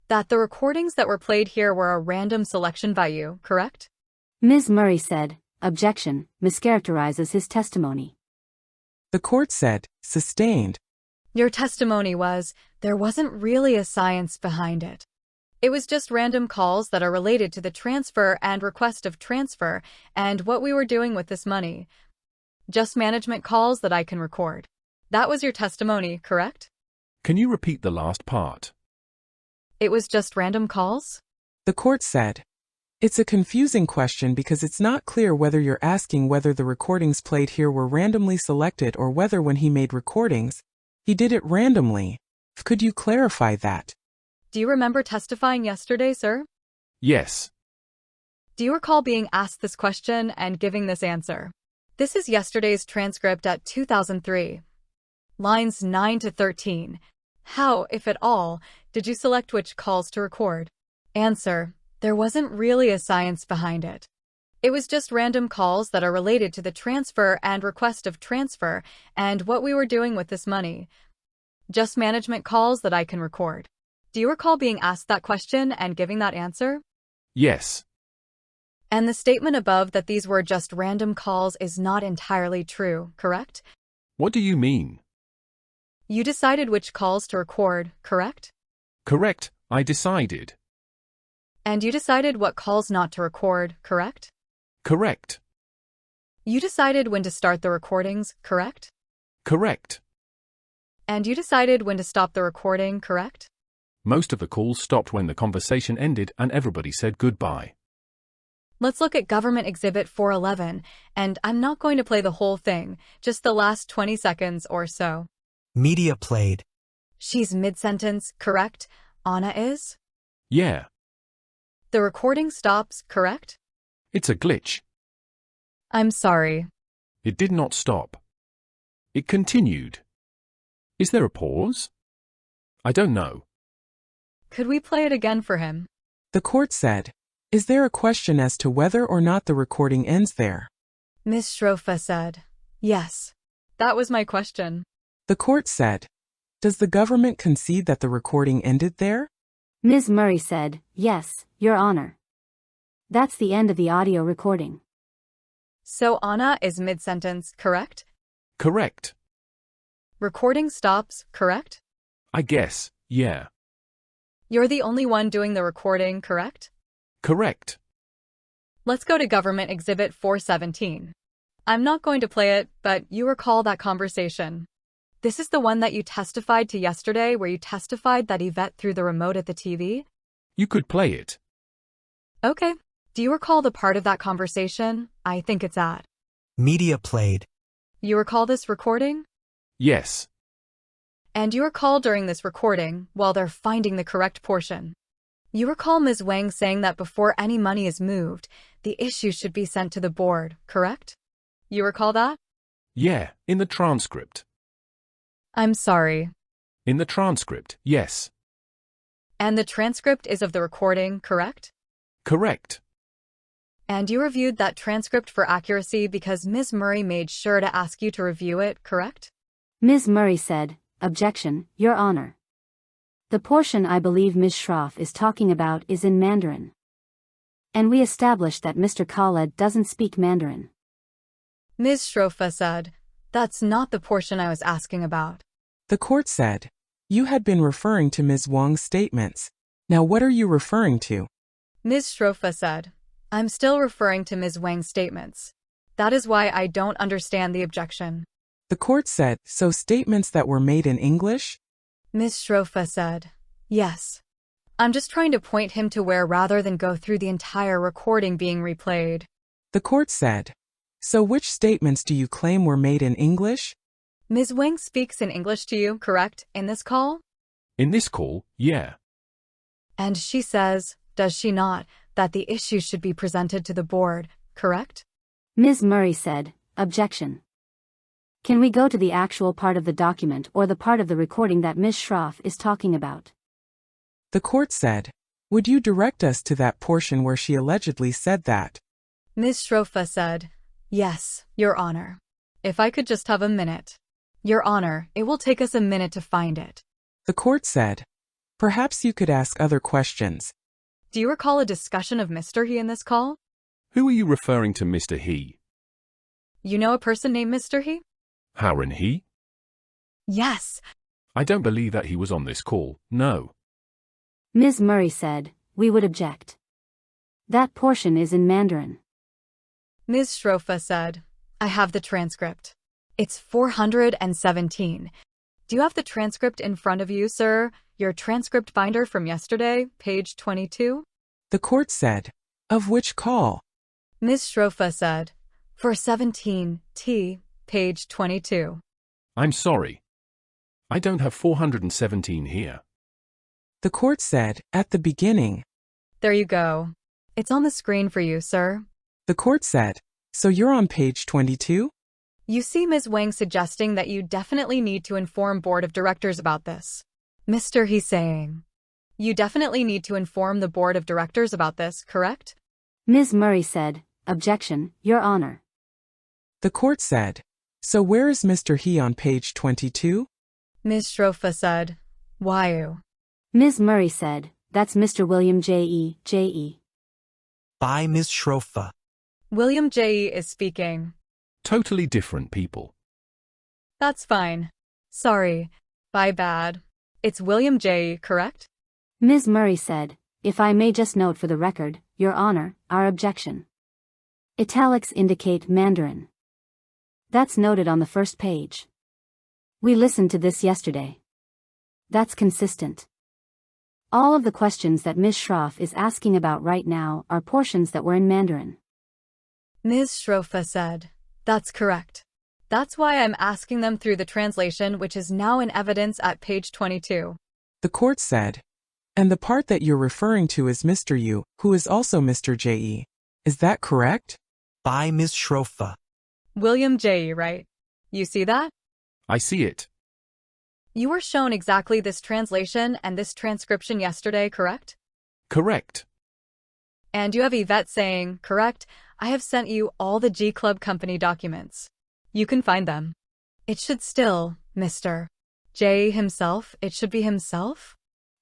That the recordings that were played here were a random selection by you, correct? Ms. Murray said, objection, mischaracterizes his testimony. The court said, sustained. Your testimony was, there wasn't really a science behind it. It was just random calls that are related to the transfer and request of transfer and what we were doing with this money. Just management calls that I can record. That was your testimony, correct? Can you repeat the last part? It was just random calls? The court said, it's a confusing question because it's not clear whether you're asking whether the recordings played here were randomly selected or whether when he made recordings, he did it randomly. Could you clarify that? Do you remember testifying yesterday, sir? Yes. Do you recall being asked this question and giving this answer? This is yesterday's transcript at 2003. Lines 9 to 13. How, if at all, did you select which calls to record? Answer. There wasn't really a science behind it. It was just random calls that are related to the transfer and request of transfer and what we were doing with this money. Just management calls that I can record. Do you recall being asked that question and giving that answer? Yes. And the statement above that these were just random calls is not entirely true, correct? What do you mean? You decided which calls to record, correct? Correct, I decided. And you decided what calls not to record, correct? Correct. You decided when to start the recordings, correct? Correct. And you decided when to stop the recording, correct? Most of the calls stopped when the conversation ended and everybody said goodbye. Let's look at Government Exhibit 411, and I'm not going to play the whole thing, just the last 20 seconds or so. Media played. She's mid-sentence, correct? Anna is? Yeah. The recording stops, correct? It's a glitch. I'm sorry. It did not stop. It continued. Is there a pause? I don't know. Could we play it again for him? The court said, is there a question as to whether or not the recording ends there? Ms. Shrofa said, yes. That was my question. The court said, does the government concede that the recording ended there? Ms. Murray said, yes, Your Honor. That's the end of the audio recording. So Anna is mid-sentence, correct? Correct. Recording stops, correct? I guess, yeah. You're the only one doing the recording, correct? Correct. Let's go to Government Exhibit 417. I'm not going to play it, but you recall that conversation. This is the one that you testified to yesterday where you testified that Yvette threw the remote at the TV? You could play it. Okay. Do you recall the part of that conversation? I think it's at. Media played. You recall this recording? Yes. And you recall during this recording, while they're finding the correct portion, you recall Ms. Wang saying that before any money is moved, the issue should be sent to the board, correct? You recall that? Yeah, in the transcript. I'm sorry. In the transcript, yes. And the transcript is of the recording, correct? Correct. And you reviewed that transcript for accuracy because Ms. Murray made sure to ask you to review it, correct? Ms. Murray said, "Objection, Your Honor. The portion I believe Ms. Shroff is talking about is in Mandarin. And we established that Mr. Khaled doesn't speak Mandarin." Ms. Shroff said, "That's not the portion I was asking about." The court said, "You had been referring to Ms. Wang's statements. Now what are you referring to?" Ms. Shroff said, "I'm still referring to Ms. Wang's statements. That is why I don't understand the objection." The court said, "So statements that were made in English?" Ms. Shroff said, "Yes. I'm just trying to point him to where rather than go through the entire recording being replayed." The court said, "So which statements do you claim were made in English?" Ms. Wang speaks in English to you, correct, in this call? In this call, yeah. And she says, does she not, that the issue should be presented to the board, correct? Ms. Murray said, "Objection. Can we go to the actual part of the document or the part of the recording that Ms. Shroff is talking about?" The court said, "Would you direct us to that portion where she allegedly said that?" Ms. Shroff said, "Yes, Your Honor. If I could just have a minute." Your Honor, it will take us a minute to find it. The court said, "Perhaps you could ask other questions." Do you recall a discussion of Mr. He in this call? Who are you referring to, Mr. He? You know a person named Mr. He? Harren He? Yes. I don't believe that he was on this call, no. Ms. Murray said, "We would object. That portion is in Mandarin." Ms. Shroff said, "I have the transcript. It's 417. Do you have the transcript in front of you, sir? Your transcript binder from yesterday, page 22? The court said, "Of which call?" Ms. Shroff said, 417T, page 22. I'm sorry. I don't have 417 here. The court said, "At the beginning." There you go. It's on the screen for you, sir. The court said, "So you're on page 22? You see Ms. Wang suggesting that you definitely need to inform board of directors about this. Mr. He saying, you definitely need to inform the board of directors about this, correct? Ms. Murray said, "Objection, Your Honor." The court said, "So where is Mr. He on page 22? Ms. Shroff said, "Why?" Ms. Murray said, "That's Mr. William J.E. By Ms. Shroff. William J.E. is speaking. Totally different people. That's fine. Sorry. My bad. It's William J.E., correct? Ms. Murray said, "If I may just note for the record, Your Honor, our objection. Italics indicate Mandarin. That's noted on the first page. We listened to this yesterday. That's consistent. All of the questions that Ms. Shroff is asking about right now are portions that were in Mandarin." Ms. Shroff said, "That's correct. That's why I'm asking them through the translation, which is now in evidence at page 22. The court said, "And the part that you're referring to is Mr. Yu, who is also Mr. J.E. Is that correct?" By Ms. Shroff. William J.E., right? You see that? I see it. You were shown exactly this translation and this transcription yesterday, correct? Correct. And you have Yvette saying, correct, I have sent you all the G Club company documents. You can find them. It should still, Mr. J himself, it should be himself?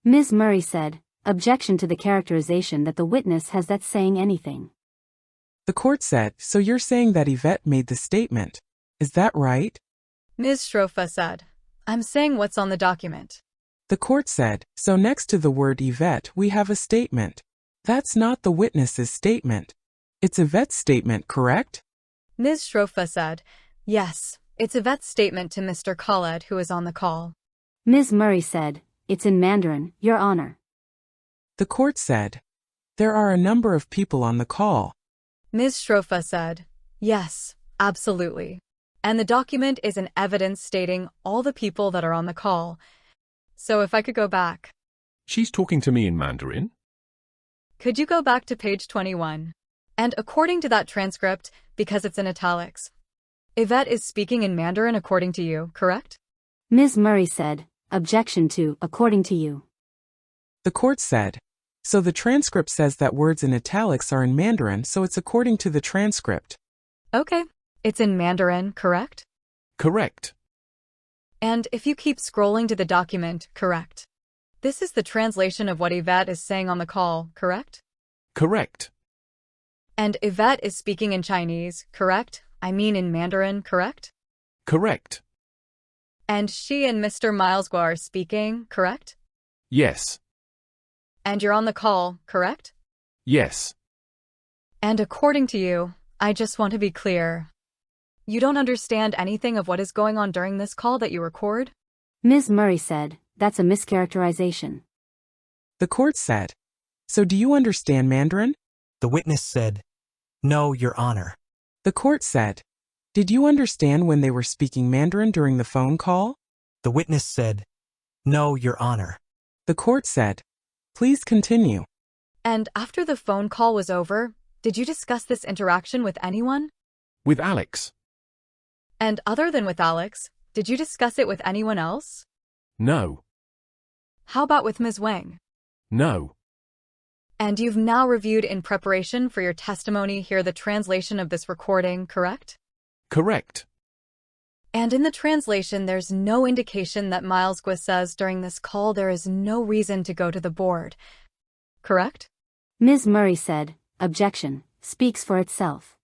Ms. Murray said, "Objection to the characterization that the witness has that saying anything." The court said, "So you're saying that Yvette made the statement. Is that right?" Ms. Shroff said, "I'm saying what's on the document." The court said, "So next to the word Yvette we have a statement. That's not the witness's statement. It's Yvette's statement, correct?" Ms. Shroff said, "Yes, it's Yvette's statement to Mr. Khaled, who is on the call." Ms. Murray said, "It's in Mandarin, Your Honor." The court said, "There are a number of people on the call." Ms. Shroff said, "Yes, absolutely. And the document is an evidence stating all the people that are on the call. So if I could go back." She's talking to me in Mandarin? Could you go back to page 21? And according to that transcript, because it's in italics, Yvette is speaking in Mandarin according to you, correct? Ms. Murray said, "Objection to, according to you." The court said, So the transcript says that words in italics are in Mandarin, so it's according to the transcript. Okay. It's in Mandarin, correct? Correct. And if you keep scrolling to the document, correct? This is the translation of what Yvette is saying on the call, correct? Correct. And Yvette is speaking in Chinese, correct? I mean in Mandarin, correct? Correct. And she and Mr. Miles Guo are speaking, correct? Yes. And you're on the call, correct? Yes. And according to you, I just want to be clear. You don't understand anything of what is going on during this call that you record? Ms. Murray said, that's a mischaracterization. The court said, so do you understand Mandarin? The witness said, no, Your Honor. The court said, did you understand when they were speaking Mandarin during the phone call? The witness said, no, Your Honor. The court said, please continue. And after the phone call was over, did you discuss this interaction with anyone? With Alex? And other than with Alex, did you discuss it with anyone else? No. How about with Ms. Wang? No. And you've now reviewed in preparation for your testimony here the translation of this recording, correct? Correct. And in the translation, there's no indication that Miles Guo says during this call there is no reason to go to the board, correct? Ms. Murray said, objection, speaks for itself.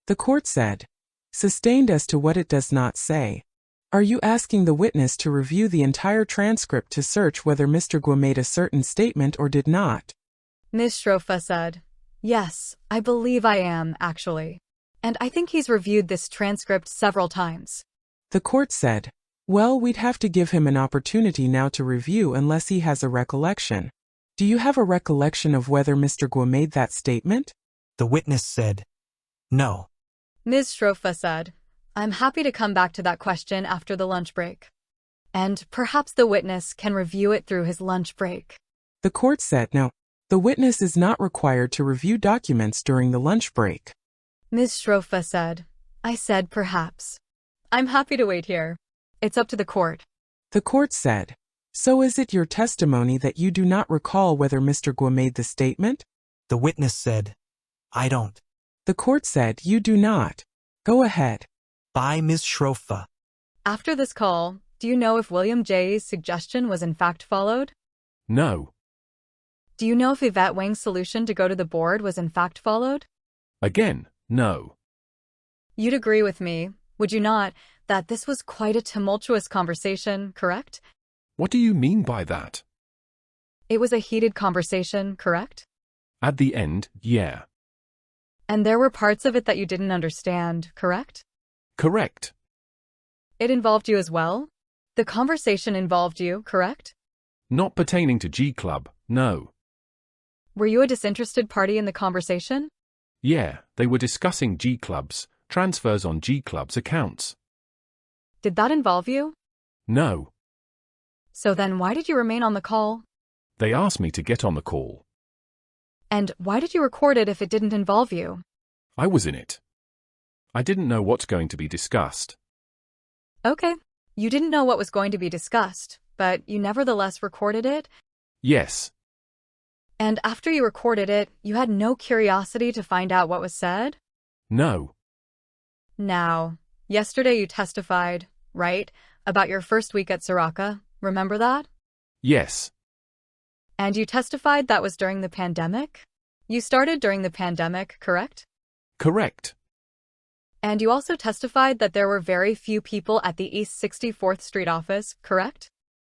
The court said, sustained as to what it does not say. Are you asking the witness to review the entire transcript to search whether Mr. Guo made a certain statement or did not? Ms. Shrofa said, yes, I believe I am, actually. And I think he's reviewed this transcript several times. The court said, well, we'd have to give him an opportunity now to review unless he has a recollection. Do you have a recollection of whether Mr. Guo made that statement? The witness said, no. Ms. Shrofa said, I'm happy to come back to that question after the lunch break. And perhaps the witness can review it through his lunch break. The court said, no, the witness is not required to review documents during the lunch break. Ms. Shrofa said, I said perhaps. I'm happy to wait here. It's up to the court. The court said, so is it your testimony that you do not recall whether Mr. Guo made the statement? The witness said, I don't. The court said, you do not. Go ahead. By Ms. Shrofa. After this call, do you know if William J.'s suggestion was in fact followed? No. Do you know if Yvette Wang's solution to go to the board was in fact followed? Again, no. You'd agree with me, would you not, that this was quite a tumultuous conversation, correct? What do you mean by that? It was a heated conversation, correct? At the end, yeah. And there were parts of it that you didn't understand, correct? Correct. It involved you as well? The conversation involved you, correct? Not pertaining to G Club, no. Were you a disinterested party in the conversation? Yeah, they were discussing G Clubs, transfers on G Club's accounts. Did that involve you? No. So then why did you remain on the call? They asked me to get on the call. And why did you record it if it didn't involve you? I was in it. I didn't know what's going to be discussed. Okay. You didn't know what was going to be discussed, but you nevertheless recorded it? Yes. And after you recorded it, you had no curiosity to find out what was said? No. Now, yesterday you testified, right, about your first week at Saraca, remember that? Yes. And you testified that was during the pandemic? You started during the pandemic, correct? Correct. And you also testified that there were very few people at the East 64th Street office, correct?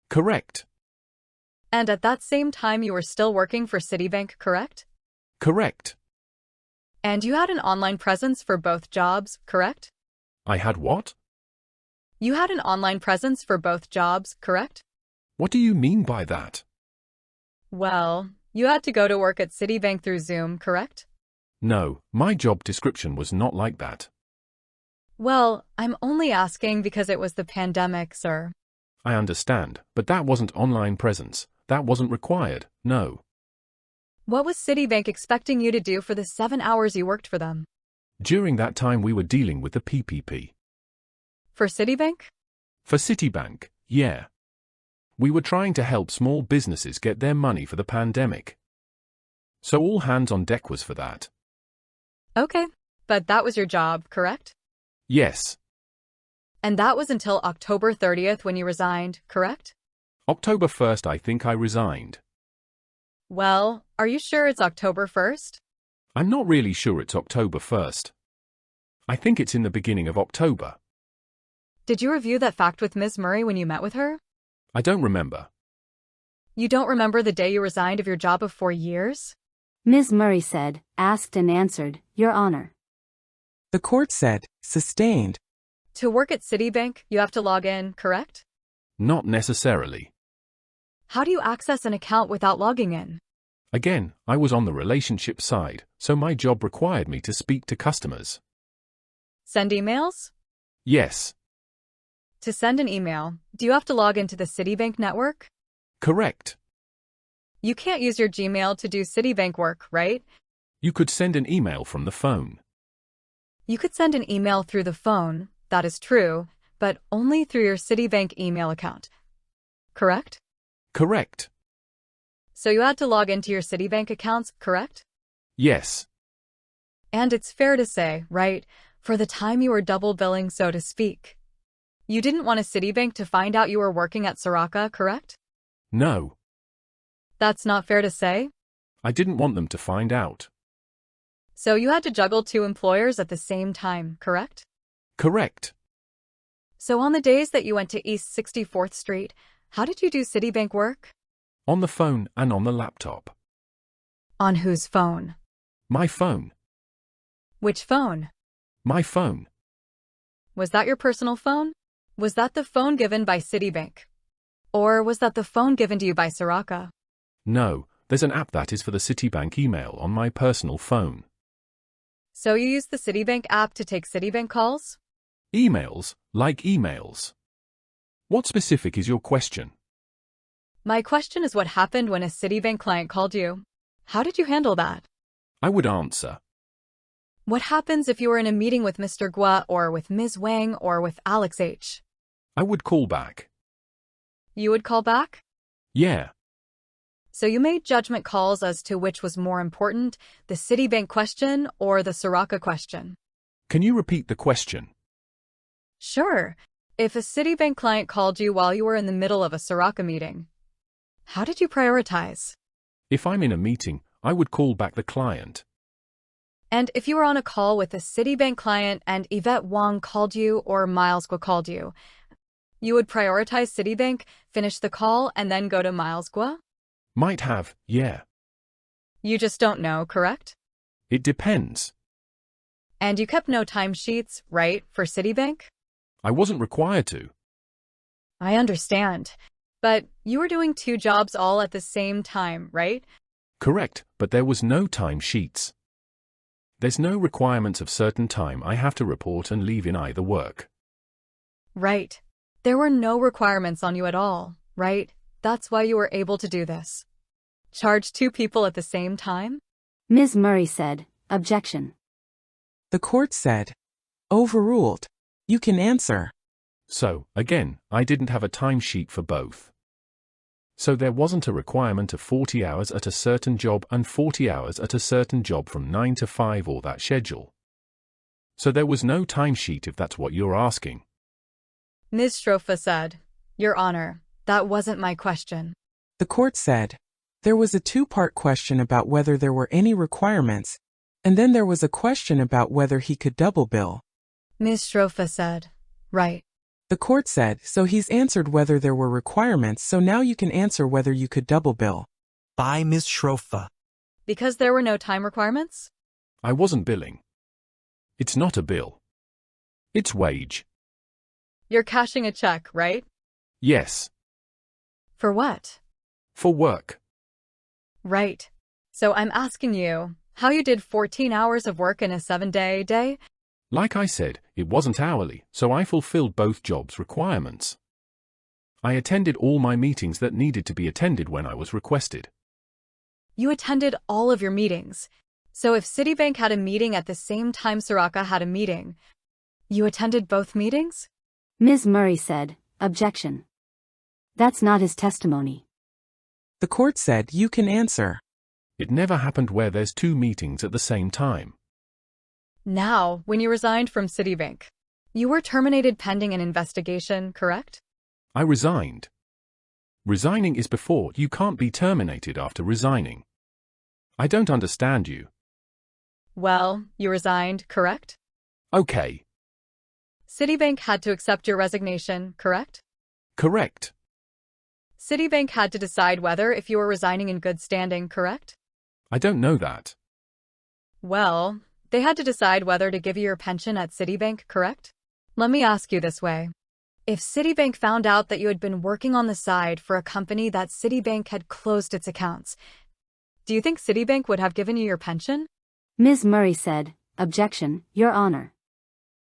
Correct. And at that same time you were still working for Citibank, correct? Correct. And you had an online presence for both jobs, correct? I had what? You had an online presence for both jobs, correct? What do you mean by that? Well, you had to go to work at Citibank through Zoom, correct? No, my job description was not like that. Well, I'm only asking because it was the pandemic, sir. I understand, but that wasn't online presence. That wasn't required, no. What was Citibank expecting you to do for the 7 hours you worked for them? During that time we were dealing with the PPP. For Citibank? For Citibank, yeah. We were trying to help small businesses get their money for the pandemic. So all hands on deck was for that. Okay, but that was your job, correct? Yes. And that was until October 30th when you resigned, correct? October 1st I think I resigned. Well, are you sure it's October 1st? I'm not really sure it's October 1st. I think it's in the beginning of October. Did you review that fact with Ms. Murray when you met with her? I don't remember. You don't remember the day you resigned of your job of 4 years? Ms. Murray said, asked and answered, Your Honor. The court said, sustained. To work at Citibank, you have to log in, correct? Not necessarily. How do you access an account without logging in? Again, I was on the relationship side, so my job required me to speak to customers. Send emails? Yes. To send an email, do you have to log into the Citibank network? Correct. You can't use your Gmail to do Citibank work, right? You could send an email from the phone. You could send an email through the phone, that is true, but only through your Citibank email account. Correct? Correct. So you had to log into your Citibank accounts, correct? Yes. And it's fair to say, right, for the time you were double billing, so to speak. You didn't want a Citibank to find out you were working at Saraca, correct? No. That's not fair to say? I didn't want them to find out. So you had to juggle 2 employers at the same time, correct? Correct. So on the days that you went to East 64th Street, how did you do Citibank work? On the phone and on the laptop. On whose phone? My phone. Which phone? My phone. Was that your personal phone? Was that the phone given by Citibank? Or was that the phone given to you by Saraca? No, there's an app that is for the Citibank email on my personal phone. So you used the Citibank app to take Citibank calls? Emails, like emails. What specific is your question? My question is what happened when a Citibank client called you. How did you handle that? I would answer. What happens if you were in a meeting with Mr. Guo or with Ms. Wang or with Alex H? I would call back. You would call back? Yeah. So you made judgment calls as to which was more important, the Citibank question or the Saraca question. Can you repeat the question? Sure. If a Citibank client called you while you were in the middle of a Saraca meeting, how did you prioritize? If I'm in a meeting, I would call back the client. And if you were on a call with a Citibank client and Yvette Wang called you or Miles Guo called you, you would prioritize Citibank, finish the call, and then go to Miles Guo? Might have, yeah. You just don't know, correct? It depends. And you kept no timesheets, right, for Citibank? I wasn't required to. I understand. But you were doing 2 jobs all at the same time, right? Correct, but there was no time sheets. There's no requirements of certain time I have to report and leave in either work. Right. There were no requirements on you at all, right? That's why you were able to do this. Charge 2 people at the same time? Ms. Murray said, Objection. The court said, overruled. You can answer. So, again, I didn't have a timesheet for both. So there wasn't a requirement of 40 hours at a certain job and 40 hours at a certain job from 9 to 5 or that schedule. So there was no timesheet if that's what you're asking. Ms. Strofa said, Your Honor, that wasn't my question. The court said, there was a 2-part question about whether there were any requirements, and then there was a question about whether he could double bill. Ms. Strofa said, Right. The court said, so he's answered whether there were requirements, so now you can answer whether you could double bill. By Ms. Schrofa. Because there were no time requirements? I wasn't billing. It's not a bill. It's wage. You're cashing a check, right? Yes. For what? For work. Right. So I'm asking you, how you did 14 hours of work in a 7-day day? Like I said, it wasn't hourly, so I fulfilled both jobs' requirements. I attended all my meetings that needed to be attended when I was requested. You attended all of your meetings. So if Citibank had a meeting at the same time Saraca had a meeting, you attended both meetings? Ms. Murray said, Objection. That's not his testimony. The court said, you can answer. It never happened where there's two meetings at the same time. Now, when you resigned from Citibank, you were terminated pending an investigation, correct? I resigned. Resigning is before. You can't be terminated after resigning. I don't understand you. Well, you resigned, correct? Okay. Citibank had to accept your resignation, correct? Correct. Citibank had to decide whether if you were resigning in good standing, correct? I don't know that. Well, they had to decide whether to give you your pension at Citibank, correct? Let me ask you this way. If Citibank found out that you had been working on the side for a company that Citibank had closed its accounts, do you think Citibank would have given you your pension? Ms. Murray said, "Objection, Your Honor.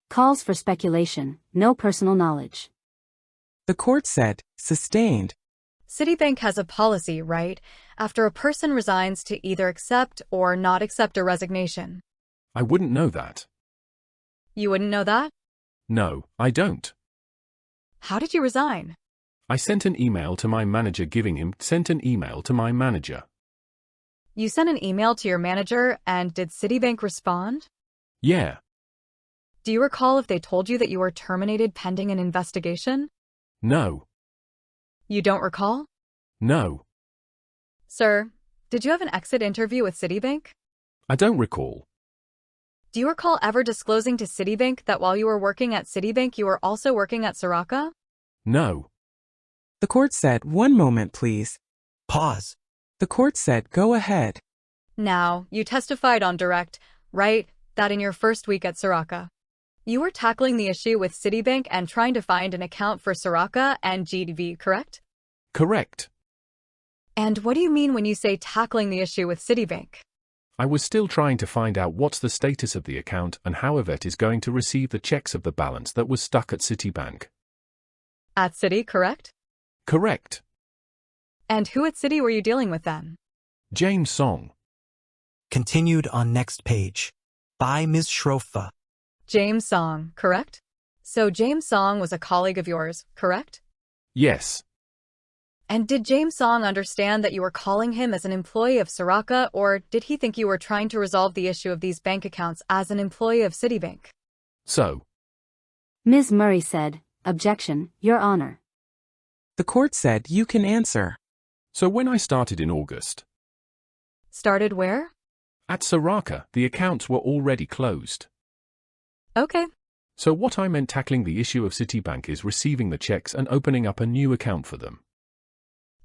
Calls for speculation, no personal knowledge." The court said, sustained. Citibank has a policy, right, after a person resigns to either accept or not accept a resignation. I wouldn't know that. You wouldn't know that? No, I don't. How did you resign? I sent an email to my manager sent an email to my manager. You sent an email to your manager, and did Citibank respond? Yeah. Do you recall if they told you that you were terminated pending an investigation? No. You don't recall? No. Sir, did you have an exit interview with Citibank? I don't recall. Do you recall ever disclosing to Citibank that while you were working at Citibank you were also working at Saraca? No. The court said, "One moment, please." Pause. The court said, "Go ahead." Now, you testified on direct, right, that in your first week at Saraca, you were tackling the issue with Citibank and trying to find an account for Saraca and GTV, correct? Correct. And what do you mean when you say tackling the issue with Citibank? I was still trying to find out what's the status of the account and how Yvette is going to receive the checks of the balance that was stuck at Citibank. At Citi, correct? Correct. And who at Citi were you dealing with then? James Song. Continued on next page. By Ms. Shrofa. James Song, correct? So James Song was a colleague of yours, correct? Yes. And did James Song understand that you were calling him as an employee of Saraca, or did he think you were trying to resolve the issue of these bank accounts as an employee of Citibank? So. Ms. Murray said, "Objection, Your Honor." The court said, "You can answer." So when I started in August. Started where? At Saraca, the accounts were already closed. Okay. So what I meant tackling the issue of Citibank is receiving the checks and opening up a new account for them.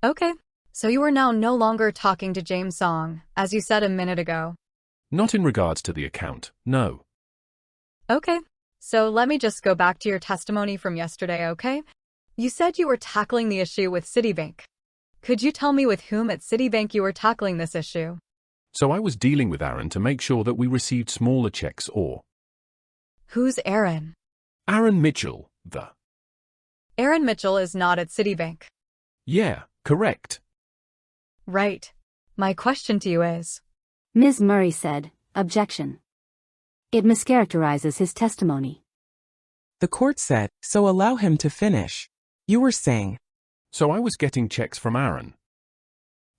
Okay. So you are now no longer talking to James Song, as you said a minute ago. Not in regards to the account, no. Okay. So let me just go back to your testimony from yesterday, okay? You said you were tackling the issue with Citibank. Could you tell me with whom at Citibank you were tackling this issue? So I was dealing with Aaron to make sure that we received smaller checks or... Who's Aaron? Aaron Mitchell, the... Aaron Mitchell is not at Citibank. Yeah, correct. Right. My question to you is... Ms. Murray said, "Objection. It mischaracterizes his testimony." The court said, "So allow him to finish." You were saying. So I was getting checks from Aaron.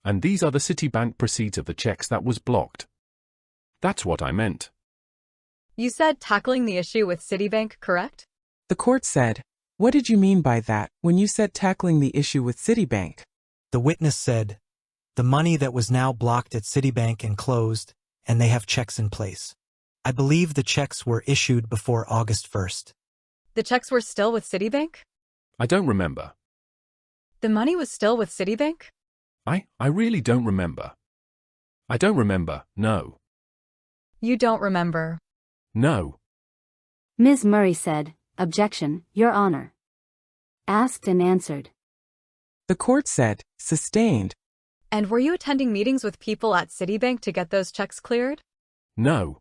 And these are the Citibank proceeds of the checks that was blocked. That's what I meant. You said tackling the issue with Citibank, correct? The court said, "What did you mean by that when you said tackling the issue with Citibank?" The witness said, "The money that was now blocked at Citibank and closed, and they have checks in place. I believe the checks were issued before August 1st. The checks were still with Citibank? I don't remember. The money was still with Citibank? I really don't remember. I don't remember, no. You don't remember? No. Ms. Murray said, "Objection, Your Honor." Asked and answered. The court said, sustained. And were you attending meetings with people at Citibank to get those checks cleared? No.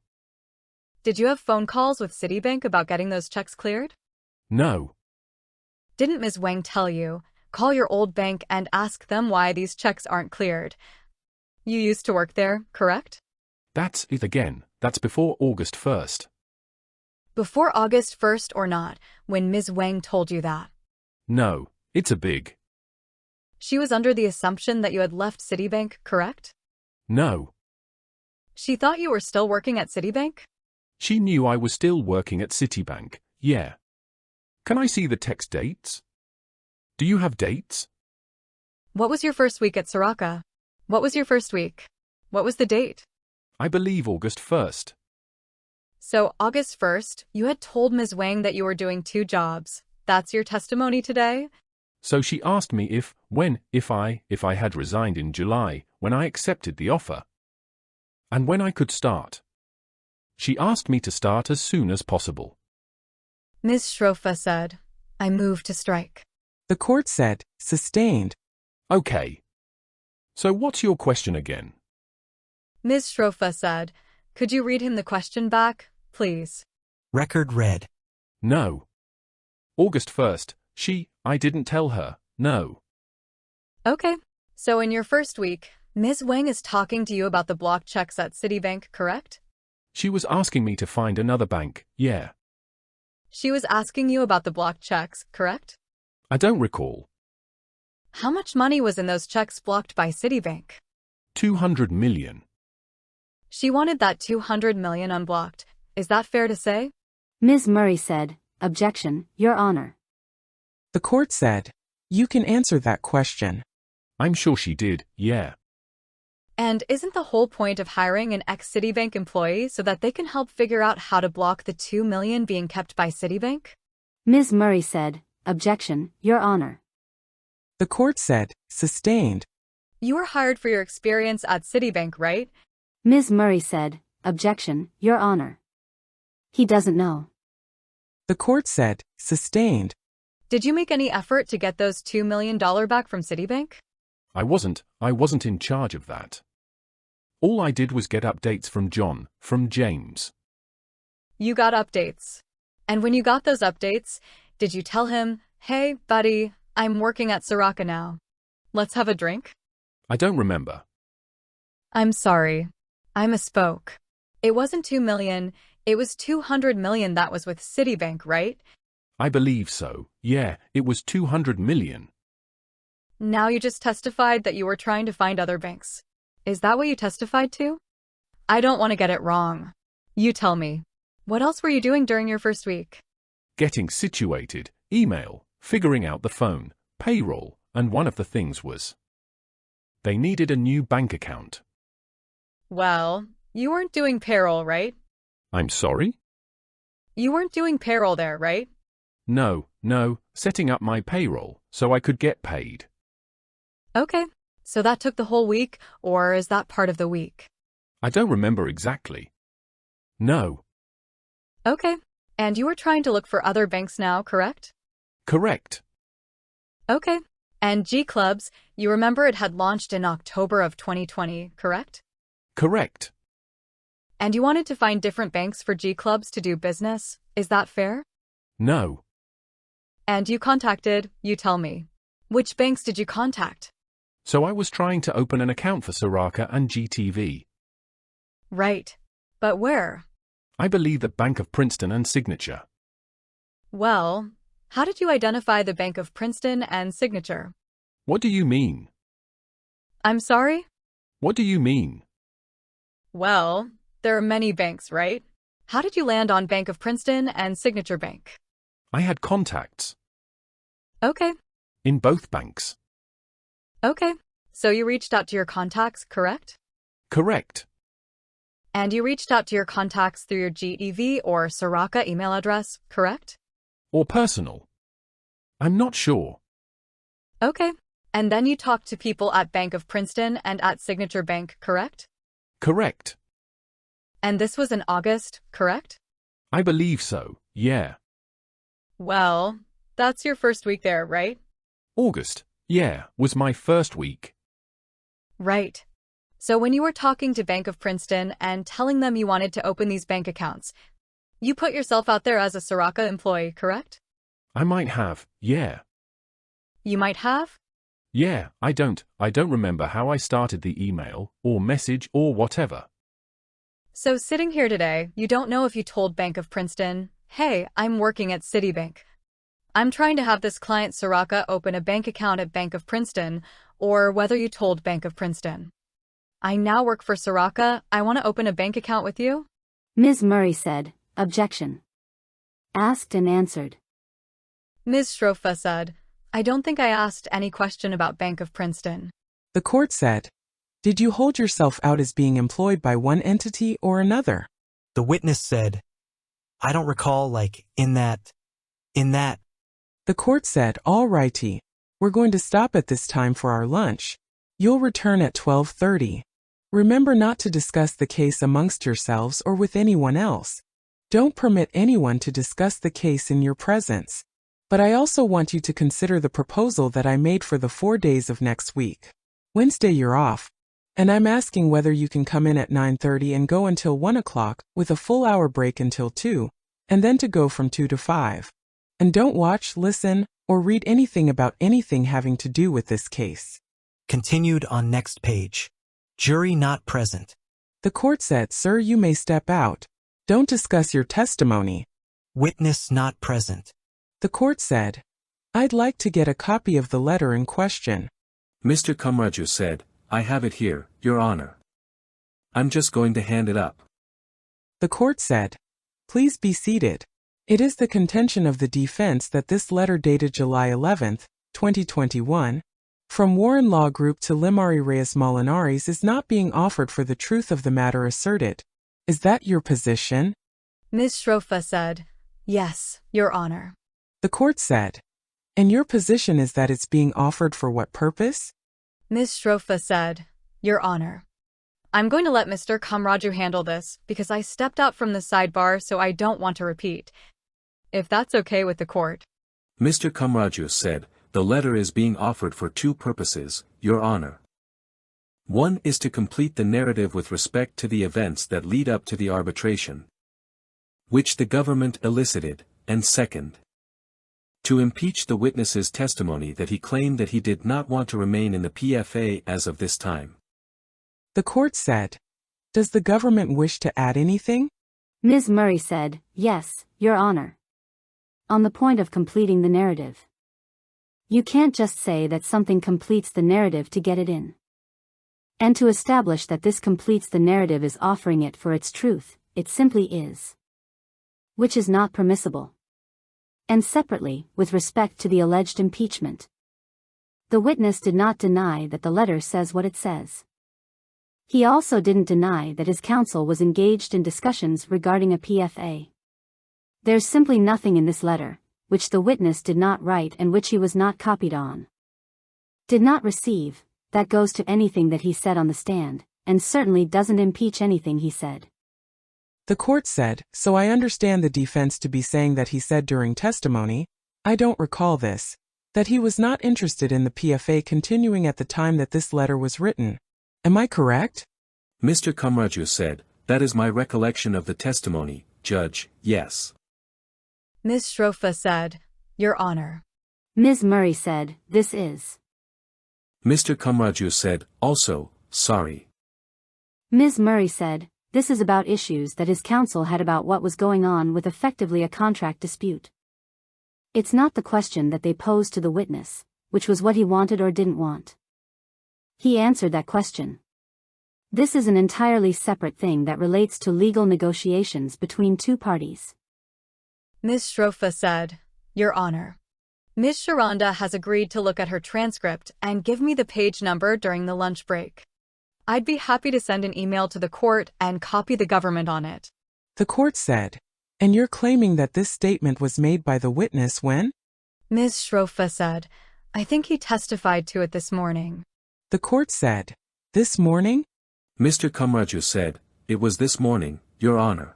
Did you have phone calls with Citibank about getting those checks cleared? No. Didn't Ms. Wang tell you, call your old bank and ask them why these checks aren't cleared? You used to work there, correct? That's it again. That's before August 1st. Before August 1st or not, when Ms. Wang told you that? No, it's a big. She was under the assumption that you had left Citibank, correct? No. She thought you were still working at Citibank? She knew I was still working at Citibank, yeah. Can I see the text dates? Do you have dates? What was your first week at Saraca? What was your first week? What was the date? I believe August 1st. So, August 1st, you had told Ms. Wang that you were doing 2 jobs. That's your testimony today? So she asked me if I had resigned in July, when I accepted the offer. And when I could start. She asked me to start as soon as possible. Ms. Shrofa said, I move to strike. The court said, sustained. Okay. So what's your question again? Ms. Shrofa said, could you read him the question back, please? Record read. No. August 1st, I didn't tell her, no. Okay. So in your first week, Ms. Wang is talking to you about the blocked checks at Citibank, correct? She was asking me to find another bank, yeah. She was asking you about the blocked checks, correct? I don't recall. How much money was in those checks blocked by Citibank? 200 million. She wanted that 200 million unblocked. Is that fair to say? Ms. Murray said, objection, Your Honor. The court said, you can answer that question. I'm sure she did, yeah. And isn't the whole point of hiring an ex-Citibank employee so that they can help figure out how to block the 2 million being kept by Citibank? Ms. Murray said, objection, Your Honor. The court said, sustained. You were hired for your experience at Citibank, right? Ms. Murray said, objection, Your Honor. He doesn't know. The court said, sustained. Did you make any effort to get those $2 million back from Citibank? I wasn't in charge of that. All I did was get updates from John, from James. You got updates. And when you got those updates, did you tell him, hey, buddy, I'm working at Saraca now. Let's have a drink? I don't remember. I'm sorry. I misspoke. It wasn't 2 million, it was 200 million that was with Citibank, right? I believe so, yeah, it was 200 million. Now you just testified that you were trying to find other banks. Is that what you testified to? I don't want to get it wrong. You tell me. What else were you doing during your first week? Getting situated, email, figuring out the phone, payroll, and one of the things was they needed a new bank account. Well, you weren't doing payroll, right? I'm sorry? You weren't doing payroll there, right? No, setting up my payroll so I could get paid. Okay, so that took the whole week, or is that part of the week? I don't remember exactly. No. Okay, and you were trying to look for other banks now, correct? Correct. Okay, and G Clubs, you remember it had launched in October of 2020, correct? Correct. And you wanted to find different banks for G Clubs to do business, is that fair? No. And you tell me. Which banks did you contact? So I was trying to open an account for Saraca and GTV. Right. But where? I believe that Bank of Princeton and Signature. Well, how did you identify the Bank of Princeton and Signature? What do you mean? I'm sorry? What do you mean? Well, there are many banks, right? How did you land on Bank of Princeton and Signature Bank? I had contacts. Okay. In both banks. Okay. So you reached out to your contacts, correct? Correct. And you reached out to your contacts through your GTV or Saraca email address, correct? Or personal. I'm not sure. Okay. And then you talked to people at Bank of Princeton and at Signature Bank, correct? Correct. And this was in August, correct? I believe so, yeah. Well, that's your first week there, right? August, yeah, was my first week. Right. So when you were talking to Bank of Princeton and telling them you wanted to open these bank accounts, you put yourself out there as a Saraca employee, correct? I might have, yeah. You might have? Yeah, I don't remember how I started the email, or message, or whatever. So sitting here today, you don't know if you told Bank of Princeton, hey, I'm working at Citibank. I'm trying to have this client Saraca open a bank account at Bank of Princeton, or whether you told Bank of Princeton. I now work for Saraca. I want to open a bank account with you. Ms. Murray said, objection. Asked and answered. Ms. Shrofa said, I don't think I asked any question about Bank of Princeton. The court said, did you hold yourself out as being employed by one entity or another? The witness said, I don't recall, in that. The court said, all righty. We're going to stop at this time for our lunch. You'll return at 12:30. Remember not to discuss the case amongst yourselves or with anyone else. Don't permit anyone to discuss the case in your presence. But I also want you to consider the proposal that I made for the 4 days of next week. Wednesday you're off. And I'm asking whether you can come in at 9:30 and go until 1 o'clock, with a full hour break until 2, and then to go from 2 to 5. And don't watch, listen, or read anything about anything having to do with this case. Continued on next page. Jury not present. The court said, sir, you may step out. Don't discuss your testimony. Witness not present. The court said, I'd like to get a copy of the letter in question. Mr. Kamraju said, I have it here, Your Honor. I'm just going to hand it up. The court said, please be seated. It is the contention of the defense that this letter dated July 11, 2021, from Warren Law Group to Limari Reyes Molinares is not being offered for the truth of the matter asserted. Is that your position? Ms. Shrofa said, yes, Your Honor. The court said, and your position is that it's being offered for what purpose? Ms. Shrofa said, Your Honor. I'm going to let Mr. Kamraju handle this because I stepped out from the sidebar, so I don't want to repeat. If that's okay with the court. Mr. Kamraju said, the letter is being offered for two purposes, Your Honor. One is to complete the narrative with respect to the events that lead up to the arbitration, which the government elicited, and second, to impeach the witness's testimony that he claimed that he did not want to remain in the PFA as of this time. The court said, does the government wish to add anything? Ms. Murray said, yes, Your Honor. On the point of completing the narrative. You can't just say that something completes the narrative to get it in. And to establish that this completes the narrative is offering it for its truth, it simply is. Which is not permissible. And separately, with respect to the alleged impeachment. The witness did not deny that the letter says what it says. He also didn't deny that his counsel was engaged in discussions regarding a PFA. There's simply nothing in this letter, which the witness did not write and which he was not copied on. Did not receive, that goes to anything that he said on the stand, and certainly doesn't impeach anything he said. The court said, so I understand the defense to be saying that he said during testimony, I don't recall this, that he was not interested in the PFA continuing at the time that this letter was written. Am I correct? Mr. Kamraju said, that is my recollection of the testimony, Judge, yes. Ms. Shrofa said, Your Honor. Ms. Murray said, this is. Mr. Kamraju said, also, sorry. Ms. Murray said, this is about issues that his counsel had about what was going on with effectively a contract dispute. It's not the question that they posed to the witness, which was what he wanted or didn't want. He answered that question. This is an entirely separate thing that relates to legal negotiations between two parties. Ms. Shrofa said, Your Honor. Ms. Sharonda has agreed to look at her transcript and give me the page number during the lunch break. I'd be happy to send an email to the court and copy the government on it. The court said, and you're claiming that this statement was made by the witness when? Ms. Shrofa said, I think he testified to it this morning. The court said, this morning? Mr. Kamraju said, it was this morning, Your Honor.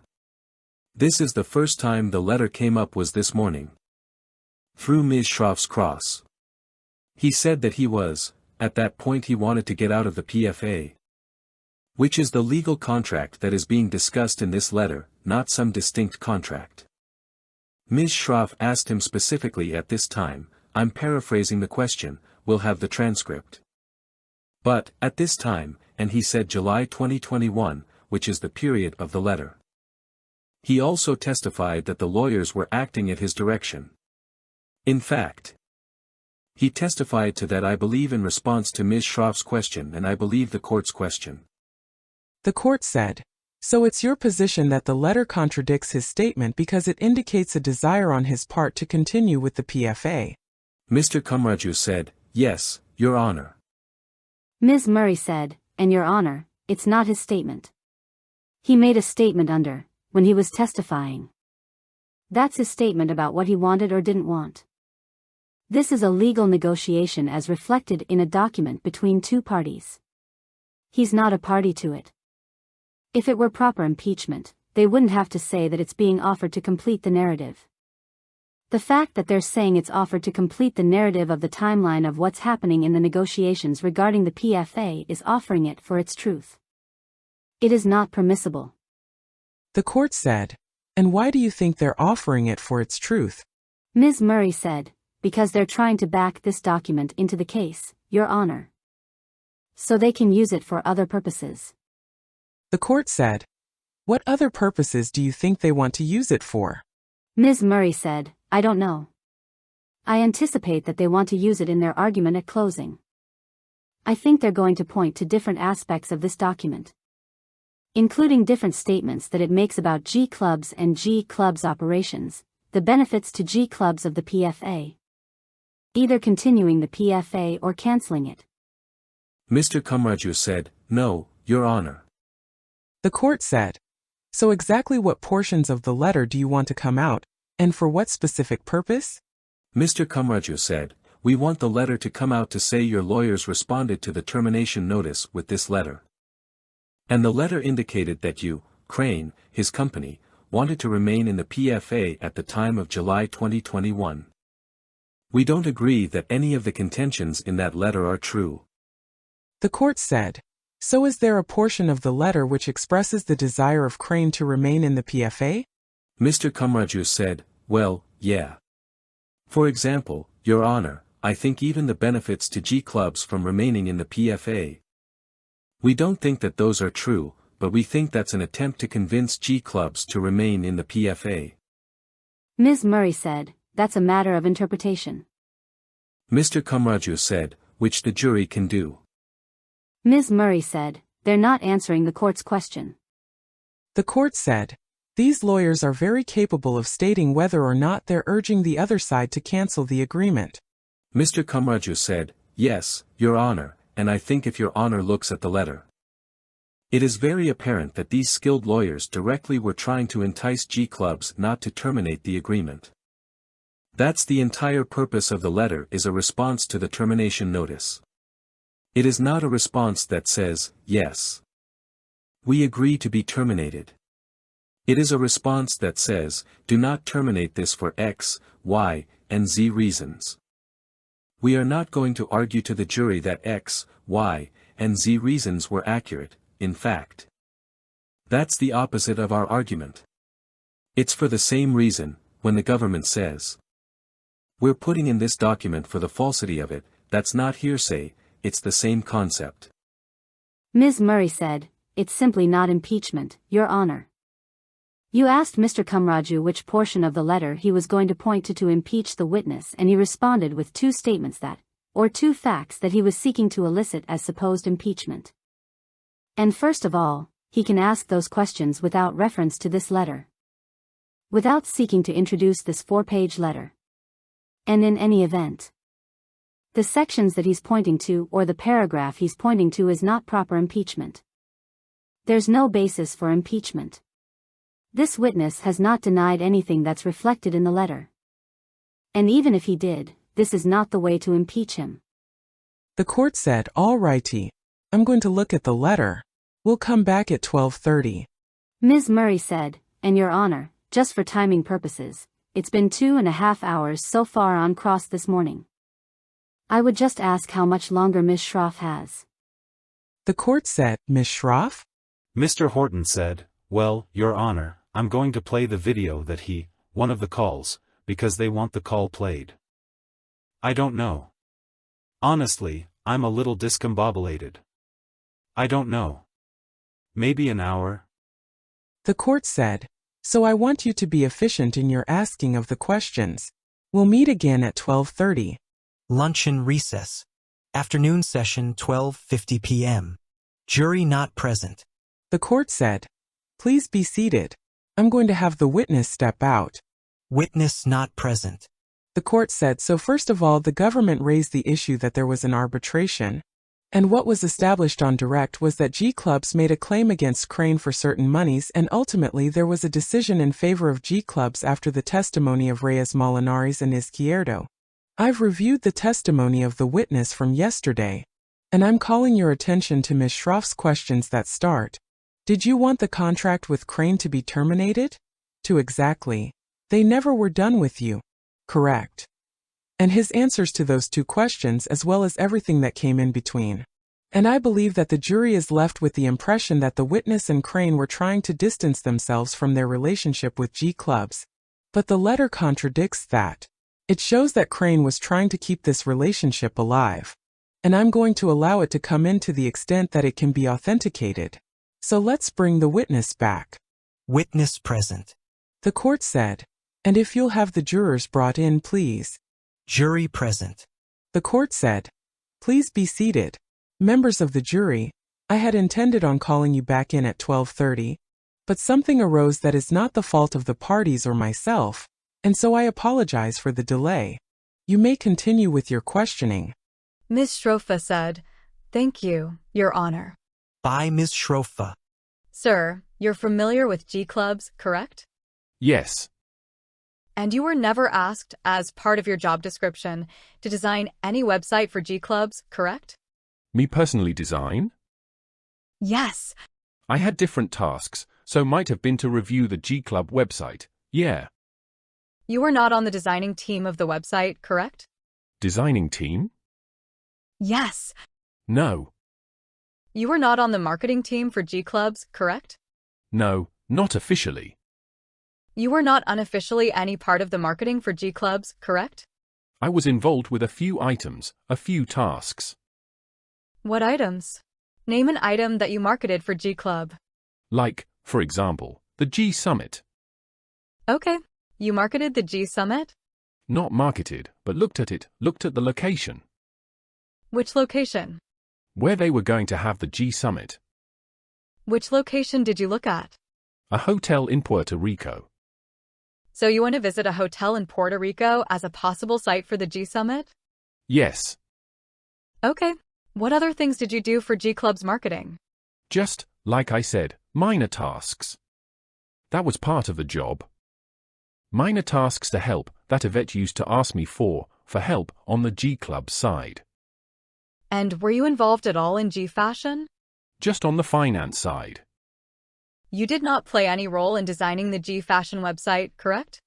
This is the first time the letter came up was this morning. Through Ms. Shroff's cross. He said that he was, at that point he wanted to get out of the PFA. Which is the legal contract that is being discussed in this letter, not some distinct contract. Ms. Shroff asked him specifically at this time, I'm paraphrasing the question, we'll have the transcript. But, at this time, and he said July 2021, which is the period of the letter. He also testified that the lawyers were acting at his direction. In fact, he testified to that I believe in response to Ms. Shroff's question and I believe the court's question. The court said, "So it's your position that the letter contradicts his statement because it indicates a desire on his part to continue with the PFA?" Mr. Kamraju said, "Yes, Your Honor." Ms. Murray said, "And Your Honor, it's not his statement. He made a statement when he was testifying. That's his statement about what he wanted or didn't want. This is a legal negotiation as reflected in a document between two parties. He's not a party to it. If it were proper impeachment, they wouldn't have to say that it's being offered to complete the narrative. The fact that they're saying it's offered to complete the narrative of the timeline of what's happening in the negotiations regarding the PFA is offering it for its truth. It is not permissible." The court said, "And why do you think they're offering it for its truth?" Ms. Murray said, "Because they're trying to back this document into the case, Your Honor. So they can use it for other purposes." The court said, "What other purposes do you think they want to use it for?" Ms. Murray said, "I don't know. I anticipate that they want to use it in their argument at closing. I think they're going to point to different aspects of this document, including different statements that it makes about G clubs and G clubs operations, the benefits to G clubs of the PFA, either continuing the PFA or canceling it." Mr. Kamraju said, "No, Your Honor." The court said, "So exactly what portions of the letter do you want to come out, and for what specific purpose?" Mr. Kamraju said, "We want the letter to come out to say your lawyers responded to the termination notice with this letter. And the letter indicated that you, Crane, his company, wanted to remain in the PFA at the time of July 2021. We don't agree that any of the contentions in that letter are true." The court said, "So is there a portion of the letter which expresses the desire of Crane to remain in the PFA?" Mr. Kamraju said, "Well, yeah. For example, Your Honor, I think even the benefits to G clubs from remaining in the PFA. We don't think that those are true, but we think that's an attempt to convince G clubs to remain in the PFA." Ms. Murray said, "That's a matter of interpretation." Mr. Kamraju said, "Which the jury can do." Ms. Murray said, "They're not answering the court's question." The court said, "These lawyers are very capable of stating whether or not they're urging the other side to cancel the agreement." Mr. Kamraju said, "Yes, Your Honor, and I think if Your Honor looks at the letter, it is very apparent that these skilled lawyers directly were trying to entice G clubs not to terminate the agreement. That's the entire purpose of the letter, is a response to the termination notice. It is not a response that says, yes, we agree to be terminated. It is a response that says, do not terminate this for X, Y, and Z reasons. We are not going to argue to the jury that X, Y, and Z reasons were accurate, in fact. That's the opposite of our argument. It's for the same reason, when the government says, we're putting in this document for the falsity of it, that's not hearsay, it's the same concept." Ms. Murray said, "It's simply not impeachment, Your Honor. You asked Mr. Kamraju which portion of the letter he was going to point to impeach the witness, and he responded with two statements or two facts that he was seeking to elicit as supposed impeachment. And first of all, he can ask those questions without reference to this letter, without seeking to introduce this 4-page letter. And in any event, the sections that he's pointing to or the paragraph he's pointing to is not proper impeachment. There's no basis for impeachment. This witness has not denied anything that's reflected in the letter. And even if he did, this is not the way to impeach him." The court said, "All righty. I'm going to look at the letter. We'll come back at 12:30. Ms. Murray said, "And Your Honor, just for timing purposes, it's been 2.5 hours so far on cross this morning. I would just ask how much longer Ms. Schroff has." The court said, "Ms. Schroff?" Mr. Horton said, "Well, Your Honor, I'm going to play the video that one of the calls, because they want the call played. I don't know. Honestly, I'm a little discombobulated. I don't know. Maybe an hour?" The court said, "So I want you to be efficient in your asking of the questions. We'll meet again at 12:30. Luncheon recess. Afternoon session 12:50 p.m. Jury not present. The court said, "Please be seated. I'm going to have the witness step out." Witness not present. The court said, "So first of all, the government raised the issue that there was an arbitration. And what was established on direct was that G Clubs made a claim against Crane for certain monies, and ultimately there was a decision in favor of G Clubs after the testimony of Reyes Molinares and Izquierdo. I've reviewed the testimony of the witness from yesterday, and I'm calling your attention to Ms. Schroff's questions that start. Did you want the contract with Crane to be terminated? To exactly. They never were done with you. Correct. And his answers to those two questions as well as everything that came in between. And I believe that the jury is left with the impression that the witness and Crane were trying to distance themselves from their relationship with G Clubs. But the letter contradicts that. It shows that Crane was trying to keep this relationship alive. And I'm going to allow it to come in to the extent that it can be authenticated. So let's bring the witness back. Witness present. The court said, "And if you'll have the jurors brought in, please." Jury present. The court said, "Please be seated. Members of the jury, I had intended on calling you back in at 12:30, but something arose that is not the fault of the parties or myself, and so I apologize for the delay. You may continue with your questioning." Ms. Schrofa said, "Thank you, Your Honor." By Ms. Schrofa. Sir, you're familiar with G Clubs, correct? Yes. And you were never asked, as part of your job description, to design any website for G Clubs, correct? Me personally design? Yes. I had different tasks, so might have been to review the G Club website, yeah. You were not on the designing team of the website, correct? Designing team? Yes. No. You were not on the marketing team for G Clubs, correct? No, not officially. You were not unofficially any part of the marketing for G Clubs, correct? I was involved with a few items, a few tasks. What items? Name an item that you marketed for G Club. Like, for example, the G Summit. Okay. You marketed the G Summit? Not marketed, but looked at the location. Which location? Where they were going to have the G Summit. Which location did you look at? A hotel in Puerto Rico. So you want to visit a hotel in Puerto Rico as a possible site for the G Summit? Yes. Okay. What other things did you do for G Club's marketing? Just, like I said, minor tasks. That was part of the job. Minor tasks to help that Yvette used to ask me for help on the G Club side. And were you involved at all in G Fashion? Just on the finance side. You did not play any role in designing the G Fashion website, correct?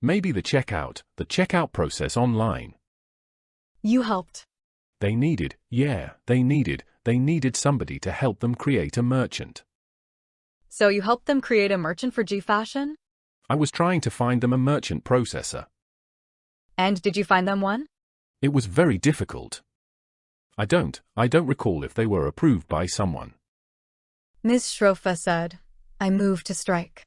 Maybe the checkout process online. You helped. They needed somebody to help them create a merchant. So you helped them create a merchant for G Fashion? I was trying to find them a merchant processor. And did you find them one? It was very difficult. I don't recall if they were approved by someone. Ms. Schrofa said, "I move to strike."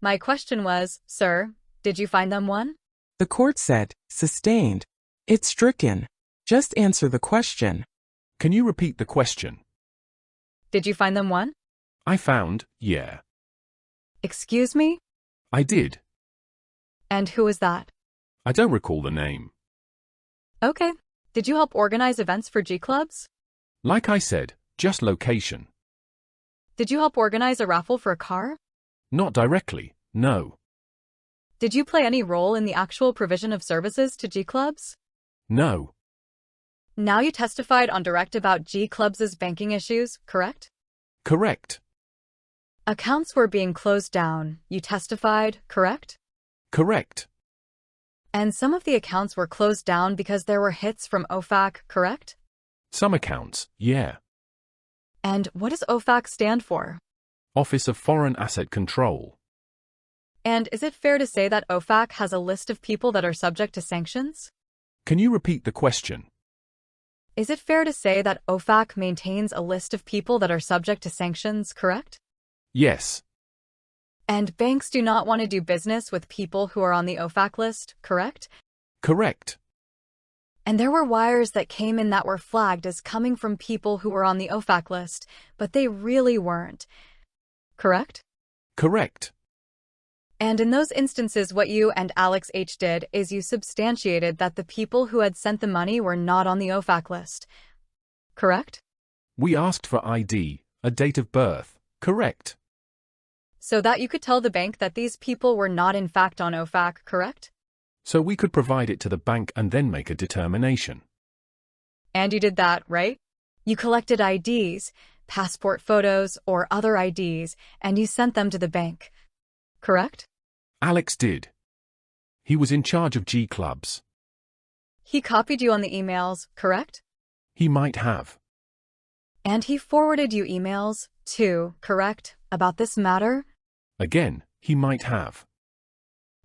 My question was, sir, did you find them one? The court said, "Sustained. It's stricken. Just answer the question." Can you repeat the question? Did you find them one? I found, yeah. Excuse me? I did. And who was that? I don't recall the name. Okay. Did you help organize events for G Clubs? Like I said, just location. Did you help organize a raffle for a car? Not directly, no. Did you play any role in the actual provision of services to G Clubs? No. Now you testified on direct about G Clubs' banking issues, correct? Correct. Accounts were being closed down, you testified, correct? Correct. And some of the accounts were closed down because there were hits from OFAC, correct? Some accounts, yeah. And what does OFAC stand for? Office of Foreign Asset Control. And is it fair to say that OFAC has a list of people that are subject to sanctions? Can you repeat the question? Is it fair to say that OFAC maintains a list of people that are subject to sanctions, correct? Yes. And banks do not want to do business with people who are on the OFAC list, correct? Correct. And there were wires that came in that were flagged as coming from people who were on the OFAC list, but they really weren't. correct? Correct. And in those instances, what you and Alex H. did is you substantiated that the people who had sent the money were not on the OFAC list, correct? We asked for ID, a date of birth, correct. So that you could tell the bank that these people were not in fact on OFAC, correct? So we could provide it to the bank and then make a determination. And you did that, right? You collected IDs, passport photos, or other IDs, and you sent them to the bank, correct? Alex did. He was in charge of G clubs. He copied you on the emails, correct? He might have. And he forwarded you emails, too, correct, about this matter? Again, he might have.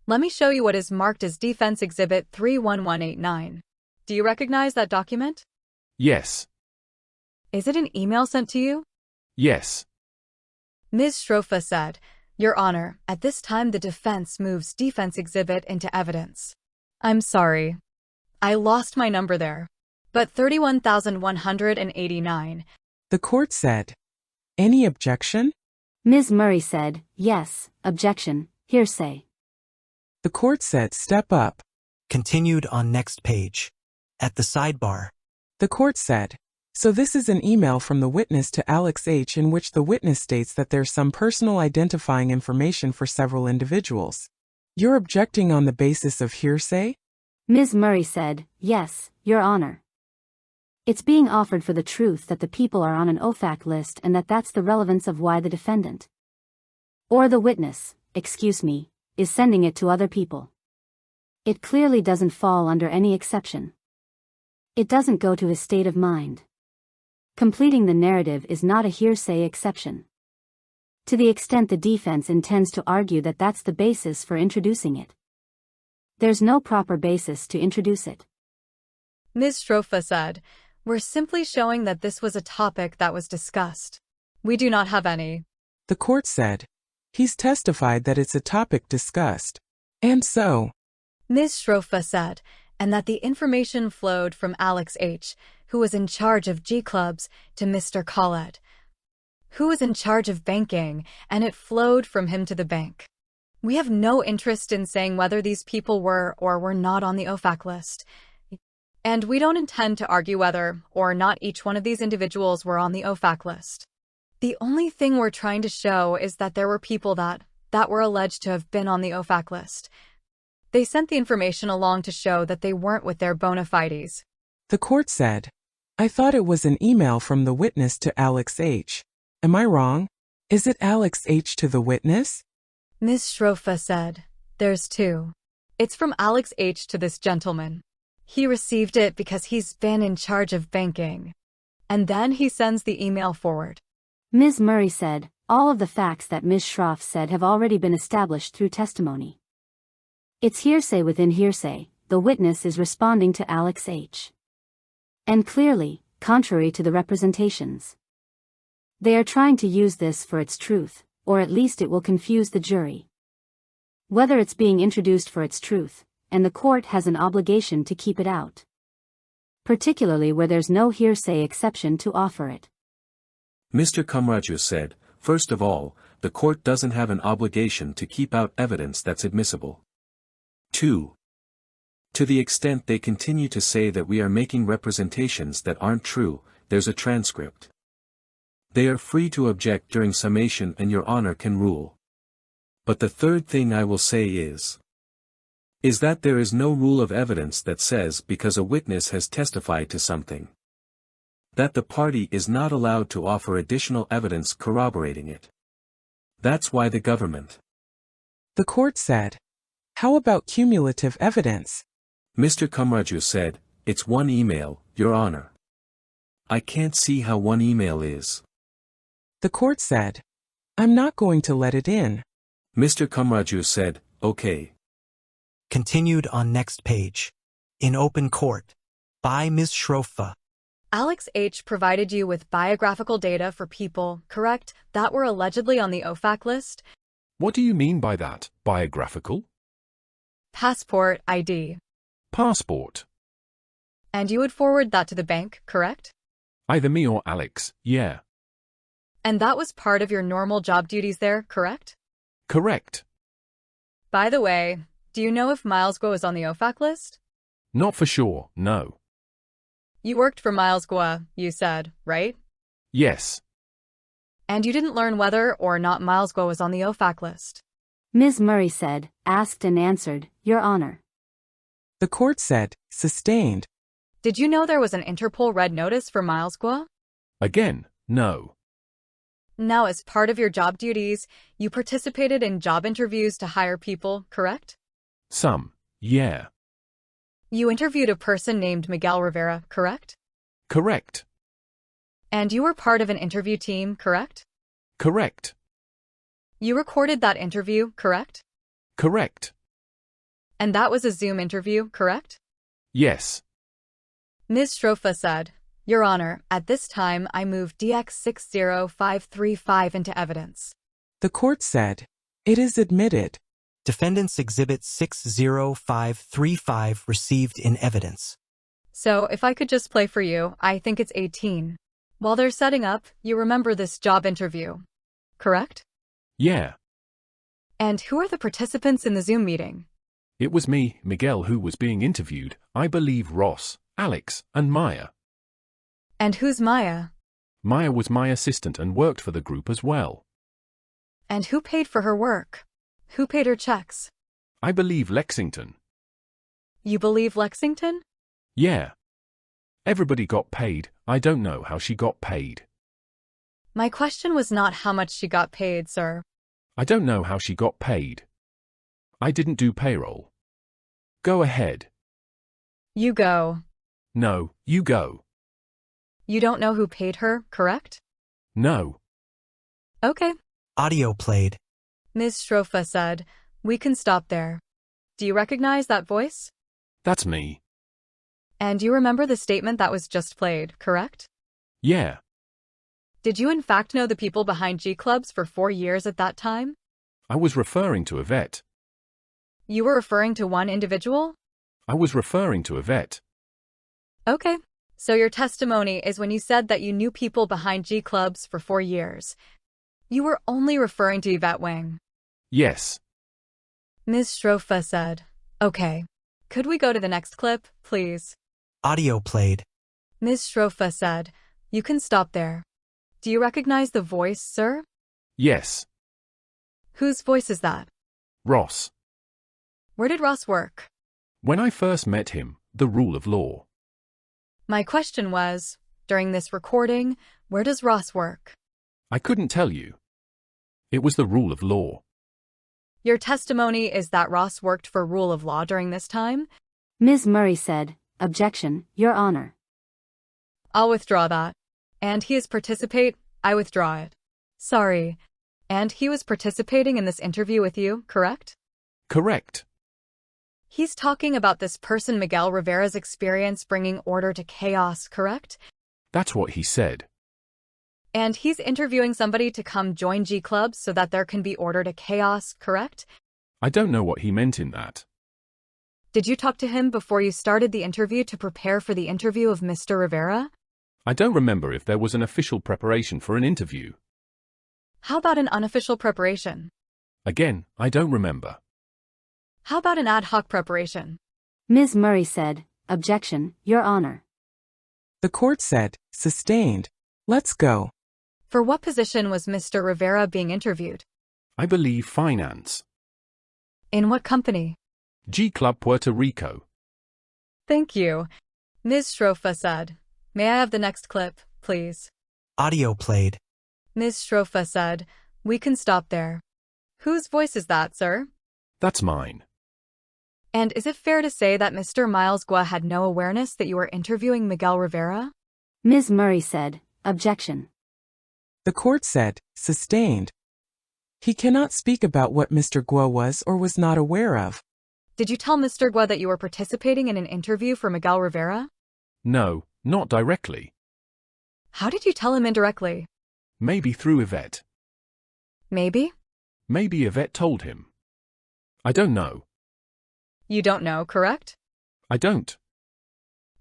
Let me show you what is marked as Defense Exhibit 31189. Do you recognize that document? Yes. Is it an email sent to you? Yes. Ms. Shrofa said, Your Honor, at this time the defense moves Defense Exhibit into evidence. I'm sorry. I lost my number there. But 31,189. The court said, Any objection? Ms. Murray said, Yes, objection, hearsay. The court said, Step up. Continued on next page. At the sidebar. The court said, So this is an email from the witness to Alex H. in which the witness states that there's some personal identifying information for several individuals. You're objecting on the basis of hearsay? Ms. Murray said, Yes, Your Honor. It's being offered for the truth that the people are on an OFAC list and that's the relevance of why the defendant, or the witness, is sending it to other people. It clearly doesn't fall under any exception. It doesn't go to his state of mind. Completing the narrative is not a hearsay exception. To the extent the defense intends to argue that that's the basis for introducing it, there's no proper basis to introduce it. Ms. Shrofa said, We're simply showing that this was a topic that was discussed. We do not have any. The court said, He's testified that it's a topic discussed. And so, Ms. Shrofa said, and that the information flowed from Alex H., who was in charge of G clubs, to Mr. Khaled, who was in charge of banking, and it flowed from him to the bank. We have no interest in saying whether these people were or were not on the OFAC list. And we don't intend to argue whether or not each one of these individuals were on the OFAC list. The only thing we're trying to show is that there were people that were alleged to have been on the OFAC list. They sent the information along to show that they weren't with their bona fides. The court said, I thought it was an email from the witness to Alex H. Am I wrong? Is it Alex H. to the witness? Ms. Shrofa said, There's two. It's from Alex H. to this gentleman. He received it because he's been in charge of banking. And then he sends the email forward. Ms. Murray said, All of the facts that Ms. Shroff said have already been established through testimony. It's hearsay within hearsay. The witness is responding to Alex H. And clearly, contrary to the representations. They are trying to use this for its truth, or at least it will confuse the jury. Whether it's being introduced for its truth, and the court has an obligation to keep it out. Particularly where there's no hearsay exception to offer it. Mr. Kamraju said, First of all, the court doesn't have an obligation to keep out evidence that's admissible. 2. To the extent they continue to say that we are making representations that aren't true, there's a transcript. They are free to object during summation and Your Honor can rule. But the third thing I will say is that there is no rule of evidence that says because a witness has testified to something, that the party is not allowed to offer additional evidence corroborating it. That's why the government. The court said, How about cumulative evidence? Mr. Kamraju said, It's one email, Your Honor. I can't see how one email is. The court said, I'm not going to let it in. Mr. Kamraju said, Okay. Continued on next page. In open court. By Ms. Shrofa. Alex H. provided you with biographical data for people, correct, that were allegedly on the OFAC list? What do you mean by that, biographical? Passport ID. Passport. And you would forward that to the bank, correct? Either me or Alex, yeah. And that was part of your normal job duties there, correct? Correct. By the way, do you know if Miles Guo is on the OFAC list? Not for sure, no. You worked for Miles Guo, you said, right? Yes. And you didn't learn whether or not Miles Guo was on the OFAC list. Ms. Murray said, asked and answered, Your Honor. The court said, sustained. Did you know there was an Interpol red notice for Miles Guo? Again, no. Now, as part of your job duties, you participated in job interviews to hire people, correct? Some, yeah. You interviewed a person named Miguel Rivera, correct? Correct. And you were part of an interview team, correct? Correct. You recorded that interview, correct? Correct. And that was a Zoom interview, correct? Yes. Ms. Strofa said, Your Honor, at this time I move DX 60535 into evidence. The court said, it is admitted. Defendant's Exhibit 60535 received in evidence. So, if I could just play for you, I think it's 18. While they're setting up, you remember this job interview, correct? Yeah. And who are the participants in the Zoom meeting? It was me, Miguel, who was being interviewed, I believe Ross, Alex, and Maya. And who's Maya? Maya was my assistant and worked for the group as well. And who paid for her work? Who paid her checks? I believe Lexington. You believe Lexington? Yeah. Everybody got paid, I don't know how she got paid. My question was not how much she got paid, sir. I don't know how she got paid. I didn't do payroll. Go ahead. You go. No, you go. You don't know who paid her, correct? No. Okay. Audio played. Ms. Strofa said, We can stop there. Do you recognize that voice? That's me. And you remember the statement that was just played, correct? Yeah. Did you in fact know the people behind G Clubs for 4 years at that time? I was referring to Yvette. You were referring to one individual? I was referring to Yvette. Okay. So your testimony is when you said that you knew people behind G Clubs for 4 years. You were only referring to Yvette Wang. Yes. Ms. Strofa said, Okay. Could we go to the next clip, please? Audio played. Ms. Strofa said, You can stop there. Do you recognize the voice, sir? Yes. Whose voice is that? Ross. Where did Ross work? When I first met him, the rule of law. My question was, during this recording, where does Ross work? I couldn't tell you. It was the rule of law. Your testimony is that Ross worked for rule of law during this time? Ms. Murray said, Objection, Your Honor. I'll withdraw that. And he is participate, I withdraw it. Sorry. And he was participating in this interview with you, correct? Correct. He's talking about this person Miguel Rivera's experience bringing order to chaos, correct? That's what he said. And he's interviewing somebody to come join G Clubs so that there can be order to chaos, correct? I don't know what he meant in that. Did you talk to him before you started the interview to prepare for the interview of Mr. Rivera? I don't remember if there was an official preparation for an interview. How about an unofficial preparation? Again, I don't remember. How about an ad hoc preparation? Ms. Murray said, Objection, Your Honor. The court said, sustained. Let's go. For what position was Mr. Rivera being interviewed? I believe finance. In what company? G Club Puerto Rico. Thank you. Ms. Strofa said, May I have the next clip, please? Audio played. Ms. Strofa said, We can stop there. Whose voice is that, sir? That's mine. And is it fair to say that Mr. Miles Guo had no awareness that you were interviewing Miguel Rivera? Ms. Murray said, Objection. The court said, sustained. He cannot speak about what Mr. Guo was or was not aware of. Did you tell Mr. Guo that you were participating in an interview for Miguel Rivera? No, not directly. How did you tell him indirectly? Maybe through Yvette. Maybe? Maybe Yvette told him. I don't know. You don't know, correct? I don't.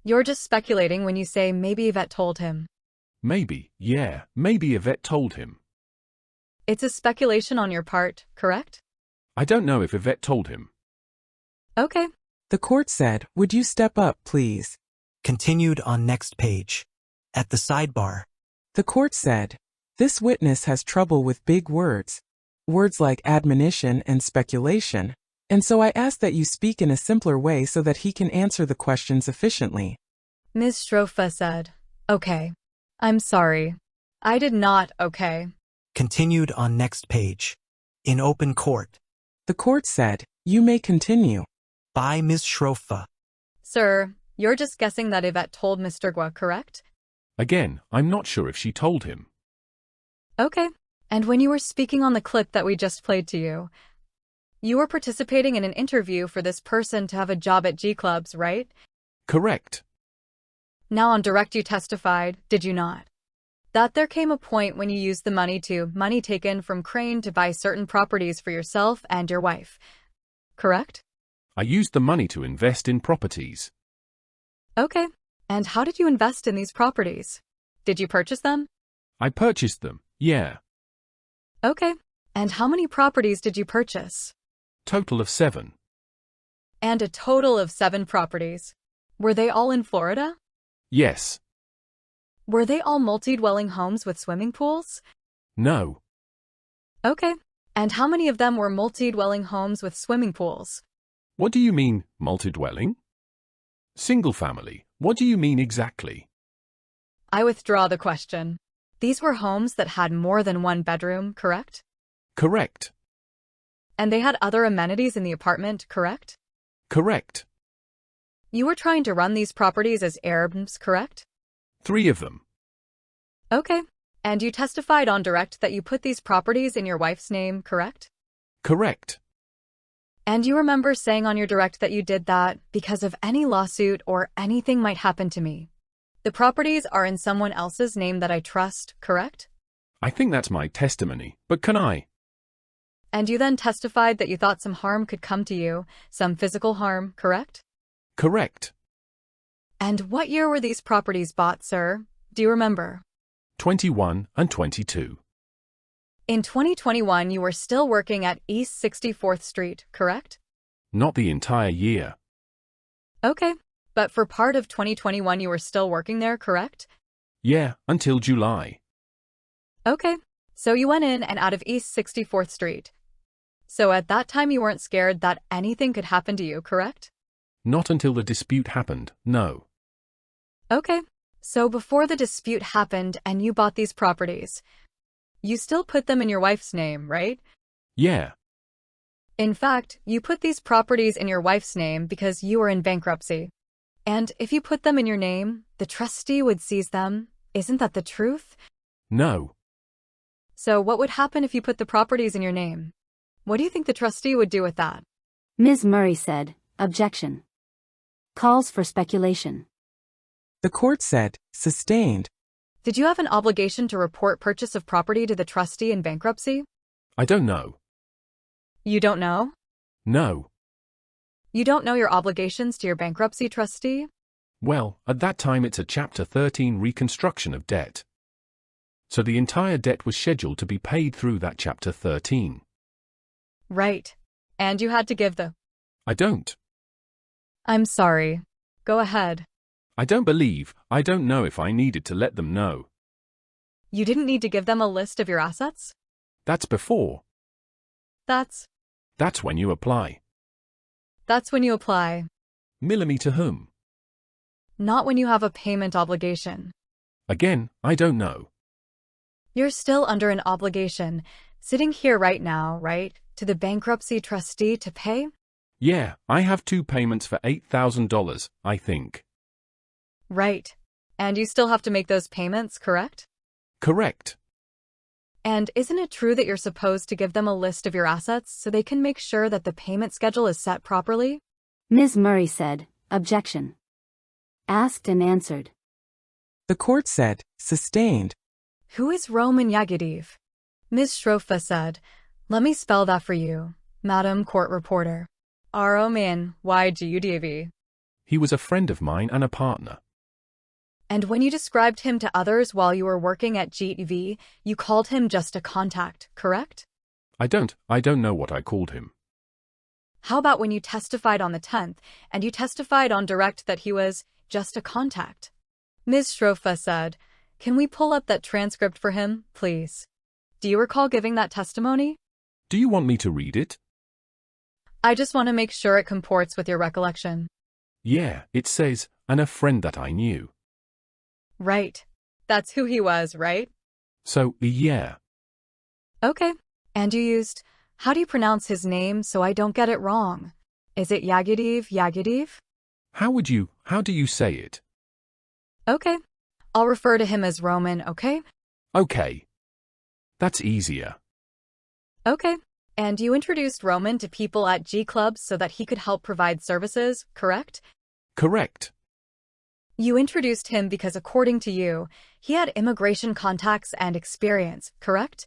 You're just speculating when you say maybe Yvette told him. Maybe, yeah, maybe Yvette told him. It's a speculation on your part, correct? I don't know if Yvette told him. Okay. The court said, would you step up, please? Continued on next page. At the sidebar. The court said, this witness has trouble with big words. Words like admonition and speculation. And so I ask that you speak in a simpler way so that he can answer the questions efficiently. Ms. Strofa said, okay. I'm sorry. I did not, okay. Continued on next page. In open court. The court said, you may continue. By Ms. Strofa. Sir, you're just guessing that Yvette told Mr. Guo, correct? Again, I'm not sure if she told him. Okay. And when you were speaking on the clip that we just played to you, you were participating in an interview for this person to have a job at G Clubs, right? Correct. Now on direct you testified, did you not? That there came a point when you used the money taken from Crane to buy certain properties for yourself and your wife. Correct? I used the money to invest in properties. Okay. And how did you invest in these properties? Did you purchase them? I purchased them, yeah. Okay. And how many properties did you purchase? Total of 7. And a total of 7 properties. Were they all in Florida? Yes. Were they all multi-dwelling homes with swimming pools? No. Okay. And how many of them were multi-dwelling homes with swimming pools? What do you mean, multi-dwelling? Single family. What do you mean exactly? I withdraw the question. These were homes that had more than one bedroom, correct? Correct. And they had other amenities in the apartment, correct? Correct. You were trying to run these properties as Airbnbs, correct? 3 of them. Okay. And you testified on direct that you put these properties in your wife's name, correct? Correct. And you remember saying on your direct that you did that because of any lawsuit or anything might happen to me. The properties are in someone else's name that I trust, correct? I think that's my testimony, but can I? And you then testified that you thought some harm could come to you, some physical harm, correct? Correct. And what year were these properties bought, sir? Do you remember? 21 and 22. In 2021, you were still working at East 64th Street, correct? Not the entire year. Okay. But for part of 2021, you were still working there, correct? Yeah, until July. Okay. So you went in and out of East 64th Street. So at that time, you weren't scared that anything could happen to you, correct? Not until the dispute happened, no. Okay. So before the dispute happened and you bought these properties, you still put them in your wife's name, right? Yeah. In fact, you put these properties in your wife's name because you were in bankruptcy. And if you put them in your name, the trustee would seize them. Isn't that the truth? No. So what would happen if you put the properties in your name? What do you think the trustee would do with that? Ms. Murray said, objection. Calls for speculation. The court said, sustained. Did you have an obligation to report purchase of property to the trustee in bankruptcy? I don't know. You don't know? No. You don't know your obligations to your bankruptcy trustee? Well, at that time it's a Chapter 13 reconstruction of debt. So the entire debt was scheduled to be paid through that Chapter 13. Right. And you had to give the... I don't. I'm sorry. Go ahead. I don't know if I needed to let them know. You didn't need to give them a list of your assets? That's before. That's when you apply. That's when you apply. Millimy to whom? Not when you have a payment obligation. Again, I don't know. You're still under an obligation, sitting here right now, right, to the bankruptcy trustee to pay? Yeah, I have 2 payments for $8,000, I think. Right. And you still have to make those payments, correct? Correct. And isn't it true that you're supposed to give them a list of your assets so they can make sure that the payment schedule is set properly? Ms. Murray said, objection. Asked and answered. The court said, sustained. Who is Roman Yagidiv? Ms. Strofa said, let me spell that for you, Madam Court Reporter. Roman Yagidiv. He was a friend of mine and a partner. And when you described him to others while you were working at GTV, you called him just a contact, correct? I don't know what I called him. How about when you testified on the 10th, and you testified on direct that he was just a contact? Ms. Shrofa said, "Can we pull up that transcript for him, please?" Do you recall giving that testimony? Do you want me to read it? I just want to make sure it comports with your recollection. Yeah, it says, "and a friend that I knew." Right. That's who he was, right? So, yeah. Okay. And you used, how do you pronounce his name so I don't get it wrong? Is it Yagudiv? How do you say it? Okay. I'll refer to him as Roman, okay? Okay. That's easier. Okay. And you introduced Roman to people at G Clubs so that he could help provide services, correct? Correct. You introduced him because according to you, he had immigration contacts and experience, correct?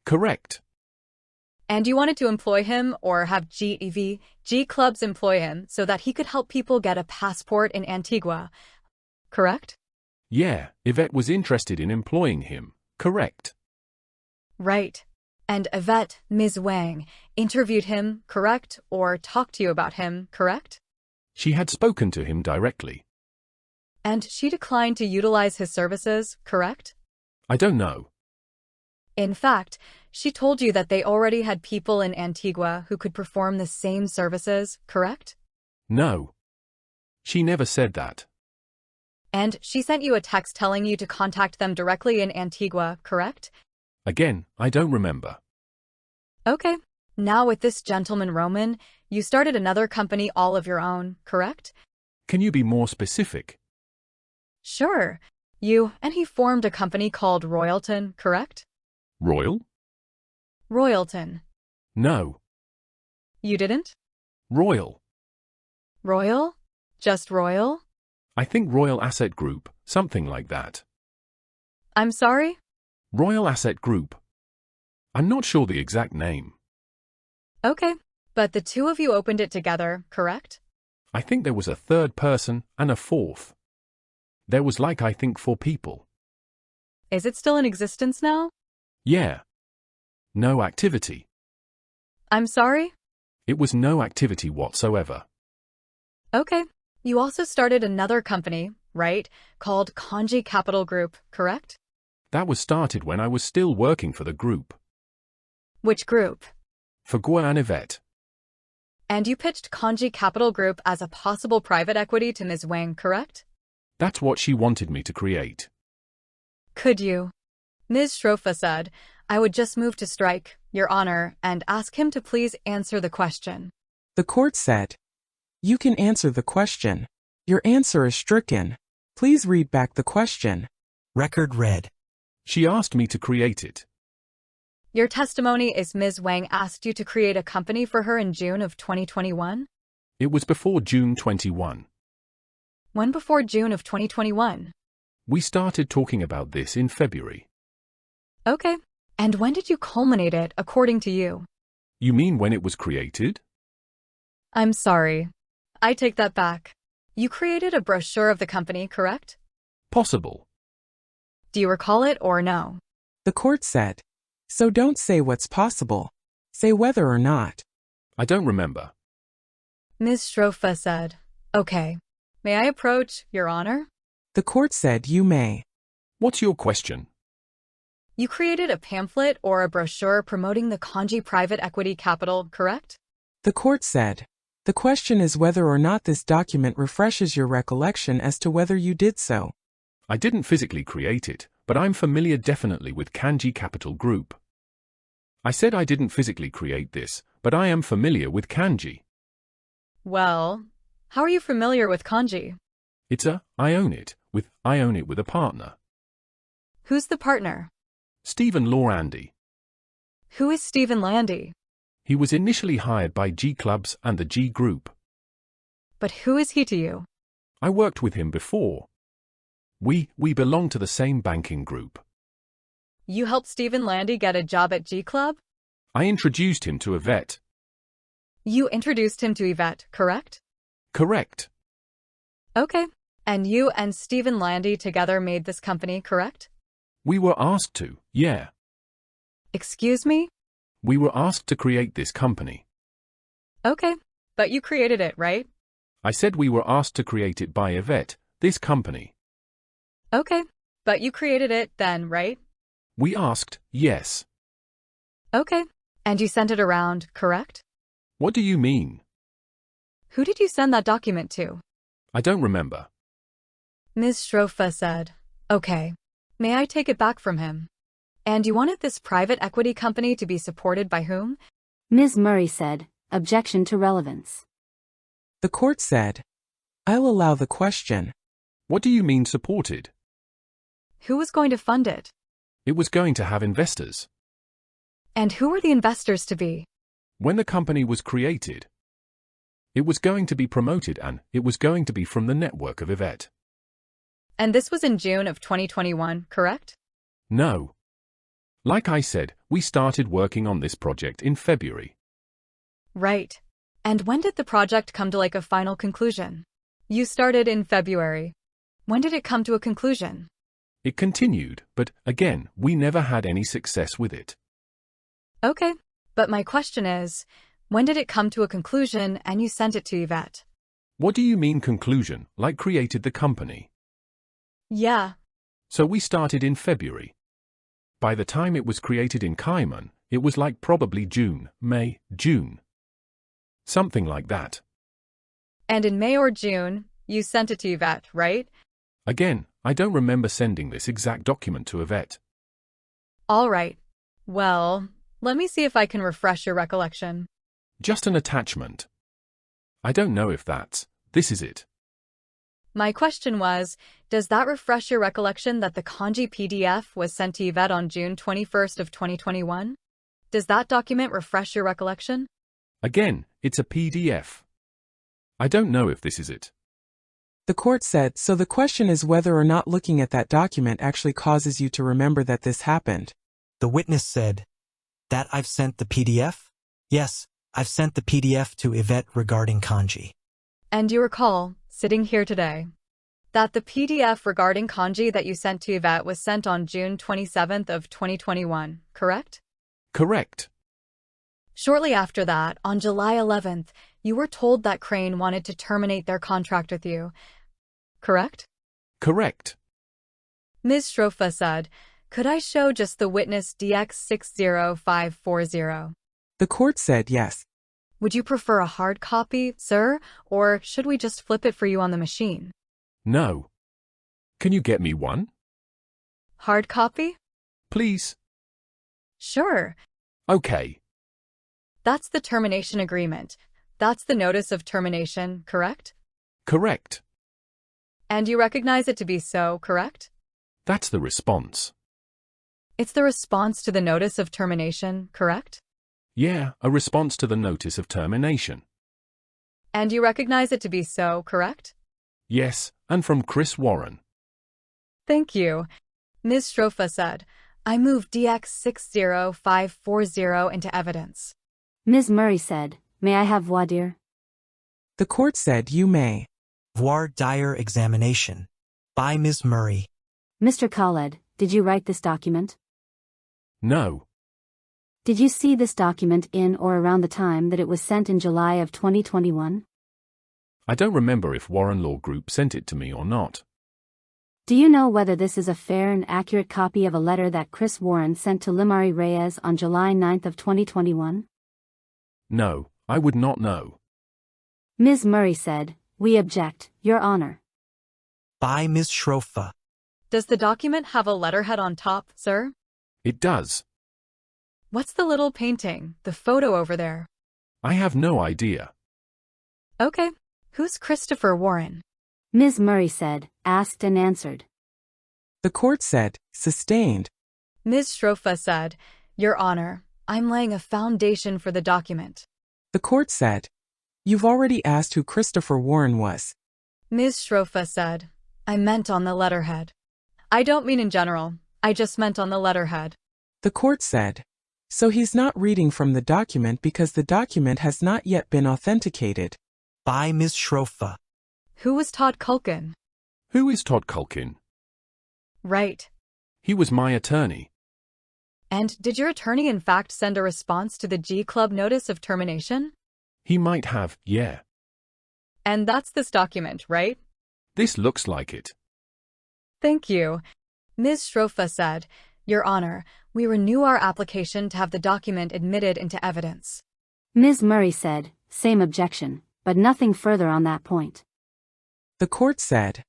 Correct. And you wanted to employ him or have G Clubs employ him so that he could help people get a passport in Antigua, correct? Yeah, Yvette was interested in employing him, correct. Right. And Yvette, Ms. Wang, interviewed him, correct? Or talked to you about him, correct? She had spoken to him directly. And she declined to utilize his services, correct? I don't know. In fact, she told you that they already had people in Antigua who could perform the same services, correct? No. She never said that. And she sent you a text telling you to contact them directly in Antigua, correct? Again, I don't remember. Okay. Now with this gentleman Roman, you started another company all of your own, correct? Can you be more specific? Sure. You and he formed a company called Royalton, correct? Royal? Royalton. No. You didn't? Royal. Royal? Just Royal? I think Royal Asset Group, something like that. I'm sorry? Royal Asset Group. I'm not sure the exact name. Okay, but the two of you opened it together, correct? I think there was a third person and a fourth. There was I think 4 people. Is it still in existence now? Yeah. No activity. I'm sorry? It was no activity whatsoever. Okay. You also started another company, right? Called Kanji Capital Group, correct? That was started when I was still working for the group. Which group? For Guo and Yvette. And you pitched Kanji Capital Group as a possible private equity to Ms. Wang, correct? That's what she wanted me to create. Could you? Ms. Shrofa said, "I would just move to strike, Your Honor, and ask him to please answer the question." The court said, "You can answer the question. Your answer is stricken. Please read back the question." Record read. She asked me to create it. Your testimony is Ms. Wang asked you to create a company for her in June of 2021? It was before June 21. When before June of 2021? We started talking about this in February. Okay. And when did you culminate it, according to you? You mean when it was created? I'm sorry. I take that back. You created a brochure of the company, correct? Possible. Do you recall it or no? The court said, "So don't say what's possible. Say whether or not." I don't remember. Ms. Shrofa said, "Okay. May I approach, Your Honor?" The court said you may. What's your question? You created a pamphlet or a brochure promoting the Kanji private equity capital, correct? The court said, "The question is whether or not this document refreshes your recollection as to whether you did so." I didn't physically create it, but I'm familiar definitely with Kanji Capital Group. I said I didn't physically create this, but I am familiar with Kanji. Well, how are you familiar with Kanji? I own it with a partner. Who's the partner? Stephen Lorandi. Who is Stephen Landy? He was initially hired by G Clubs and the G Group. But who is he to you? I worked with him before. We belong to the same banking group. You helped Stephen Landy get a job at G Club? I introduced him to Yvette. You introduced him to Yvette, correct? Correct. Okay. And you and Stephen Landy together made this company, correct? We were asked to, yeah. Excuse me? We were asked to create this company. Okay, but you created it, right? I said we were asked to create it by Yvette, this company. Okay, but you created it then, right? We asked, yes. Okay, and you sent it around, correct? What do you mean? Who did you send that document to? I don't remember. Ms. Strofa said, okay, may I take it back from him? And you wanted this private equity company to be supported by whom? Ms. Murray said, objection to relevance. The court said, I'll allow the question. What do you mean supported? Who was going to fund it? It was going to have investors. And who were the investors to be? When the company was created, it was going to be promoted and it was going to be from the network of Yvette. And this was in June of 2021, correct? No. Like I said, we started working on this project in February. Right. And when did the project come to a final conclusion? You started in February. When did it come to a conclusion? It continued, but again, we never had any success with it. Okay, but my question is, when did it come to a conclusion and you sent it to Yvette? What do you mean conclusion, like created the company? Yeah. So we started in February. By the time it was created in Cayman, it was like probably June, May, June. Something like that. And in May or June, you sent it to Yvette, right? Again, I don't remember sending this exact document to Yvette. All right. Well, let me see if I can refresh your recollection. Just an attachment. I don't know if this is it. My question was, does that refresh your recollection that the kanji PDF was sent to Yvette on June 21st of 2021? Does that document refresh your recollection? Again, it's a PDF. I don't know if this is it. The court said, so the question is whether or not looking at that document actually causes you to remember that this happened. The witness said, that I've sent the PDF? Yes, I've sent the PDF to Yvette regarding kanji. And you recall, sitting here today, that the PDF regarding kanji that you sent to Yvette was sent on June 27th of 2021, correct? Correct. Shortly after that, on July 11th, you were told that Crane wanted to terminate their contract with you, correct? Correct. Ms. Strofa said, could I show just the witness DX60540? The court said yes. Would you prefer a hard copy, sir, or should we just flip it for you on the machine? No. Can you get me one? Hard copy? Please. Sure. Okay. That's the termination agreement. That's the notice of termination, correct? Correct. And you recognize it to be so, correct? That's the response. It's the response to the notice of termination, correct? Yeah, a response to the notice of termination. And you recognize it to be so, correct? Yes, and from Chris Warren. Thank you. Ms. Strofa said, I move DX60540 into evidence. Ms. Murray said, may I have voir dire? The court said you may. Voir dire examination. By Ms. Murray. Mr. Khaled, did you write this document? No. Did you see this document in or around the time that it was sent in July of 2021? I don't remember if Warren Law Group sent it to me or not. Do you know whether this is a fair and accurate copy of a letter that Chris Warren sent to Limari Reyes on July 9th of 2021? No, I would not know. Ms. Murray said, we object, Your Honor. By Ms. Schrofa. Does the document have a letterhead on top, sir? It does. What's the little painting, the photo over there? I have no idea. Okay. Who's Christopher Warren? Ms. Murray said, asked and answered. The court said, sustained. Ms. Strofa said, Your Honor, I'm laying a foundation for the document. The court said, you've already asked who Christopher Warren was. Ms. Strofa said, I meant on the letterhead. I don't mean in general, I just meant on the letterhead. The court said, so he's not reading from the document because the document has not yet been authenticated. By Ms. Schrofa. Who was Todd Culkin? Who is Todd Culkin? Right. He was my attorney. And did your attorney in fact send a response to the G Club notice of termination? He might have, yeah. And that's this document, right? This looks like it. Thank you. Ms. Shrofa said, Your Honor, we renew our application to have the document admitted into evidence. Ms. Murray said, same objection, but nothing further on that point. The court said,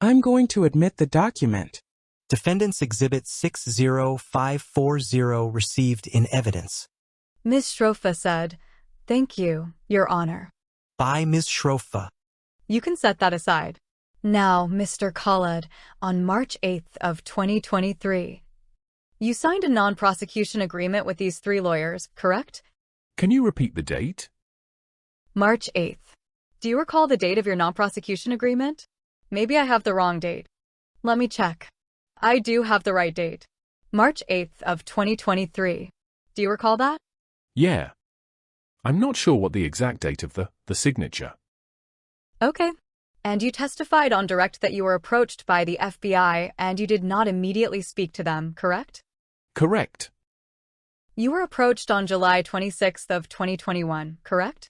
I'm going to admit the document. Defendant's Exhibit 60540 received in evidence. Ms. Shrofa said, Thank you, Your Honor. By Ms. Shrofa. You can set that aside. Now, Mr. Khaled, on March 8th of 2023, you signed a non-prosecution agreement with these 3 lawyers, correct? Can you repeat the date? March 8th. Do you recall the date of your non-prosecution agreement? Maybe I have the wrong date. Let me check. I do have the right date. March 8th of 2023. Do you recall that? Yeah. I'm not sure what the exact date of the signature. Okay. And you testified on direct that you were approached by the FBI and you did not immediately speak to them, correct? Correct. You were approached on July 26th of 2021, correct?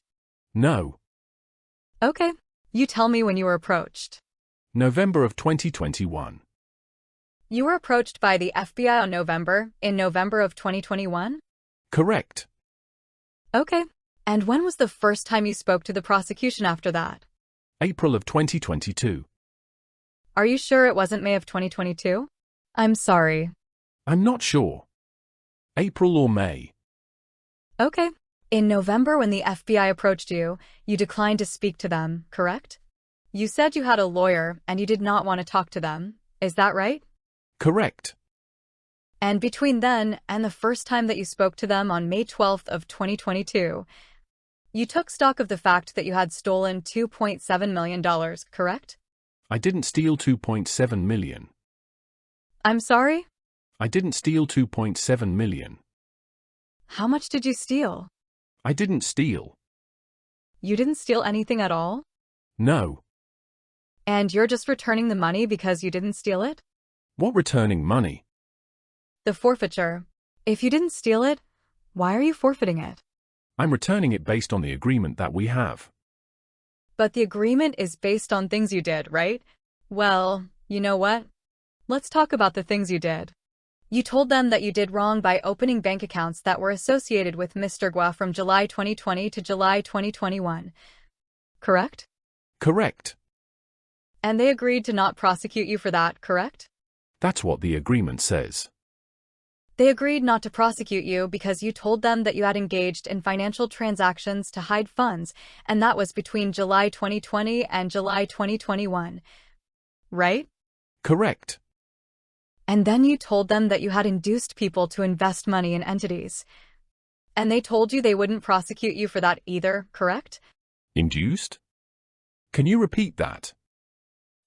No. Okay. You tell me when you were approached. November of 2021. You were approached by the FBI in November of 2021? Correct. Okay. And when was the first time you spoke to the prosecution after that? April of 2022. Are you sure it wasn't May of 2022? I'm sorry. I'm not sure. April or May. Okay. In November, when the FBI approached you, you declined to speak to them, correct? You said you had a lawyer and you did not want to talk to them. Is that right? Correct. And between then and the first time that you spoke to them on May 12th of 2022, you took stock of the fact that you had stolen $2.7 million, correct? I didn't steal $2.7 million. I'm sorry? I didn't steal $2.7 million. How much did you steal? I didn't steal. You didn't steal anything at all? No. And you're just returning the money because you didn't steal it? What returning money? The forfeiture. If you didn't steal it, why are you forfeiting it? I'm returning it based on the agreement that we have. But the agreement is based on things you did, right? Well, you know what? Let's talk about the things you did. You told them that you did wrong by opening bank accounts that were associated with Mr. Guo from July 2020 to July 2021. Correct? Correct. And they agreed to not prosecute you for that, correct? That's what the agreement says. They agreed not to prosecute you because you told them that you had engaged in financial transactions to hide funds, and that was between July 2020 and July 2021. Right? Correct. And then you told them that you had induced people to invest money in entities. And they told you they wouldn't prosecute you for that either, correct? Induced? Can you repeat that?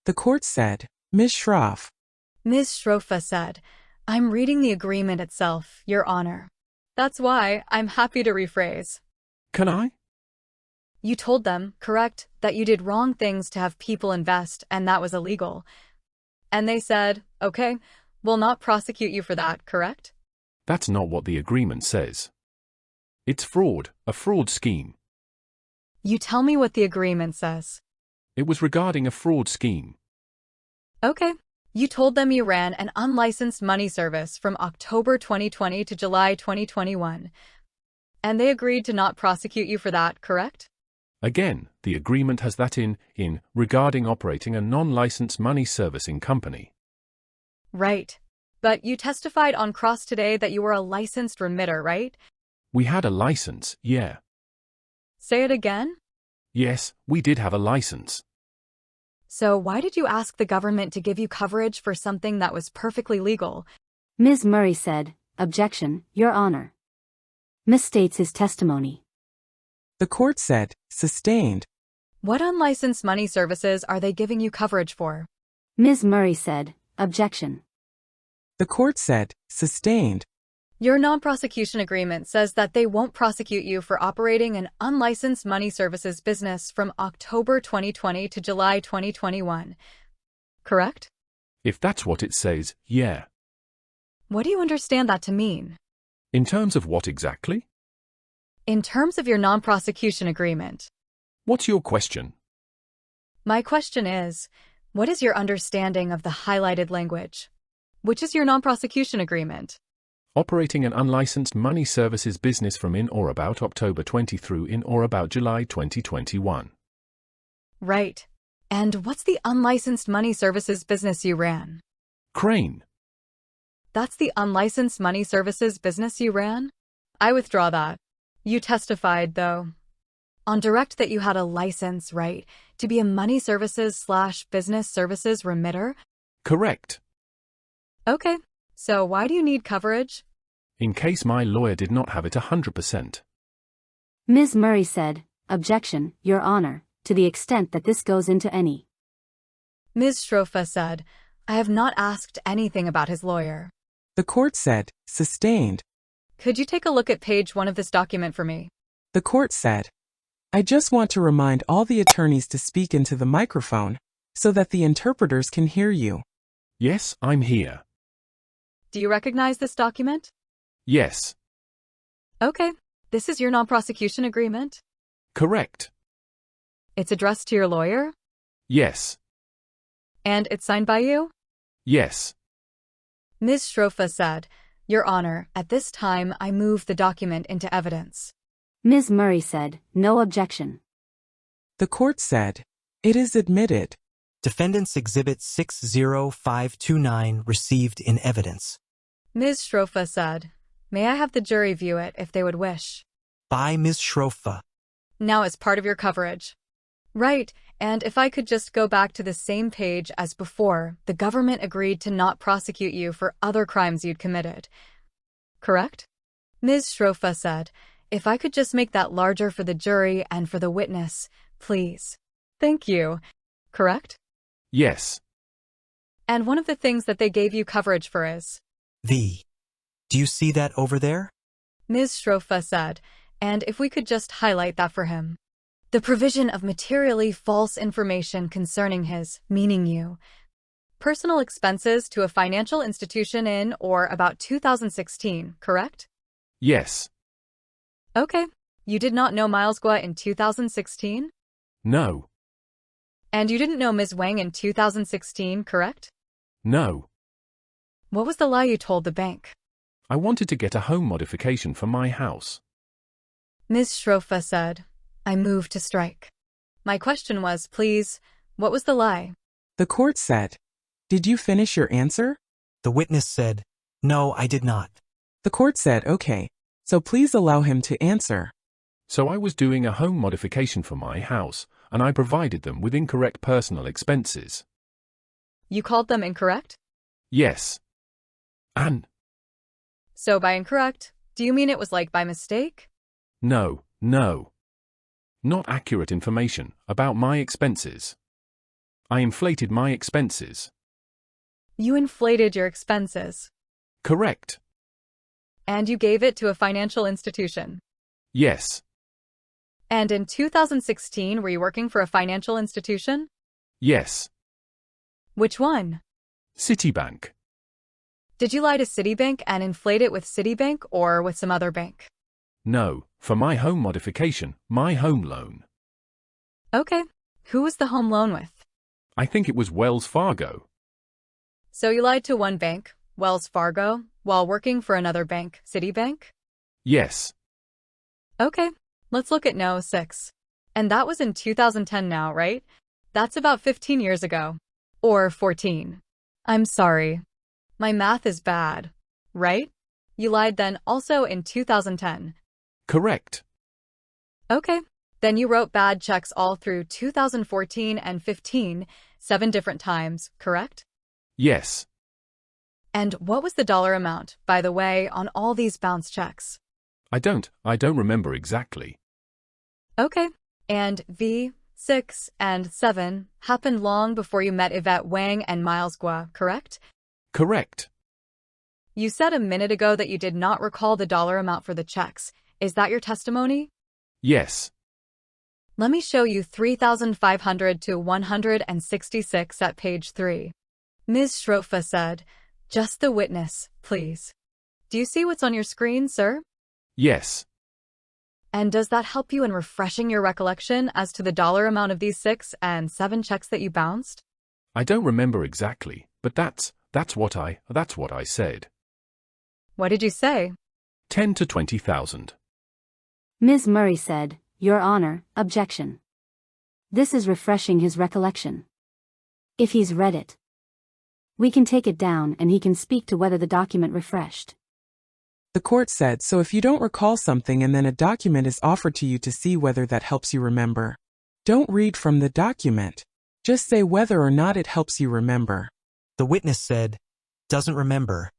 The court said, Ms. Shroff. Ms. Shrofa said, I'm reading the agreement itself, Your Honor. That's why I'm happy to rephrase. Can I? You told them, correct, that you did wrong things to have people invest and that was illegal. And they said, okay, we'll not prosecute you for that, correct? That's not what the agreement says. It's fraud, a fraud scheme. You tell me what the agreement says. It was regarding a fraud scheme. Okay. You told them you ran an unlicensed money service from October 2020 to July 2021. And they agreed to not prosecute you for that, correct? Again, the agreement has that in regarding operating a non-licensed money servicing company. Right. But you testified on cross today that you were a licensed remitter, right? We had a license, yeah. Say it again? Yes, we did have a license. So why did you ask the government to give you coverage for something that was perfectly legal? Ms. Murray said, objection, Your Honor. Misstates his testimony. The court said, sustained. What unlicensed money services are they giving you coverage for? Ms. Murray said, objection. The court said, sustained. Your non-prosecution agreement says that they won't prosecute you for operating an unlicensed money services business from October 2020 to July 2021. correct? If that's what it says, yeah. What do you understand that to mean? In terms of what exactly? In terms of your non-prosecution agreement. What's your question? My question is, what is your understanding of the highlighted language? Which is your non-prosecution agreement? Operating an unlicensed money services business from in or about October 20 through in or about July 2021. Right. And what's the unlicensed money services business you ran? Crane. That's the unlicensed money services business you ran? I withdraw that. You testified, though, on direct that you had a license, right, to be a money services/business services remitter? Correct. Okay. So why do you need coverage? In case my lawyer did not have it 100%. Ms. Murray said, "Objection, Your Honor, to the extent that this goes into any." Ms. Shrofa said, "I have not asked anything about his lawyer." The court said, sustained. Could you take a look at page 1 of this document for me? The court said, I just want to remind all the attorneys to speak into the microphone so that the interpreters can hear you. Yes, I'm here. Do you recognize this document? Yes. Okay. This is your non-prosecution agreement? Correct. It's addressed to your lawyer? Yes. And it's signed by you? Yes. Ms. Shrofa said, Your Honor, at this time I move the document into evidence. Ms. Murray said, "No objection." The court said, it is admitted. Defendant's Exhibit 60529 received in evidence. Ms. Shrofa said, May I have the jury view it if they would wish? By Ms. Shrofa. Now it's part of your coverage. Right, and if I could just go back to the same page as before, the government agreed to not prosecute you for other crimes you'd committed. Correct? Ms. Shrofa said, If I could just make that larger for the jury and for the witness, please. Thank you. Correct? Yes. And one of the things that they gave you coverage for is? Do you see that over there? Ms. Shrofa said, and if we could just highlight that for him. The provision of materially false information concerning his, meaning you, personal expenses to a financial institution in or about 2016, correct? Yes. Okay. You did not know Miles Guo in 2016? No. And you didn't know Ms. Wang in 2016, correct? No. What was the lie you told the bank? I wanted to get a home modification for my house. Ms. Shrofa said, I move to strike. My question was, please, what was the lie? The court said, did you finish your answer? The witness said, no, I did not. The court said, okay, so please allow him to answer. So I was doing a home modification for my house, and I provided them with incorrect personal expenses. You called them incorrect? Yes. And? So by incorrect, do you mean it was like by mistake? No. Not accurate information about my expenses. I inflated my expenses. You inflated your expenses. Correct. And you gave it to a financial institution. Yes. And in 2016, were you working for a financial institution? Yes. Which one? Citibank. Did you lie to Citibank and inflate it with Citibank or with some other bank? No, for my home modification, my home loan. Okay. Who was the home loan with? I think it was Wells Fargo. So you lied to one bank, Wells Fargo, while working for another bank, Citibank? Yes. Okay. Let's look at No. 6. And that was in 2010 now, right? That's about 15 years ago. Or 14. I'm sorry. My math is bad. Right? You lied then also in 2010. Correct. Okay. Then you wrote bad checks all through 2014 and 15, 7 different times, correct? Yes. And what was the dollar amount, by the way, on all these bounce checks? I don't remember exactly. Okay. And V, 6, and 7 happened long before you met Yvette Wang and Miles Guo, correct? Correct. You said a minute ago that you did not recall the dollar amount for the checks. Is that your testimony? Yes. Let me show you 3,500 to 166 at page 3. Ms. Schrofa said, just the witness, please. Do you see what's on your screen, sir? Yes. And does that help you in refreshing your recollection as to the dollar amount of these 6 and 7 checks that you bounced? I don't remember exactly, but that's what I said. What did you say? 10 to 20,000. Ms. Murray said, Your Honor, objection. This is refreshing his recollection. If he's read it, we can take it down and he can speak to whether the document refreshed. The court said, so if you don't recall something and then a document is offered to you to see whether that helps you remember, don't read from the document. Just say whether or not it helps you remember. The witness said, doesn't remember.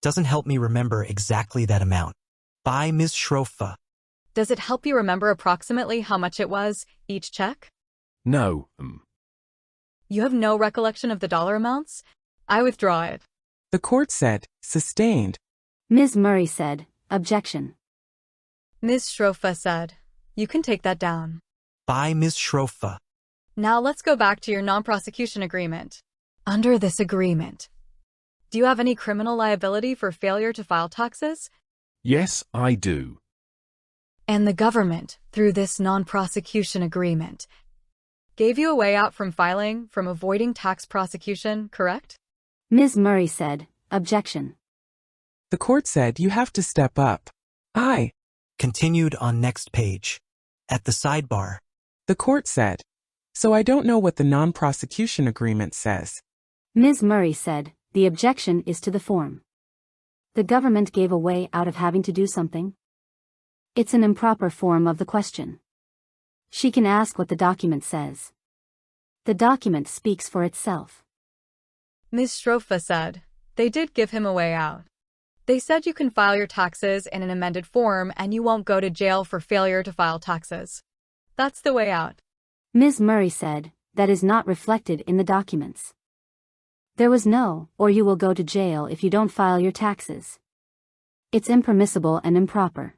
Doesn't help me remember exactly that amount. By Ms. Schrofa. Does it help you remember approximately how much it was, each check? No. You have no recollection of the dollar amounts? I withdraw it. The court said, sustained. Ms. Murray said, objection. Ms. Schrofa said, you can take that down. By Ms. Schrofa. Now let's go back to your non-prosecution agreement. Under this agreement, do you have any criminal liability for failure to file taxes? Yes, I do. And the government, through this non-prosecution agreement, gave you a way out from avoiding tax prosecution, correct? Ms. Murray said, objection. The court said you have to step up. Aye. Continued on next page. At the sidebar. The court said, so I don't know what the non-prosecution agreement says. Ms. Murray said, the objection is to the form. The government gave a way out of having to do something. It's an improper form of the question. She can ask what the document says. The document speaks for itself. Ms. Schrofa said, they did give him a way out. They said you can file your taxes in an amended form and you won't go to jail for failure to file taxes. That's the way out. Ms. Murray said, that is not reflected in the documents. There was no, or you will go to jail if you don't file your taxes. It's impermissible and improper.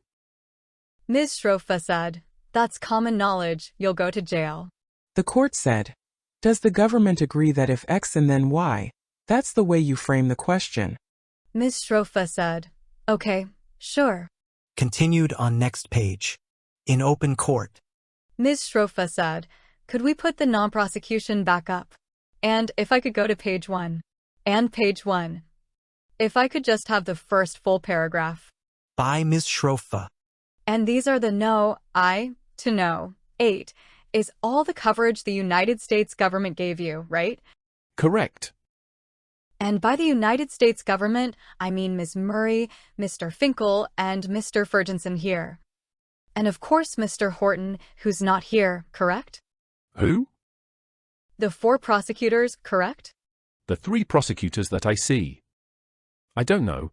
Ms. Schrofa said, that's common knowledge, you'll go to jail. The court said, does the government agree that if X and then Y, that's the way you frame the question? Ms. Schrofa said, okay, sure. Continued on next page. In open court. Ms. Schrofa said, could we put the non-prosecution back up? And if I could go to page 1. And page 1. If I could just have the first full paragraph. By Ms. Schrofa. And these are the no, I, to know. 8 is all the coverage the United States government gave you, right? Correct. And by the United States government, I mean Ms. Murray, Mr. Finkel, and Mr. Ferguson here. And of course Mr. Horton, who's not here, correct? Who? The 4 prosecutors, correct? The 3 prosecutors that I see. I don't know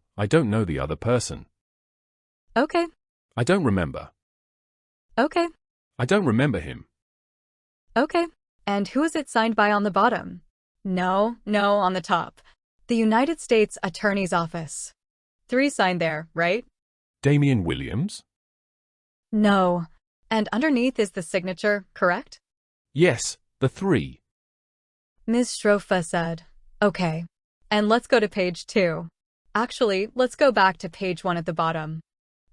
the other person. Okay. I don't remember. Okay. I don't remember him. Okay. And who is it signed by on the bottom? No, on the top. The United States Attorney's Office. 3 signed there, right? Damian Williams? No. And underneath is the signature, correct? Yes, the 3. Ms. Schrofa said, okay. And let's go to page 2. Actually, let's go back to page 1 at the bottom.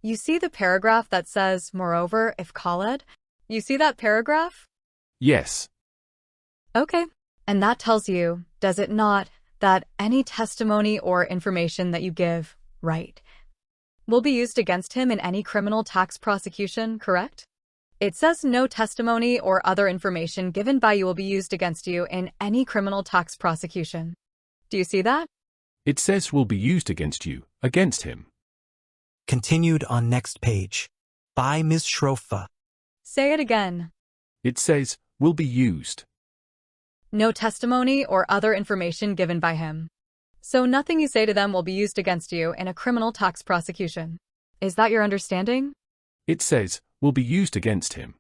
You see the paragraph that says, moreover, if Khaled? You see that paragraph? Yes. Okay. And that tells you, does it not, that any testimony or information that you give, right, will be used against him in any criminal tax prosecution, correct? It says no testimony or other information given by you will be used against you in any criminal tax prosecution. Do you see that? It says will be used against you, against him. Continued on next page. By Ms. Schrofa. Say it again. It says, will be used. No testimony or other information given by him. So nothing you say to them will be used against you in a criminal tax prosecution. Is that your understanding? It says, will be used against him.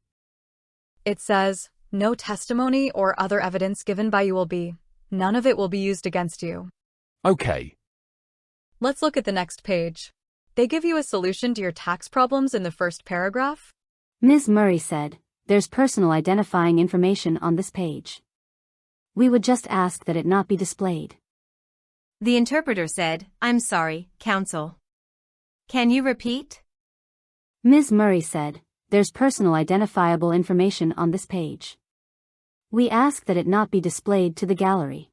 It says, no testimony or other evidence given by you will be. None of it will be used against you. Okay. Let's look at the next page. They give you a solution to your tax problems in the first paragraph? Ms. Murray said, there's personal identifying information on this page. We would just ask that it not be displayed. The interpreter said, I'm sorry, counsel. Can you repeat? Ms. Murray said, there's personal identifiable information on this page. We ask that it not be displayed to the gallery.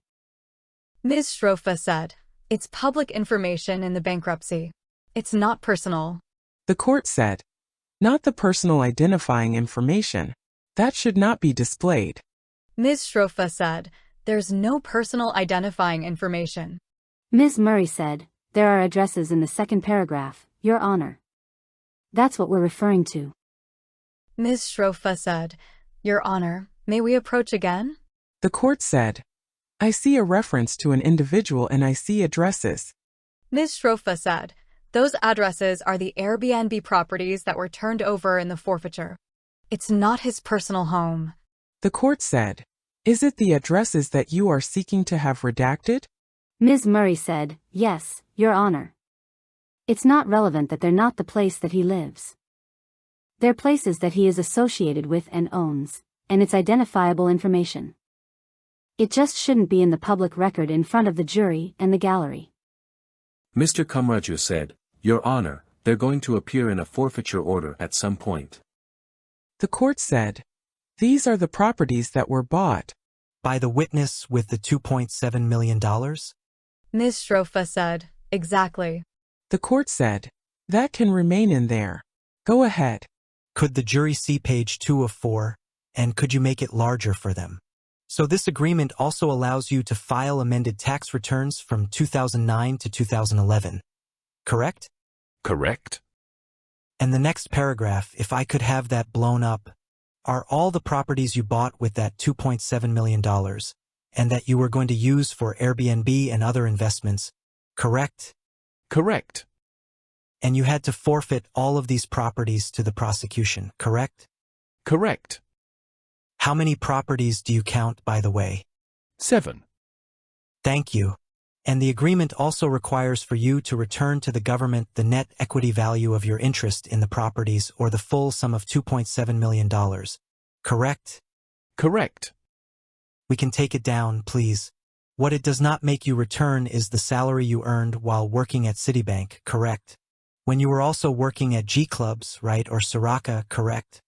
Ms. Shrofa said, it's public information in the bankruptcy. It's not personal. The court said, not the personal identifying information. That should not be displayed. Ms. Shrofa said, there's no personal identifying information. Ms. Murray said, there are addresses in the second paragraph, Your Honor. That's what we're referring to. Ms. Shrofa said, Your Honor, may we approach again? The court said, I see a reference to an individual and I see addresses. Ms. Shrofa said, those addresses are the Airbnb properties that were turned over in the forfeiture. It's not his personal home. The court said, is it the addresses that you are seeking to have redacted? Ms. Murray said, yes, Your Honor. It's not relevant that they're not the place that he lives. They're places that he is associated with and owns, and it's identifiable information. It just shouldn't be in the public record in front of the jury and the gallery. Mr. Kamraju said, Your Honor, they're going to appear in a forfeiture order at some point. The court said, these are the properties that were bought. By the witness with the $2.7 million? Ms. Shrofa said, exactly. The court said, that can remain in there. Go ahead. Could the jury see page 2 of 4, and could you make it larger for them? So this agreement also allows you to file amended tax returns from 2009 to 2011. Correct? Correct. And the next paragraph, if I could have that blown up, are all the properties you bought with that $2.7 million, and that you were going to use for Airbnb and other investments, correct? Correct. And you had to forfeit all of these properties to the prosecution, correct? Correct. How many properties do you count, by the way? 7. Thank you. And the agreement also requires for you to return to the government the net equity value of your interest in the properties or the full sum of $2.7 million. Correct? Correct. We can take it down, please. What it does not make you return is the salary you earned while working at Citibank, correct? When you were also working at G Clubs, right, or Saraca, correct?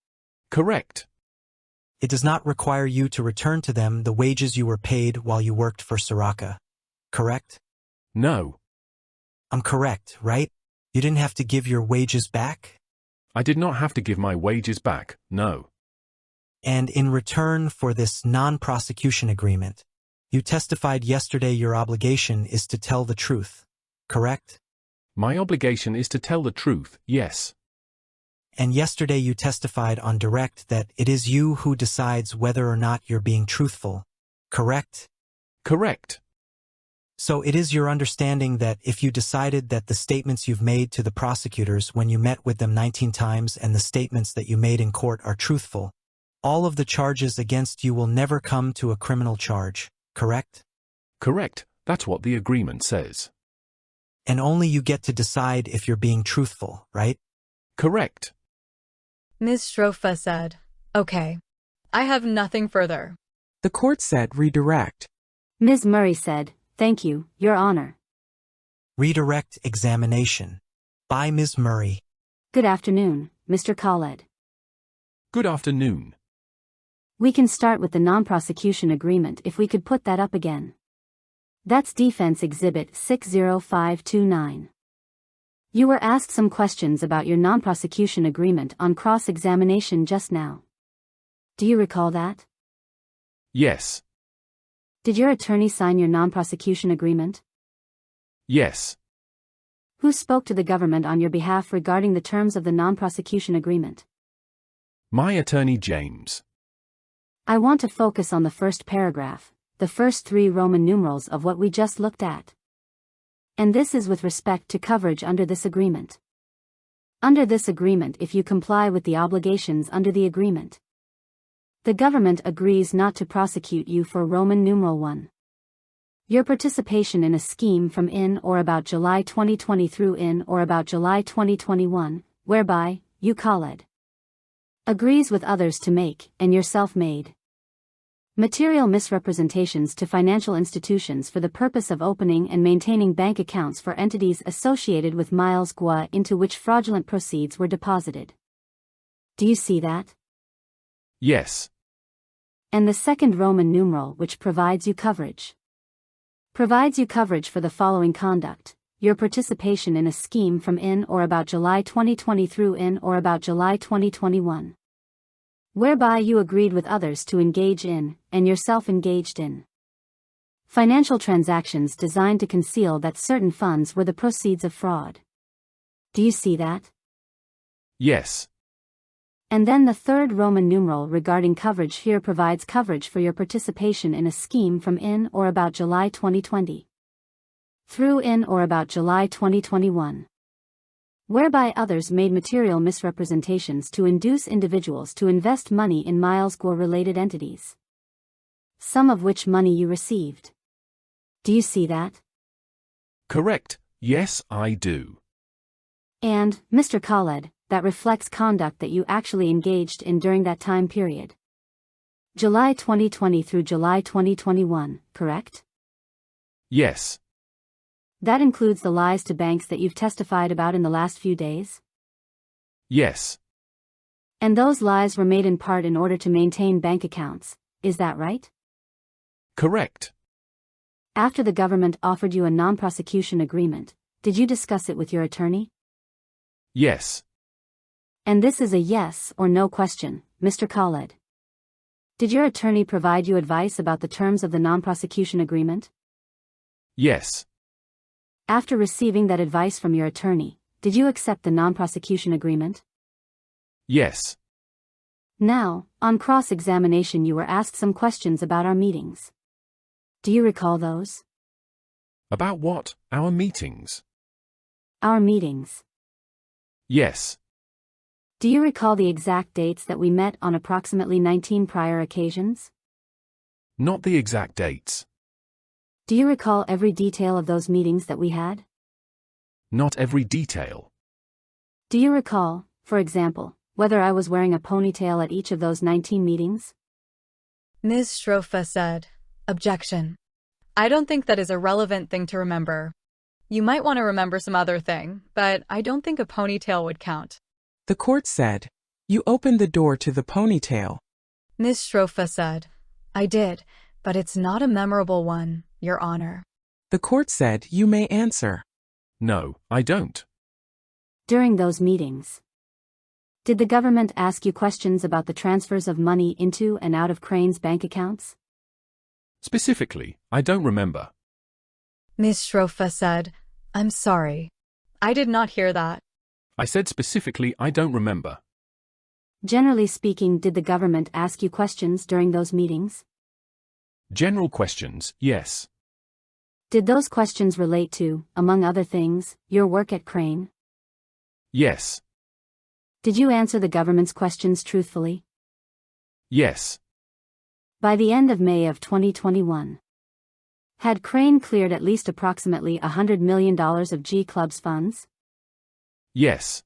Correct. It does not require you to return to them the wages you were paid while you worked for Saraca. Correct? No. I'm correct, right? You didn't have to give your wages back? I did not have to give my wages back, no. And in return for this non-prosecution agreement, you testified yesterday your obligation is to tell the truth, correct? My obligation is to tell the truth, yes. And yesterday you testified on direct that it is you who decides whether or not you're being truthful, correct? Correct. So it is your understanding that if you decided that the statements you've made to the prosecutors when you met with them 19 times and the statements that you made in court are truthful, all of the charges against you will never come to a criminal charge, correct? Correct, that's what the agreement says. And only you get to decide if you're being truthful, right? Correct. Ms. Shrofa said, okay. I have nothing further. The court said redirect. Ms. Murray said, thank you, Your Honor. Redirect examination. By Ms. Murray. Good afternoon, Mr. Khaled. Good afternoon. We can start with the non-prosecution agreement if we could put that up again. That's Defense Exhibit 60529. You were asked some questions about your non-prosecution agreement on cross-examination just now. Do you recall that? Yes. Did your attorney sign your non-prosecution agreement? Yes. Who spoke to the government on your behalf regarding the terms of the non-prosecution agreement? My attorney James. I want to focus on the first paragraph, the first 3 Roman numerals of what we just looked at. And this is with respect to coverage under this agreement. Under this agreement, if you comply with the obligations under the agreement, the government agrees not to prosecute you for Roman numeral 1. Your participation in a scheme from in or about July 2020 through in or about July 2021, whereby, you Khaled, Agrees with others to make, and yourself made, material misrepresentations to financial institutions for the purpose of opening and maintaining bank accounts for entities associated with Miles Guo into which fraudulent proceeds were deposited. Do you see that? Yes. And the second Roman numeral which provides you coverage. Provides you coverage for the following conduct: your participation in a scheme from in or about July 2020 through in or about July 2021. Whereby you agreed with others to engage in, and yourself engaged in, financial transactions designed to conceal that certain funds were the proceeds of fraud. Do you see that? Yes. And then the third Roman numeral regarding coverage here provides coverage for your participation in a scheme from in or about July 2020 through in or about July 2021. Whereby others made material misrepresentations to induce individuals to invest money in Miles Guo-related entities, some of which money you received. Do you see that? Correct. Yes, I do. And, Mr. Khaled, that reflects conduct that you actually engaged in during that time period. July 2020 through July 2021, correct? Yes. That includes the lies to banks that you've testified about in the last few days? Yes. And those lies were made in part in order to maintain bank accounts, is that right? Correct. After the government offered you a non-prosecution agreement, did you discuss it with your attorney? Yes. And this is a yes or no question, Mr. Khaled. Did your attorney provide you advice about the terms of the non-prosecution agreement? Yes. After receiving that advice from your attorney, did you accept the non-prosecution agreement? Yes. Now, on cross-examination you were asked some questions about our meetings. Do you recall those? About what? Our meetings? Our meetings. Yes. Do you recall the exact dates that we met on approximately 19 prior occasions? Not the exact dates. Do you recall every detail of those meetings that we had? Not every detail. Do you recall, for example, whether I was wearing a ponytail at each of those 19 meetings? Ms. Strofa said, "Objection. I don't think that is a relevant thing to remember. You might want to remember some other thing, but I don't think a ponytail would count." The court said, "You opened the door to the ponytail." Ms. Strofa said, "I did, but it's not a memorable one, Your Honor." The court said, "You may answer." No, I don't. During those meetings, did the government ask you questions about the transfers of money into and out of Crane's bank accounts? Specifically, I don't remember. Ms. Strofa said, "I'm sorry. I did not hear that." I said specifically I don't remember. Generally speaking, did the government ask you questions during those meetings? General questions, yes. Did those questions relate to, among other things, your work at Crane? Yes. Did you answer the government's questions truthfully? Yes. By the end of May of 2021, had Crane cleared at least approximately $100 million of G Club's funds? Yes.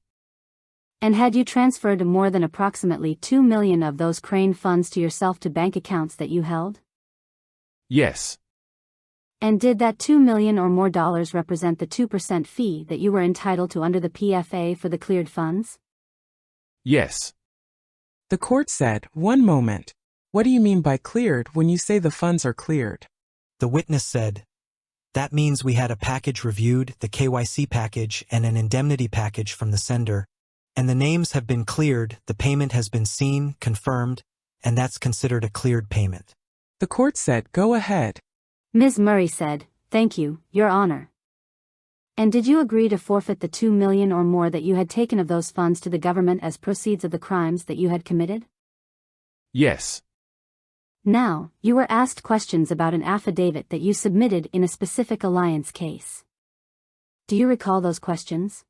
And had you transferred more than approximately $2 million of those Crane funds to yourself to bank accounts that you held? Yes. And did that $2 million or more represent the 2% fee that you were entitled to under the PFA for the cleared funds? Yes. The court said, "One moment. What do you mean by cleared when you say the funds are cleared?" The witness said, "That means we had a package reviewed, the KYC package and an indemnity package from the sender, and the names have been cleared, the payment has been seen, confirmed, and that's considered a cleared payment." The court said, "Go ahead." Ms. Murray said, "Thank you, Your Honor." And did you agree to forfeit the $2 million or more that you had taken of those funds to the government as proceeds of the crimes that you had committed? Yes. Now, you were asked questions about an affidavit that you submitted in a specific alliance case. Do you recall those questions?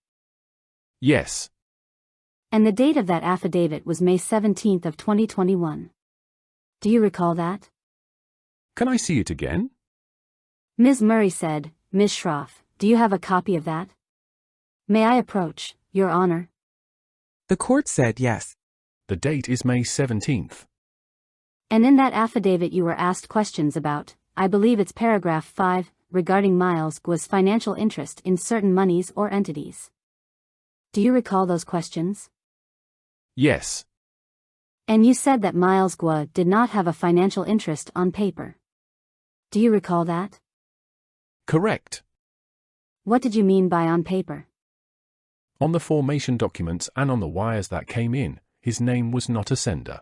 Yes. And the date of that affidavit was May 17th of 2021. Do you recall that? Can I see it again? Ms. Murray said, "Ms. Schroff, do you have a copy of that? May I approach, Your Honor?" The court said yes. The date is May 17th. And in that affidavit you were asked questions about, I believe it's paragraph 5, regarding Miles Guo's financial interest in certain monies or entities. Do you recall those questions? Yes. And you said that Miles Guo did not have a financial interest on paper. Do you recall that? Correct. What did you mean by on paper? On the formation documents and on the wires that came in, his name was not a sender.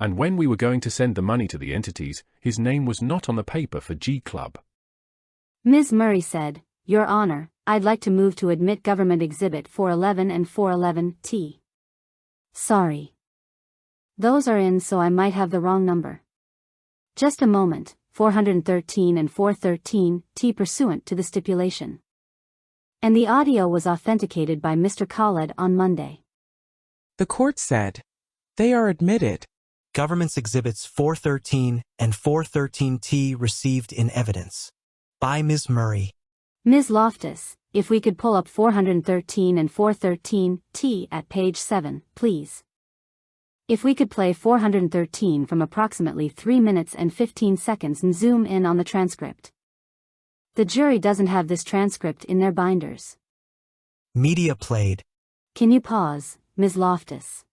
And when we were going to send the money to the entities, his name was not on the paper for G Club. Ms. Murray said, Your Honor, I'd like to move to admit Government Exhibit 411 and 411T. Sorry. Those are in, so I might have the wrong number. Just a moment, 413 and 413T pursuant to the stipulation. And the audio was authenticated by Mr. Khaled on Monday. The court said, they are admitted. Government's Exhibits 413 and 413T received in evidence. By Ms. Murray. Ms. Loftus, if we could pull up 413 and 413T at page 7, please. If we could play 413 from approximately 3 minutes and 15 seconds and zoom in on the transcript. The jury doesn't have this transcript in their binders. Media played. Can you pause, Ms. Loftus?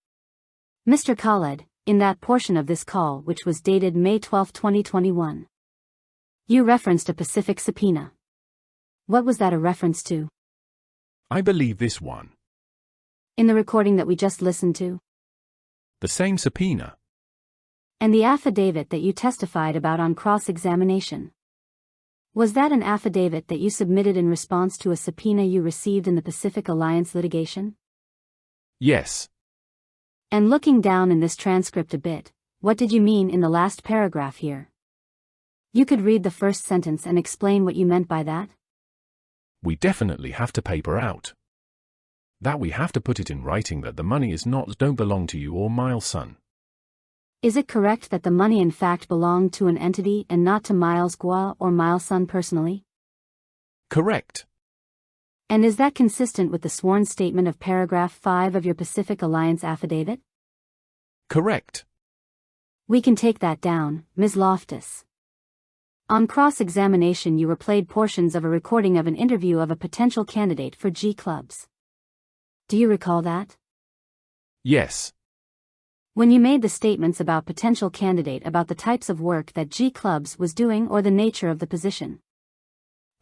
Mr. Khaled, in that portion of this call which was dated May 12, 2021. You referenced a Pacific subpoena. What was that a reference to? I believe this one. In the recording that we just listened to? The same subpoena. And the affidavit that you testified about on cross-examination. Was that an affidavit that you submitted in response to a subpoena you received in the Pacific Alliance litigation? Yes. And looking down in this transcript a bit, what did you mean in the last paragraph here? You could read the first sentence and explain what you meant by that? We definitely have to paper out. That we have to put it in writing that the money don't belong to you or Miles' son. Is it correct that the money in fact belonged to an entity and not to Miles Guo or Miles' son personally? Correct. And is that consistent with the sworn statement of paragraph 5 of your Pacific Alliance affidavit? Correct. We can take that down, Ms. Loftus. On cross-examination you replayed portions of a recording of an interview of a potential candidate for G Clubs. Do you recall that? Yes. When you made the statements about potential candidate about the types of work that G Clubs was doing or the nature of the position.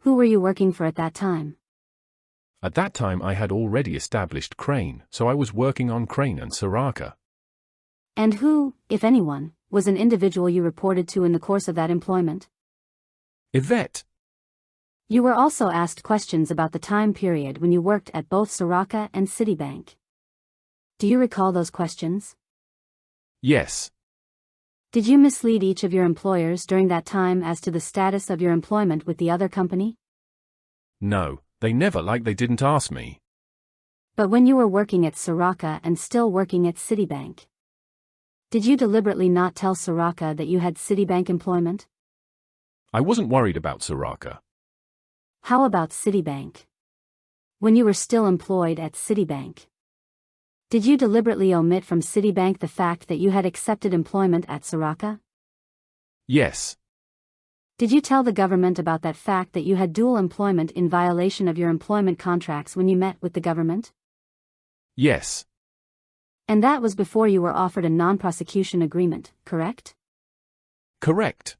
Who were you working for at that time? At that time I had already established Crane, so I was working on Crane and Saraca. And who, if anyone, was an individual you reported to in the course of that employment? Yvette. You were also asked questions about the time period when you worked at both Saraca and Citibank. Do you recall those questions? Yes. Did you mislead each of your employers during that time as to the status of your employment with the other company? No, they didn't ask me. But when you were working at Saraca and still working at Citibank, did you deliberately not tell Saraca that you had Citibank employment? I wasn't worried about Saraca. How about Citibank? When you were still employed at Citibank, did you deliberately omit from Citibank the fact that you had accepted employment at Saraca? Yes. Did you tell the government about that fact that you had dual employment in violation of your employment contracts when you met with the government? Yes. And that was before you were offered a non-prosecution agreement, correct? Correct.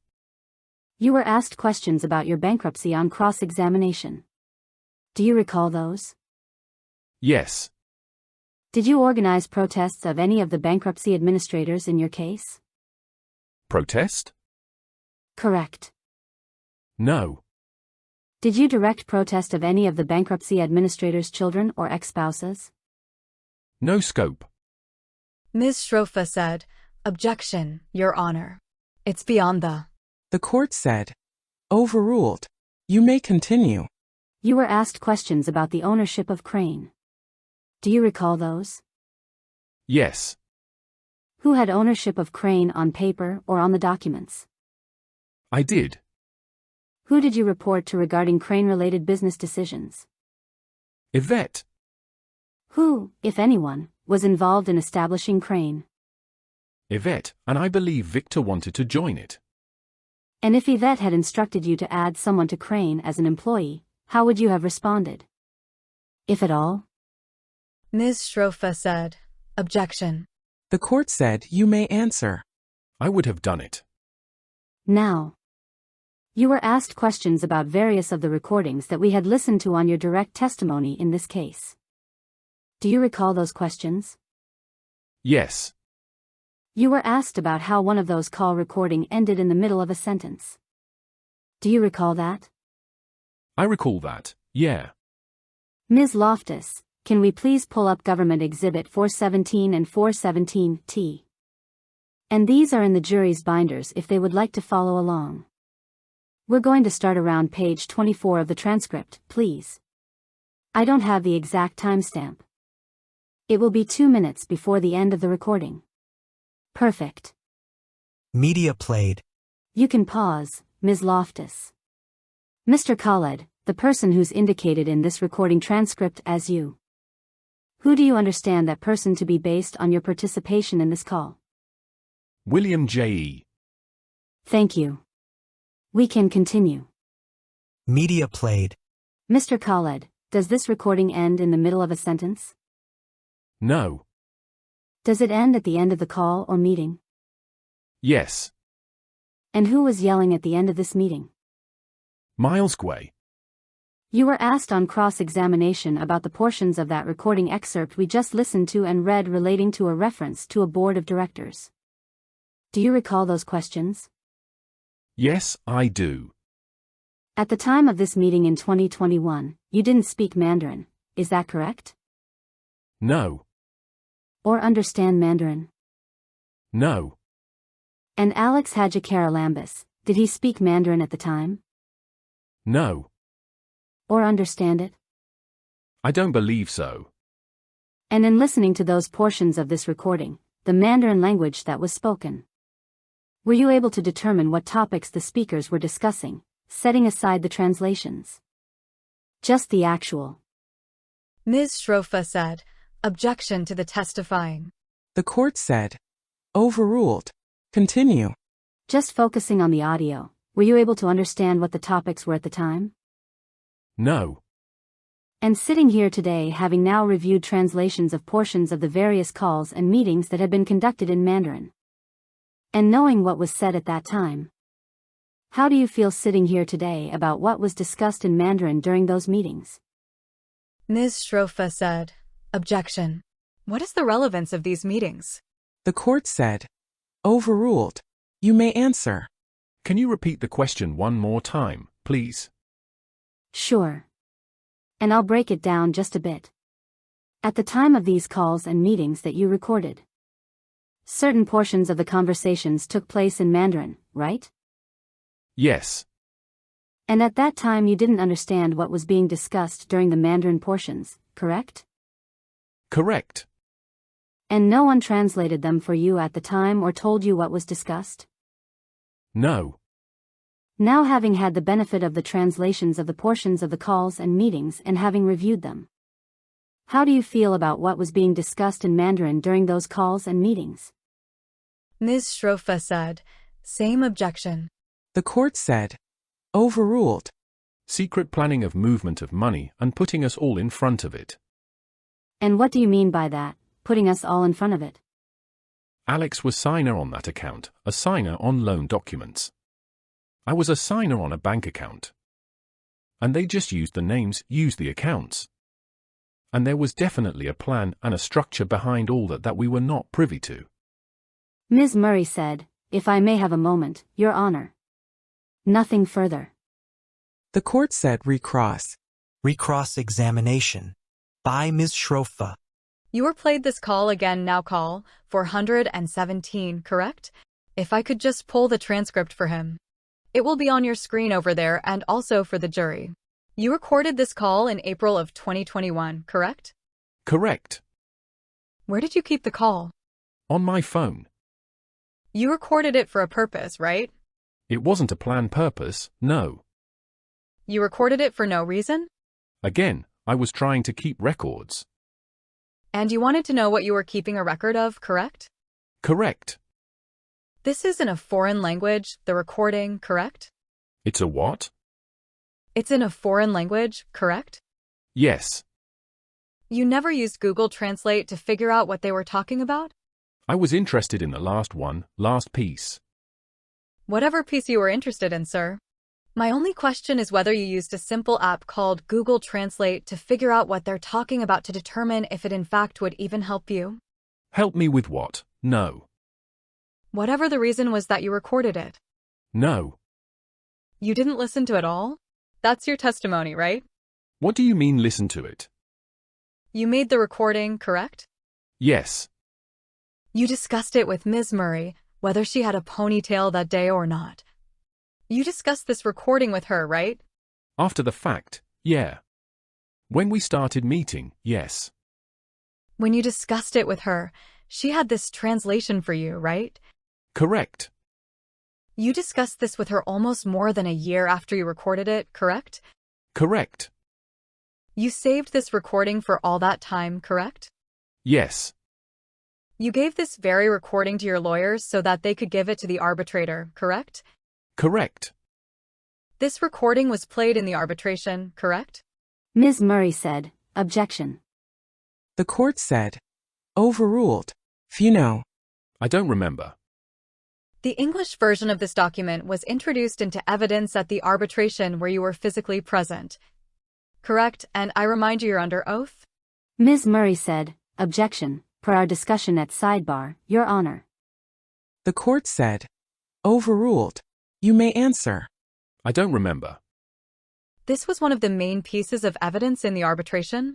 You were asked questions about your bankruptcy on cross-examination. Do you recall those? Yes. Did you organize protests of any of the bankruptcy administrators in your case? Protest? Correct. No. Did you direct protest of any of the bankruptcy administrators' children or ex-spouses? No scope. Ms. Shrofa said, Objection, Your Honor. It's beyond the... The court said, overruled. You may continue. You were asked questions about the ownership of Crane. Do you recall those? Yes. Who had ownership of Crane on paper or on the documents? I did. Who did you report to regarding Crane-related business decisions? Yvette. Who, if anyone, was involved in establishing Crane? Yvette, and I believe Victor wanted to join it. And if Yvette had instructed you to add someone to Crane as an employee, how would you have responded? If at all? Ms. Shrofa said, objection. The court said, you may answer. I would have done it. Now, you were asked questions about various of the recordings that we had listened to on your direct testimony in this case. Do you recall those questions? Yes. You were asked about how one of those call recording ended in the middle of a sentence. Do you recall that? I recall that, yeah. Ms. Loftus, can we please pull up Government Exhibit 417 and 417T? And these are in the jury's binders if they would like to follow along. We're going to start around page 24 of the transcript, please. I don't have the exact timestamp. It will be 2 minutes before the end of the recording. Perfect. Media played. You can pause, Ms. Loftus. Mr. Khaled, the person who's indicated in this recording transcript as you. Who do you understand that person to be based on your participation in this call? William J.E. Thank you. We can continue. Media played. Mr. Khaled, does this recording end in the middle of a sentence? No. Does it end at the end of the call or meeting? Yes. And who was yelling at the end of this meeting? Miles Guay. You were asked on cross-examination about the portions of that recording excerpt we just listened to and read relating to a reference to a board of directors. Do you recall those questions? Yes, I do. At the time of this meeting in 2021, you didn't speak Mandarin, is that correct? No. Or understand Mandarin? No. And Alex Hadjikaralambis, did he speak Mandarin at the time? No. Or understand it? I don't believe so. And in listening to those portions of this recording, the Mandarin language that was spoken, were you able to determine what topics the speakers were discussing, setting aside the translations? Just the actual. Ms. Shrofa said, objection to the testifying. The court said, overruled. Continue. Just focusing on the audio, were you able to understand what the topics were at the time? No. And sitting here today having now reviewed translations of portions of the various calls and meetings that had been conducted in Mandarin, and knowing what was said at that time, how do you feel sitting here today about what was discussed in Mandarin during those meetings? Ms. Shrofa said, objection. What is the relevance of these meetings? The court said, overruled. You may answer. Can you repeat the question one more time, please? Sure. And I'll break it down just a bit. At the time of these calls and meetings that you recorded, certain portions of the conversations took place in Mandarin, right? Yes. And at that time you didn't understand what was being discussed during the Mandarin portions, correct? Correct. And no one translated them for you at the time or told you what was discussed? No. Now having had the benefit of the translations of the portions of the calls and meetings and having reviewed them, how do you feel about what was being discussed in Mandarin during those calls and meetings? Ms. Shrofa said, same objection. The court said, overruled. Secret planning of movement of money and putting us all in front of it. And what do you mean by that, putting us all in front of it? Alex was signer on that account, a signer on loan documents. I was a signer on a bank account. And they just used the names, used the accounts. And there was definitely a plan and a structure behind all that we were not privy to. Ms. Murray said, if I may have a moment, Your Honor. Nothing further. The court said recross. Recross examination. By Ms. Shrofa. You were played this call again now call 417, correct? If I could just pull the transcript for him. It will be on your screen over there and also for the jury. You recorded this call in April of 2021, correct? Correct. Where did you keep the call? On my phone. You recorded it for a purpose, right? It wasn't a planned purpose, no. You recorded it for no reason? Again, I was trying to keep records. And you wanted to know what you were keeping a record of, correct? Correct. This is in a foreign language, the recording, correct? It's a what? It's in a foreign language, correct? Yes. You never used Google Translate to figure out what they were talking about? I was interested in the last piece. Whatever piece you were interested in, sir. My only question is whether you used a simple app called Google Translate to figure out what they're talking about to determine if it in fact would even help you. Help me with what? No. Whatever the reason was that you recorded it. No. You didn't listen to it all? That's your testimony, right? What do you mean listen to it? You made the recording, correct? Yes. You discussed it with Ms. Murray, whether she had a ponytail that day or not. You discussed this recording with her, right? After the fact, yeah. When we started meeting, yes. When you discussed it with her, she had this translation for you, right? Correct. You discussed this with her almost more than a year after you recorded it, correct? Correct. You saved this recording for all that time, correct? Yes. You gave this very recording to your lawyers so that they could give it to the arbitrator, correct? Correct. This recording was played in the arbitration, correct? Ms. Murray said, objection. The court said, overruled. Funo. I don't remember. The English version of this document was introduced into evidence at the arbitration where you were physically present. Correct, and I remind you you're under oath? Ms. Murray said, objection, per our discussion at sidebar, Your Honor. The court said, overruled. You may answer. I don't remember. This was one of the main pieces of evidence in the arbitration?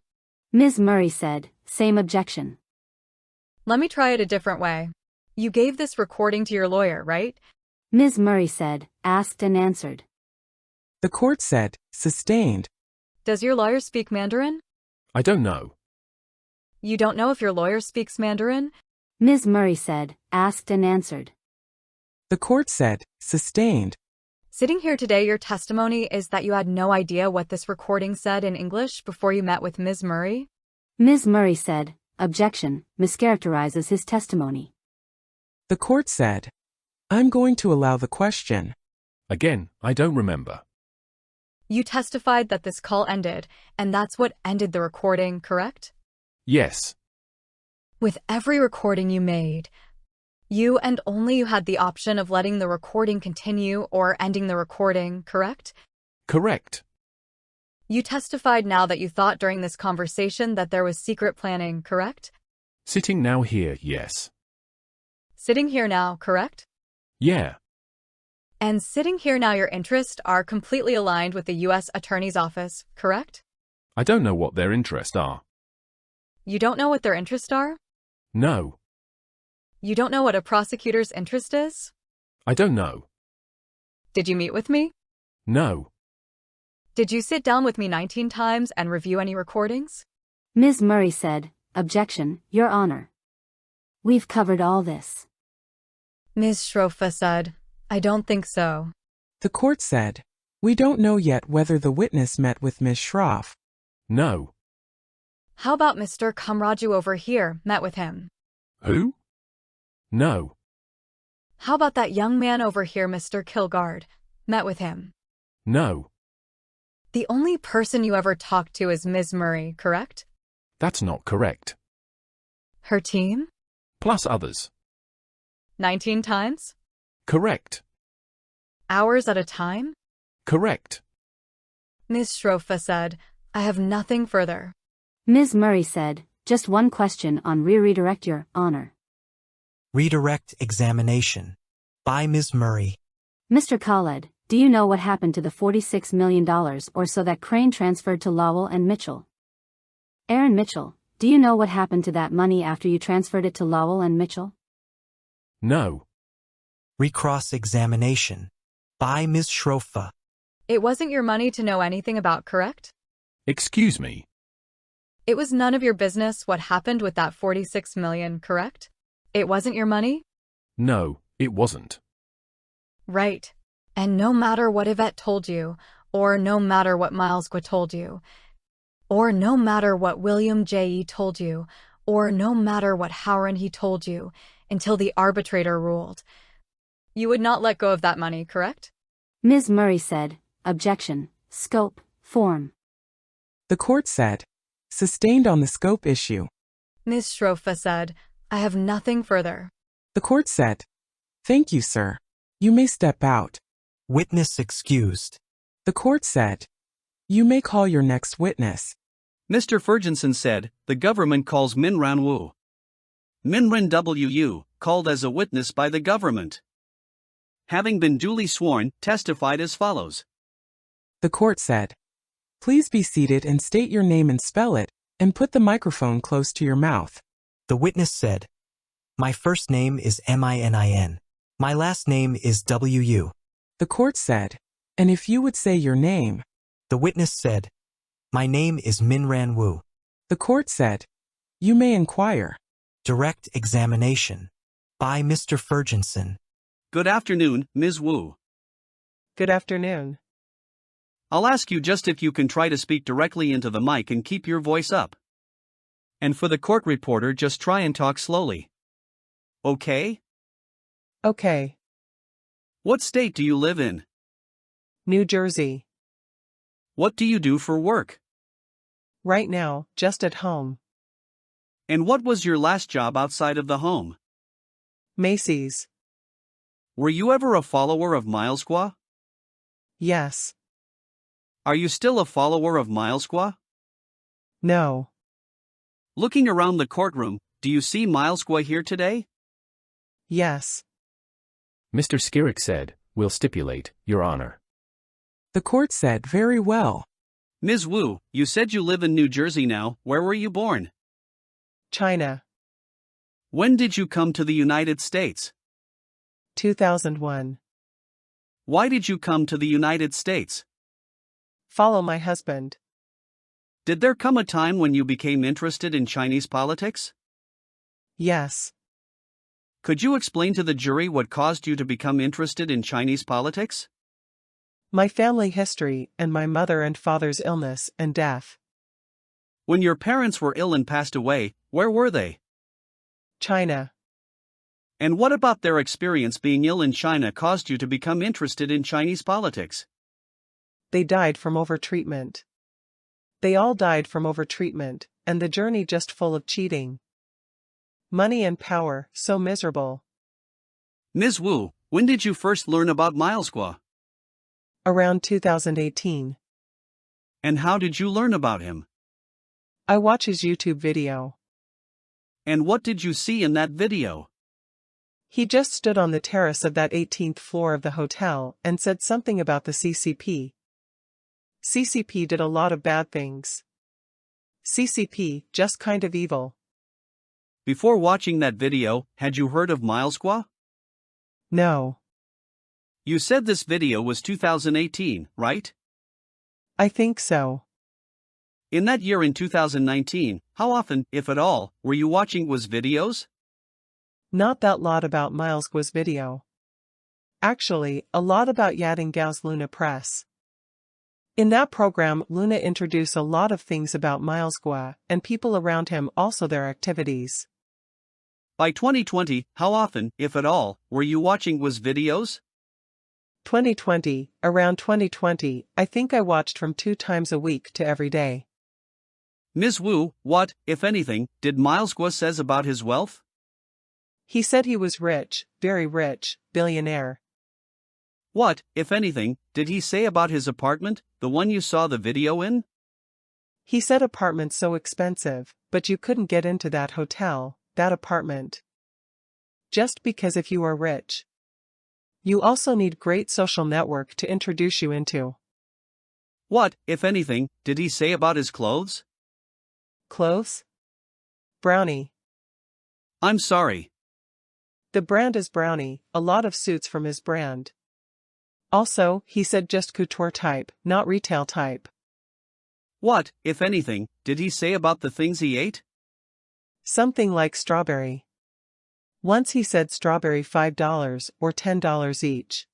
Ms. Murray said, same objection. Let me try it a different way. You gave this recording to your lawyer, right? Ms. Murray said, asked and answered. The court said, sustained. Does your lawyer speak Mandarin? I don't know. You don't know if your lawyer speaks Mandarin? Ms. Murray said, asked and answered. The court said, sustained. Sitting here today, your testimony is that you had no idea what this recording said in English before you met with Ms. Murray? Ms. Murray said, objection, mischaracterizes his testimony. The court said, I'm going to allow the question. Again, I don't remember. You testified that this call ended, and that's what ended the recording, correct? Yes. With every recording you made, you and only you had the option of letting the recording continue or ending the recording, correct? Correct. You testified now that you thought during this conversation that there was secret planning, correct? Sitting now here, yes. Sitting here now, correct? Yeah. And sitting here now, your interests are completely aligned with the U.S. Attorney's Office, correct? I don't know what their interests are. You don't know what their interests are? No. You don't know what a prosecutor's interest is? I don't know. Did you meet with me? No. Did you sit down with me 19 times and review any recordings? Ms. Murray said, objection, Your Honor. We've covered all this. Ms. Shrofa said, I don't think so. The court said, we don't know yet whether the witness met with Ms. Shroff. No. How about Mr. Kamraju over here met with him? Who? No. How about that young man over here, Mr. Kilgard, met with him? No. The only person you ever talked to is Ms. Murray, correct? That's not correct. Her team? Plus others. 19 times? Correct. Hours at a time? Correct. Ms. Shrofa said, I have nothing further. Ms. Murray said, just one question on redirect, Your Honor. Redirect examination. By Ms. Murray. Mr. Khaled, do you know what happened to the $46 million or so that Crane transferred to Lowell and Mitchell? Aaron Mitchell, do you know what happened to that money after you transferred it to Lowell and Mitchell? No. Recross examination. By Ms. Shrofa. It wasn't your money to know anything about, correct? Excuse me. It was none of your business what happened with that $46 million, correct? It wasn't your money? No, it wasn't. Right. And no matter what Yvette told you, or no matter what Miles Guo told you, or no matter what William J.E. told you, or no matter what Howren he told you, until the arbitrator ruled. You would not let go of that money, correct? Ms. Murray said, objection, scope, form. The court said, sustained on the scope issue. Ms. Shrofa said, I have nothing further. The court said, thank you, sir. You may step out. Witness excused. The court said, you may call your next witness. Mr. Ferguson said, the government calls Minran Wu. Minran Wu, called as a witness by the government. Having been duly sworn, testified as follows. The court said, please be seated and state your name and spell it, and put the microphone close to your mouth. The witness said, my first name is Min. My last name is Wu. The court said, and if you would say your name. The witness said, my name is Minran Wu. The court said, you may inquire. Direct examination. By Mr. Ferguson. Good afternoon, Ms. Wu. Good afternoon. I'll ask you just if you can try to speak directly into the mic and keep your voice up. And for the court reporter, just try and talk slowly. Okay? Okay. What state do you live in? New Jersey. What do you do for work? Right now, just at home. And what was your last job outside of the home? Macy's. Were you ever a follower of Milesqua? Yes. Are you still a follower of Milesqua? No. Looking around the courtroom, do you see Milesqua here today? Yes. Mr. Skirek said, we'll stipulate, Your Honor. The court said, very well. Ms. Wu, you said you live in New Jersey now. Where were you born? China. When did you come to the United States? 2001. Why did you come to the United States? Follow my husband. Did there come a time when you became interested in Chinese politics? Yes. Could you explain to the jury what caused you to become interested in Chinese politics? My family history and my mother and father's illness and death. When your parents were ill and passed away, where were they? China. And what about their experience being ill in China caused you to become interested in Chinese politics? They died from overtreatment. They all died from overtreatment, and the journey just full of cheating. Money and power, so miserable. Ms. Wu, when did you first learn about Milesqua? Around 2018. And how did you learn about him? I watch his YouTube video. And what did you see in that video? He just stood on the terrace of that 18th floor of the hotel and said something about the CCP. CCP did a lot of bad things. CCP, just kind of evil. Before watching that video, had you heard of Milesqua? No. You said this video was 2018, right? I think so. In that year in 2019, how often, if at all, were you watching Wu's videos? Not that lot about Milesqua's video. Actually, a lot about Yading Gao's Luna Press. In that program, Luna introduced a lot of things about Milesqua and people around him, also their activities. By 2020, how often, if at all, were you watching Wu's videos? 2020, around 2020, I think I watched from 2 times a week to every day. Ms. Wu, what, if anything, did Milesqua says about his wealth? He said he was rich, very rich, billionaire. What, if anything, did he say about his apartment, the one you saw the video in? He said apartment's so expensive, but you couldn't get into that hotel, that apartment. Just because if you are rich. You also need great social network to introduce you into. What, if anything, did he say about his clothes? Clothes? Brownie. I'm sorry. The brand is Brownie, a lot of suits from his brand. Also, he said just couture type, not retail type. What, if anything, did he say about the things he ate? Something like strawberry. Once he said strawberry $5 or $10 each.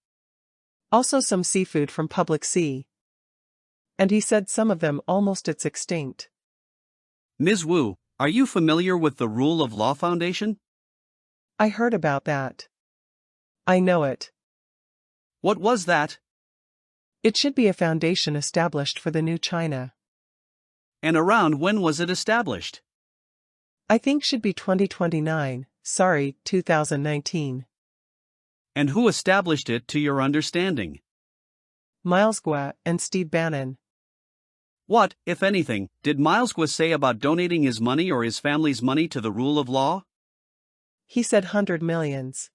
Also some seafood from Public Sea. And he said some of them almost it's extinct. Ms. Wu, Are you familiar with the Rule of Law Foundation? I heard about that. I know it. What was that? It should be a foundation established for the new China. And around when was it established? I think should be 2029, 2019. And who established it to your understanding? Miles Guo and Steve Bannon. What, if anything, did Miles Guo say about donating his money or his family's money to the rule of law? He said 100 millions.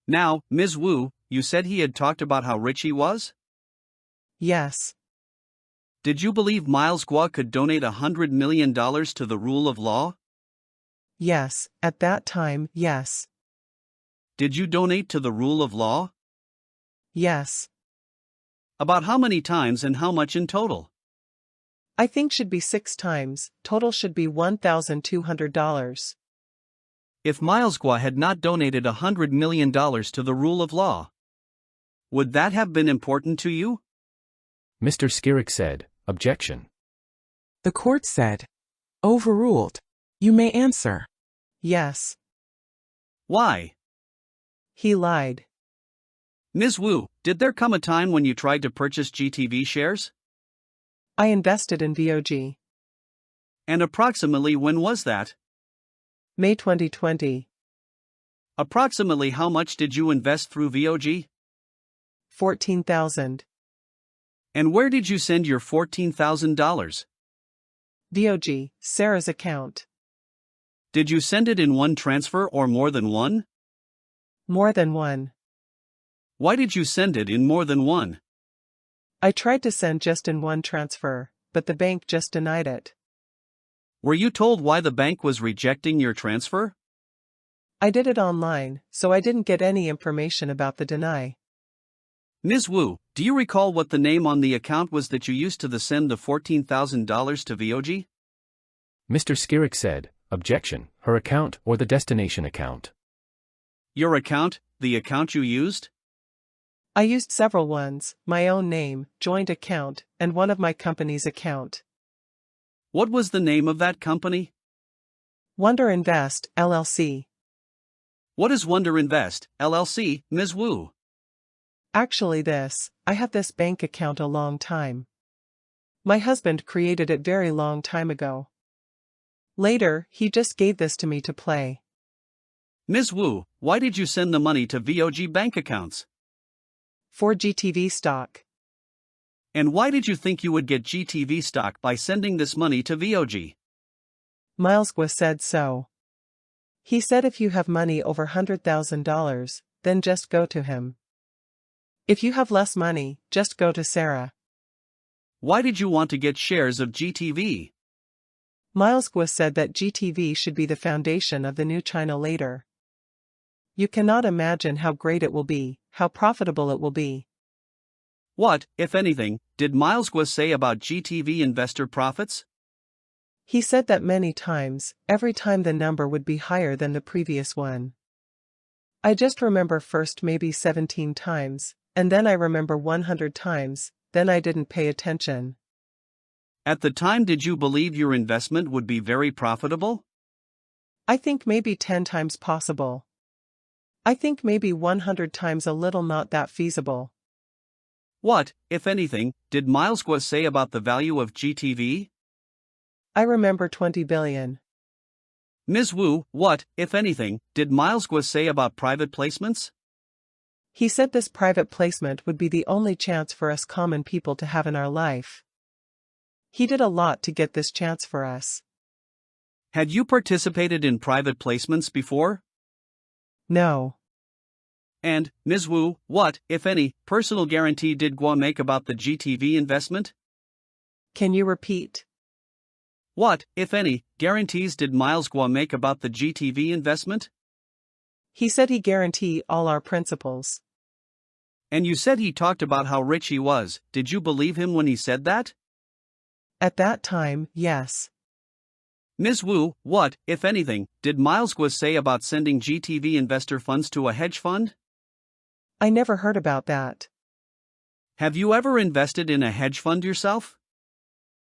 Now, Ms. Wu, you said he had talked about how rich he was? Yes. Did you believe Miles Guo could donate $100 million to the rule of law? Yes, at that time, yes. Did you donate to the rule of law? Yes. About how many times and how much in total? I think should be 6 times, total should be $1,200. If Miles Guo had not donated $100 million to the rule of law, would that have been important to you? Mr. Skirik said, objection. The court said, overruled. You may answer. Yes. Why? He lied. Ms. Wu, did there come a time when you tried to purchase GTV shares? I invested in VOG. And approximately when was that? May 2020. Approximately how much did you invest through VOG? 14,000. And where did you send your $14,000? VOG, Sarah's account. Did you send it in one transfer or more than one? More than one. Why did you send it in more than one? I tried to send just in one transfer, but the bank just denied it. Were you told why the bank was rejecting your transfer? I did it online, so I didn't get any information about the deny. Ms. Wu, do you recall what the name on the account was that you used to send the $14,000 to VOG? Mr. Skirik said, objection, her account or the destination account. Your account, the account you used? I used several ones, my own name, joint account, and one of my company's account. What was the name of that company? Wonder Invest, LLC. What is Wonder Invest, LLC, Ms. Wu? Actually I have this bank account a long time. My husband created it very long time ago. Later, he just gave this to me to play. Ms. Wu, why did you send the money to VOG bank accounts? For GTV stock. And why did you think you would get GTV stock by sending this money to VOG? Miles Guo said so. He said if you have money over $100,000, then just go to him. If you have less money, just go to Sarah. Why did you want to get shares of GTV? Miles Guo said that GTV should be the foundation of the new China later. You cannot imagine how great it will be, how profitable it will be. What, if anything, did Miles Guo say about GTV investor profits? He said that many times, every time the number would be higher than the previous one. I just remember first maybe 17 times, and then I remember 100 times, then I didn't pay attention. At the time, did you believe your investment would be very profitable? I think maybe 10 times possible. I think maybe 100 times a little not that feasible. What, if anything, did Miles Guo say about the value of GTV? I remember 20 billion. Ms. Wu, what, if anything, did Miles Guo say about private placements? He said this private placement would be the only chance for us common people to have in our life. He did a lot to get this chance for us. Had you participated in private placements before? No. And, Ms. Wu, what, if any, personal guarantee did Guo make about the GTV investment? Can you repeat? What, if any, guarantees did Miles Guo make about the GTV investment? He said he guarantee all our principles. And you said he talked about how rich he was. Did you believe him when he said that? At that time, yes. Ms. Wu, what, if anything, did Miles Guo say about sending GTV investor funds to a hedge fund? I never heard about that. Have you ever invested in a hedge fund yourself?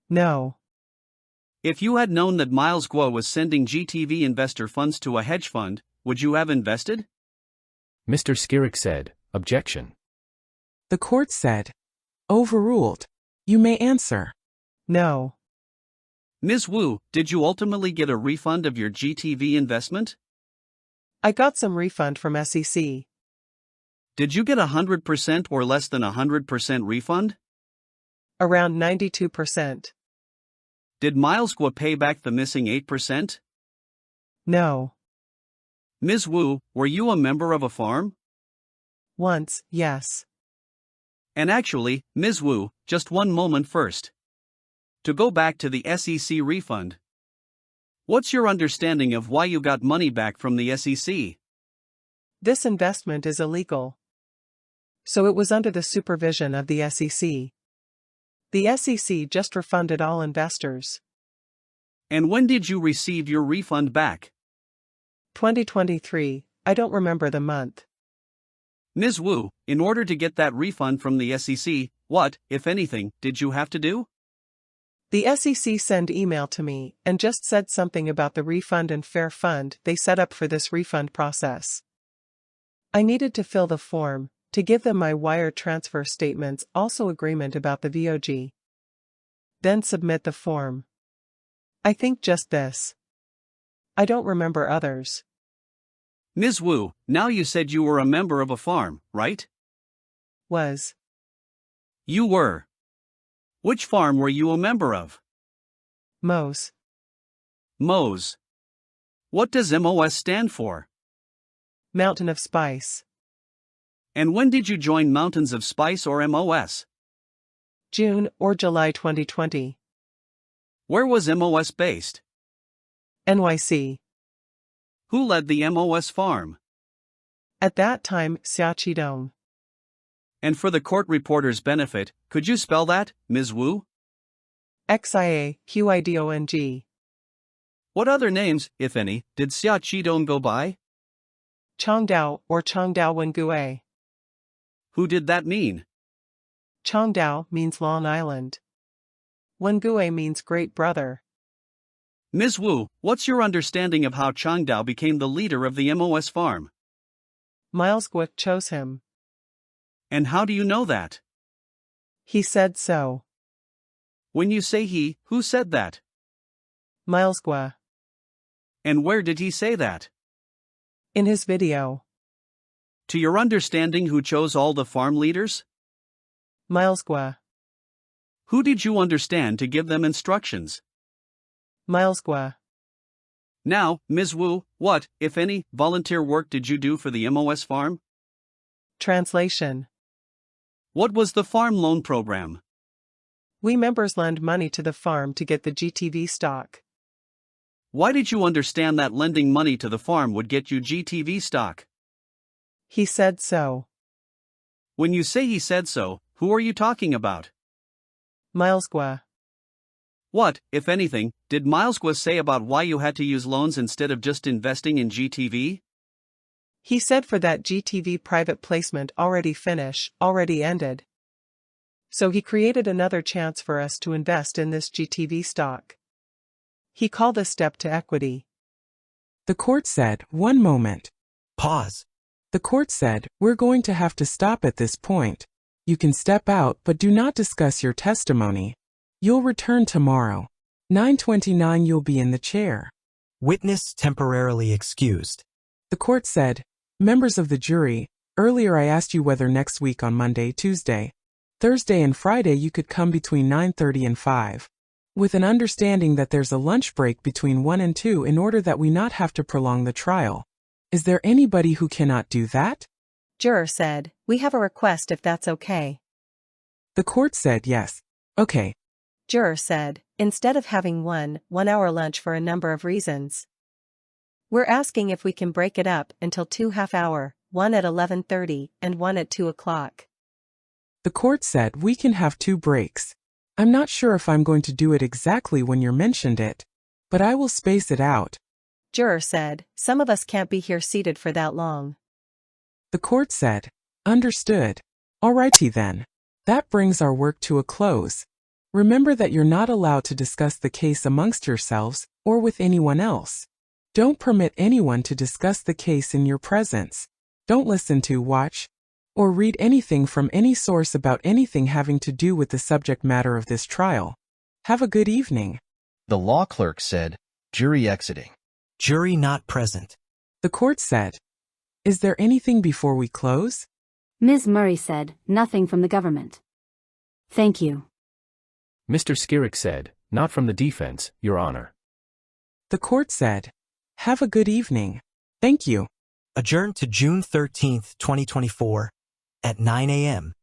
No. If you had known that Miles Guo was sending GTV investor funds to a hedge fund, would you have invested? Mr. Skirik said, objection. The court said, overruled. You may answer. No. Ms. Wu, did you ultimately get a refund of your GTV investment? I got some refund from SEC. Did you get 100% or less than 100% refund? Around 92%. Did Miles Guo pay back the missing 8%? No. Ms. Wu, were you a member of a farm? Once, yes. And actually, Ms. Wu, just one moment first. To go back to the SEC refund. What's your understanding of why you got money back from the SEC? This investment is illegal. So it was under the supervision of the SEC. The SEC just refunded all investors. And when did you receive your refund back? 2023, I don't remember the month. Ms. Wu, in order to get that refund from the SEC, what, if anything, did you have to do? The SEC sent email to me and just said something about the refund and fair fund they set up for this refund process. I needed to fill the form, to give them my wire transfer statements, also agreement about the VOG. Then submit the form. I think just this. I don't remember others. Ms. Wu, now you said you were a member of a farm, right? Was. You were. Which farm were you a member of? MOS. MOS. What does MOS stand for? Mountain of Spice. And when did you join Mountains of Spice or MOS? June or July 2020. Where was MOS based? NYC. Who led the MOS farm? At that time, Xiaqidong. And for the court reporter's benefit, could you spell that, Ms. Wu? XIAQIDONG. What other names, if any, did Xiaqidong go by? Chongdao or Chongdao Wengue. Who did that mean? Chongdao means Long Island. Wengue means great brother. Ms. Wu, what's your understanding of how Chongdao became the leader of the MOS farm? Miles Guo chose him. And how do you know that? He said so. When you say he, who said that? Miles Guo. And where did he say that? In his video. To your understanding, who chose all the farm leaders? Miles Guo. Who did you understand to give them instructions? Miles Guo. Now, Ms. Wu, what, if any, volunteer work did you do for the MOS farm? Translation. What was the farm loan program? We members lend money to the farm to get the GTV stock. Why did you understand that lending money to the farm would get you GTV stock? He said so. When you say he said so, who are you talking about? Miles Guo. What, if anything, did Miles Guo say about why you had to use loans instead of just investing in GTV? He said for that GTV private placement already ended. So he created another chance for us to invest in this GTV stock. He called a step to equity. The court said, one moment. Pause. The court said, we're going to have to stop at this point. You can step out but do not discuss your testimony. You'll return tomorrow. 9:29 you'll be in the chair. Witness temporarily excused. The court said, members of the jury, earlier I asked you whether next week on Monday, Tuesday, Thursday and Friday you could come between 9:30 and 5. With an understanding that there's a lunch break between 1 and 2 in order that we not have to prolong the trial. Is there anybody who cannot do that? Juror said, we have a request if that's okay. The court said yes. Okay. Juror said, instead of having one 1-hour lunch for a number of reasons. We're asking if we can break it up until 2 half-hour, one at 11:30 and one at 2 o'clock. The court said we can have 2 breaks. I'm not sure if I'm going to do it exactly when you mentioned it, but I will space it out. Juror said, some of us can't be here seated for that long. The court said, understood. Alrighty then. That brings our work to a close. Remember that you're not allowed to discuss the case amongst yourselves or with anyone else. Don't permit anyone to discuss the case in your presence. Don't listen to, watch, or read anything from any source about anything having to do with the subject matter of this trial. Have a good evening. The law clerk said, jury exiting. Jury not present. The court said, is there anything before we close? Ms. Murray said, nothing from the government. Thank you. Mr. Skirek said, not from the defense, Your Honor. The court said, have a good evening. Thank you. Adjourned to June 13, 2024, at 9 a.m.